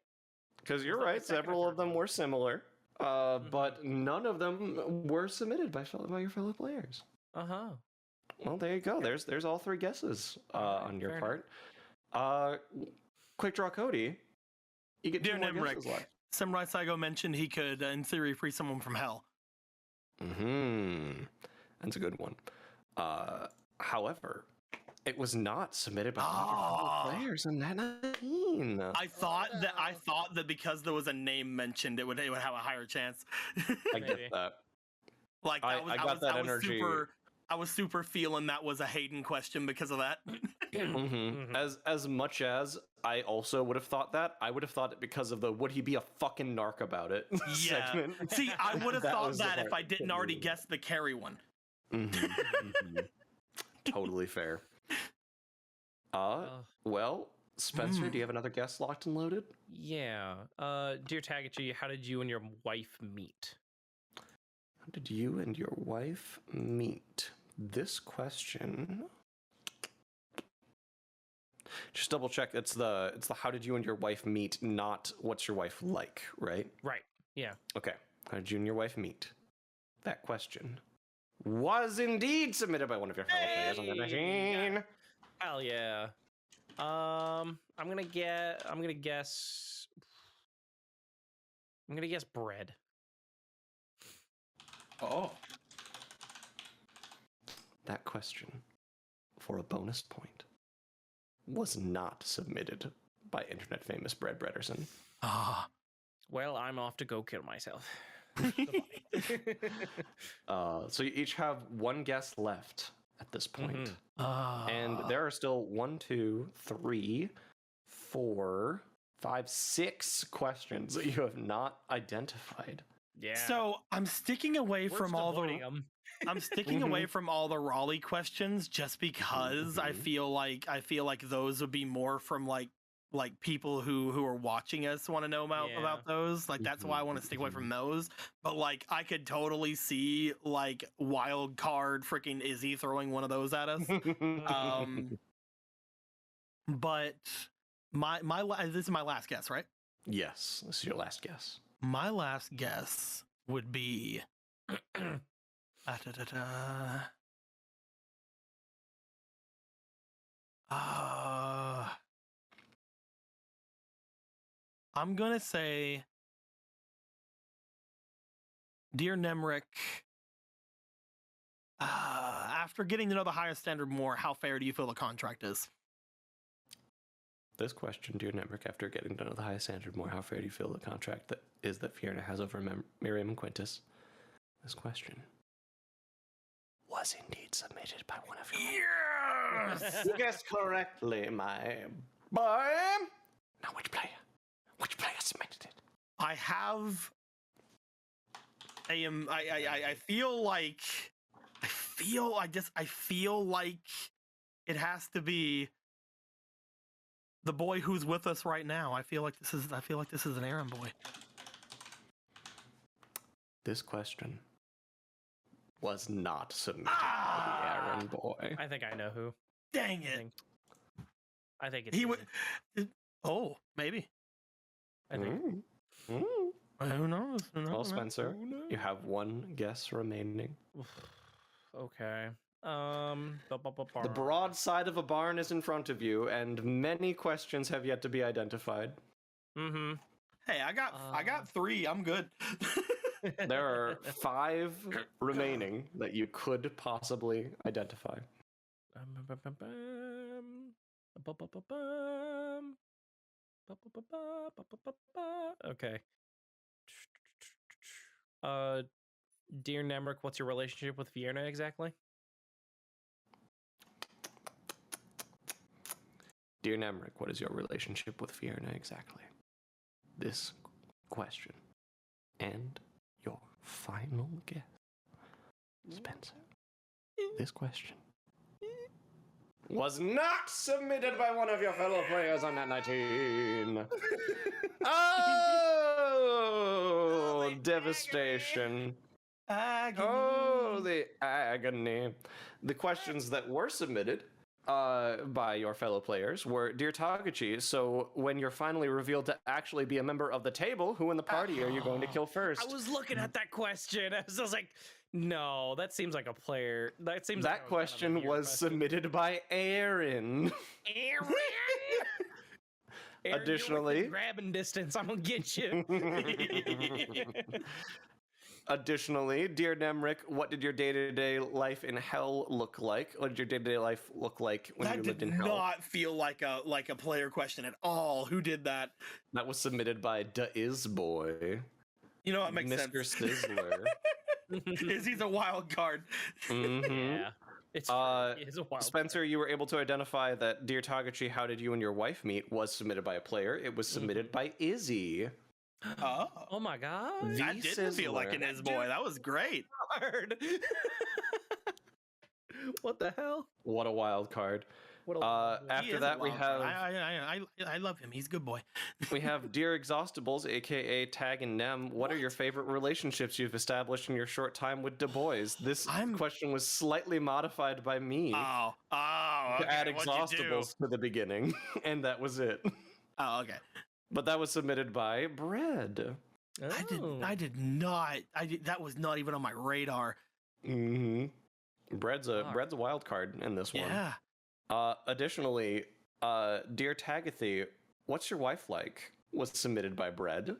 Because you're right, several of them were similar, but none of them were submitted by your fellow players. Well, there you go. There's all 3 guesses on your part. Quick draw, Cody. You get 2 more guesses left. Samurai Saigo mentioned he could, in theory, free someone from hell. That's a good one. However, it was not submitted by fellow players in Nat19. I thought that because there was a name mentioned, it would have a higher chance. I get that. Like I got that energy. I was super feeling that was a Hayden question because of that. As much as I also would have thought that, I would have thought it because of the would he be a fucking narc about it segment. See, I would have thought that if I didn't already guess the carry one. Totally fair. Well, Spencer, do you have another guess locked and loaded? Yeah. Dear Taguchi, how did you and your wife meet? How did you and your wife meet? This question. Just double check. It's the how did you and your wife meet, not what's your wife like, right? Right. Yeah. Okay. How did you and your wife meet? That question was indeed submitted by one of your fellow players on the machine. Hell yeah. I'm gonna guess bread. Oh. That question, for a bonus point, was not submitted by internet famous Bread Brederson. Well, I'm off to go kill myself. So you each have 1 guess left at this point. And there are still 1, 2, 3, 4, 5, 6 questions that you have not identified. Yeah. So I'm sticking away from all the I'm sticking away from all the Raleigh questions just because I feel like those would be more from like like people who are watching us want to know about those. Like that's why I want to stick away from those. But like I could totally see like wild card freaking Izzy throwing one of those at us. But my this is my last guess, right? Yes, this is your last guess. My last guess would be I'm gonna say, dear Nemrick, after getting to know the highest standard more, how fair do you feel the contract is? This question, dear Nemrick, after getting to know the highest standard more, how fair do you feel the contract that Fierna has over Miriam and Quintus? This question was indeed submitted by one of you. Yes! You guessed correctly, my boy. Now, which player? Which player submitted it? I feel like it has to be the boy who's with us right now. I feel like this is an Aaron boy. This question was not submitted by the Aaron boy. I think I know who. Dang it! I think it's he would. Oh, maybe. I think. Who knows? Well, Spencer, you have one guess remaining. Okay. The broad side of a barn is in front of you, and many questions have yet to be identified. Mm-hmm. Hey, I got 3. I'm good. There are 5 remaining that you could possibly identify. Okay. Dear Nemrick, what's your relationship with Fierna exactly? Dear Nemrick, what is your relationship with Fierna exactly? This question. And your final guess. Spencer, this question was not submitted by one of your fellow players on Nat19. Oh, devastation. Agony. Oh, the agony. The questions that were submitted by your fellow players were, Dear Taguchi, so when you're finally revealed to actually be a member of the table, who in the party are you going to kill first? I was looking at that question. I was like, no, that seems like a player. That question was submitted by Aaron. Aaron! Additionally, grabbing distance, I'm gonna get you. Additionally, dear Nemrick, what did your day-to-day life in hell look like? What did your day-to-day life look like when you lived in hell? That did not feel like a player question at all. Who did that? That was submitted by Boy. You know what makes sense? Mr. Sizzler. He's a wild card. Mm-hmm. Yeah. It's a wild Spencer, you were able to identify that Dear Taguchi, how did you and your wife meet was submitted by a player. It was submitted by Izzy. Oh my god. That didn't feel like an Iz boy. That was great. Hard. What the hell? What a wild card. After that, we have... I love him. He's a good boy. We have Dear Exhaustibles, a.k.a. Tag and Nem. What are your favorite relationships you've established in your short time with Du Bois? This question was slightly modified by me to add Exhaustibles to the beginning, and that was it. Oh, okay. But that was submitted by Bread. Oh. I did not. That was not even on my radar. Mm-hmm. Bread's a wild card in this one. Yeah. Additionally, Dear Tagathy, what's your wife like? Was submitted by Bread.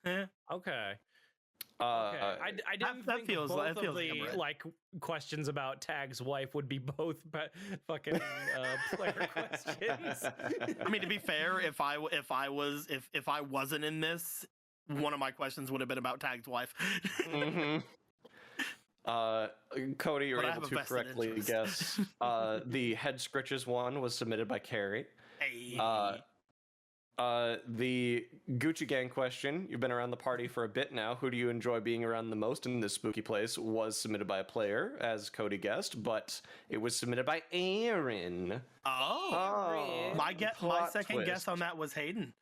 Okay. Okay. I didn't think both of the like questions about Tag's wife would be both fucking player questions. I mean, to be fair, if I wasn't in this, one of my questions would have been about Tag's wife. Mm-hmm. Cody, you're able to correctly guess. The head scritches one was submitted by Carrie. Hey. The Gucci Gang question, you've been around the party for a bit now. Who do you enjoy being around the most in this spooky place? Was submitted by a player, as Cody guessed, but it was submitted by Aaron. My second guess on that was Hayden.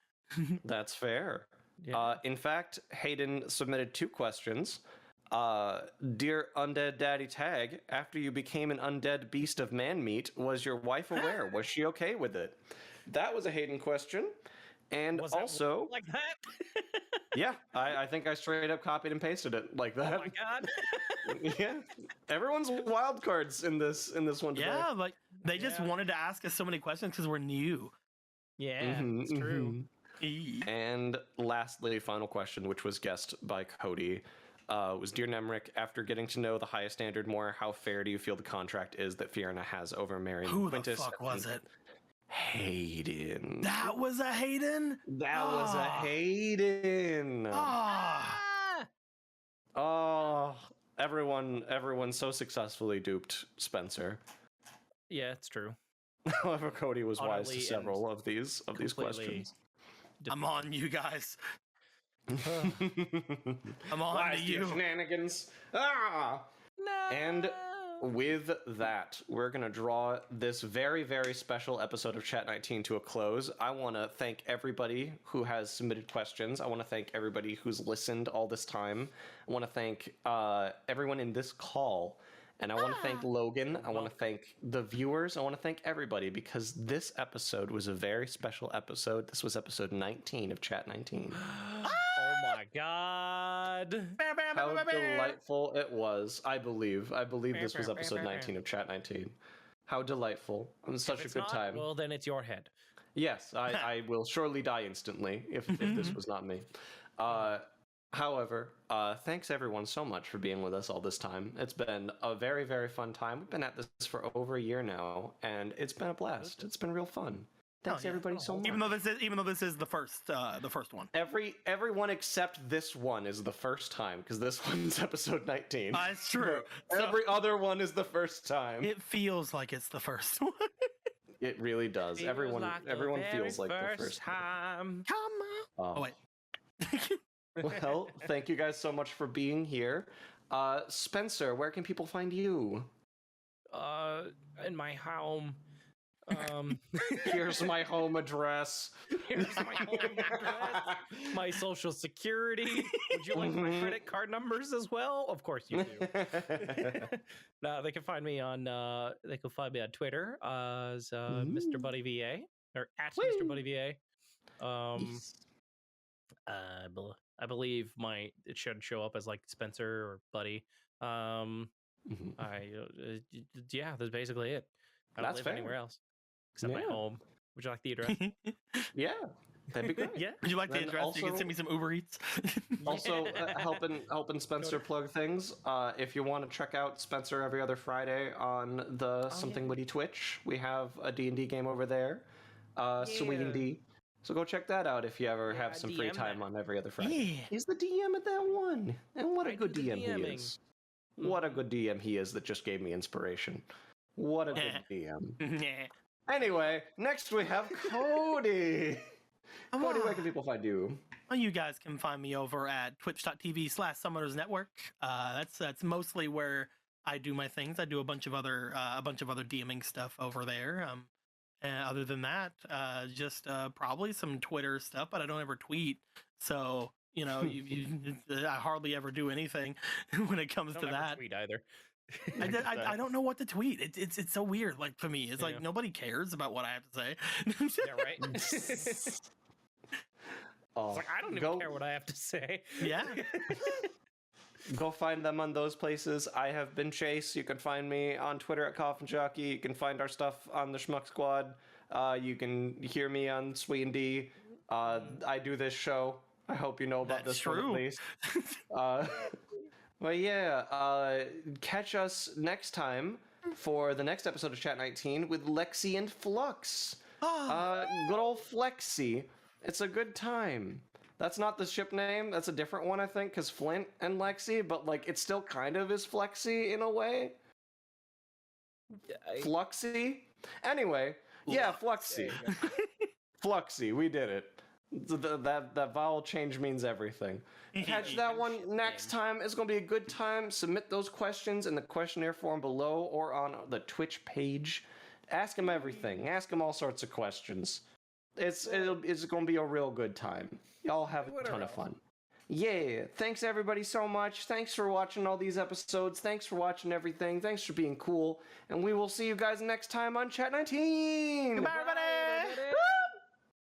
That's fair. Yeah. In fact, Hayden submitted 2 questions. Dear Undead Daddy Tag, after you became an undead beast of man meat, was your wife aware? Was she okay with it? That was a Hayden question. And Was also, like that? yeah, I think I straight up copied and pasted it like that. Oh my god. Yeah, everyone's wild cards in this one today. Yeah, like they just wanted to ask us so many questions because we're new. Yeah, it's true. And lastly, final question, which was guessed by Cody, was Dear Nemrick, after getting to know the highest standard more, how fair do you feel the contract is that Fierna has over marrying Quintus? Who the fuck was it? Hayden. That was a Hayden? That was a Hayden. Oh, everyone so successfully duped Spencer. Yeah, it's true. However, Cody was wise to Utterly several of these questions. I'm on you guys. I'm on to you. Shenanigans. No. And with that, we're going to draw this very, very special episode of Chat19 to a close. I want to thank everybody who has submitted questions. I want to thank everybody who's listened all this time. I want to thank everyone in this call. And I want to thank Logan. I want to thank the viewers. I want to thank everybody because this episode was a very special episode. This was episode 19 of Chat19. Oh my god. How delightful it was. I believe this was episode 19 of Chat19. How delightful. It was such a good time. Well, then it's your head. Yes, I will surely die instantly if this was not me. However, thanks everyone so much for being with us all this time. It's been a very, very fun time. We've been at this for over a year now, and it's been a blast. It's been real fun. Thanks everybody so much. Even though this is the first one. Everyone except this one is the first time because this one's episode 19. It's true. Every other one is the first time. It feels like it's the first one. It really does. Everyone feels like the first time. Come on. Oh wait. Well, thank you guys so much for being here. Spencer, where can people find you? In my home. Here's my home address. Here's my home address. My social security. Would you like my credit card numbers as well? Of course you do. No, they can find me on Twitter as Mr. Buddy VA or at Mr. Buddy VA. Yes. I believe it should show up as like Spencer or Buddy. Yeah, that's basically it. I don't live anywhere else except my home. Would you like the address? Yeah, that'd be great. Yeah. Would you like the address? Also, you can send me some Uber Eats. Also, helping Spencer plug things. If you want to check out Spencer every other Friday on the Something Witty Twitch, we have a D&D game over there. Swing D. So go check that out if you ever have some free time on every other Friday. Yeah. He's the DM at that one. And what a good DM he is. What a good DM he is that just gave me inspiration. What a good DM. Anyway, next we have Cody. Cody, where can people find you? Well, you guys can find me over at twitch.tv/Summoners Network. That's mostly where I do my things. I do a bunch of other DMing stuff over there. And other than that, just probably some Twitter stuff, but I don't ever tweet. So, I hardly ever do anything when it comes to that. Tweet either. I don't know what to tweet. It's so weird. Like for me, it's like nobody cares about what I have to say. Yeah, right. It's like I don't even care what I have to say. Yeah. Go find them on those places. I have been Chase. You can find me on Twitter at Coffin Jockey. You can find our stuff on the Schmuck Squad. You can hear me on Sween D. I do this show. I hope you know about this one at least. But yeah, catch us next time for the next episode of Chat19 with Lexi and Flux. Good old Flexi. It's a good time. That's not the ship name. That's a different one, I think, because Flint and Lexi, but like it still kind of is Flexi in a way. Fluxy? Anyway, yeah, Fluxy. Fluxy, we did it. That vowel change means everything. Catch that one next time. It's going to be a good time. Submit those questions in the questionnaire form below or on the Twitch page. Ask him everything. Ask him all sorts of questions. It's going to be a real good time. Y'all have a ton of fun. Yeah, thanks everybody so much. Thanks for watching all these episodes. Thanks for watching everything. Thanks for being cool. And we will see you guys next time on Chat19. Goodbye, everybody!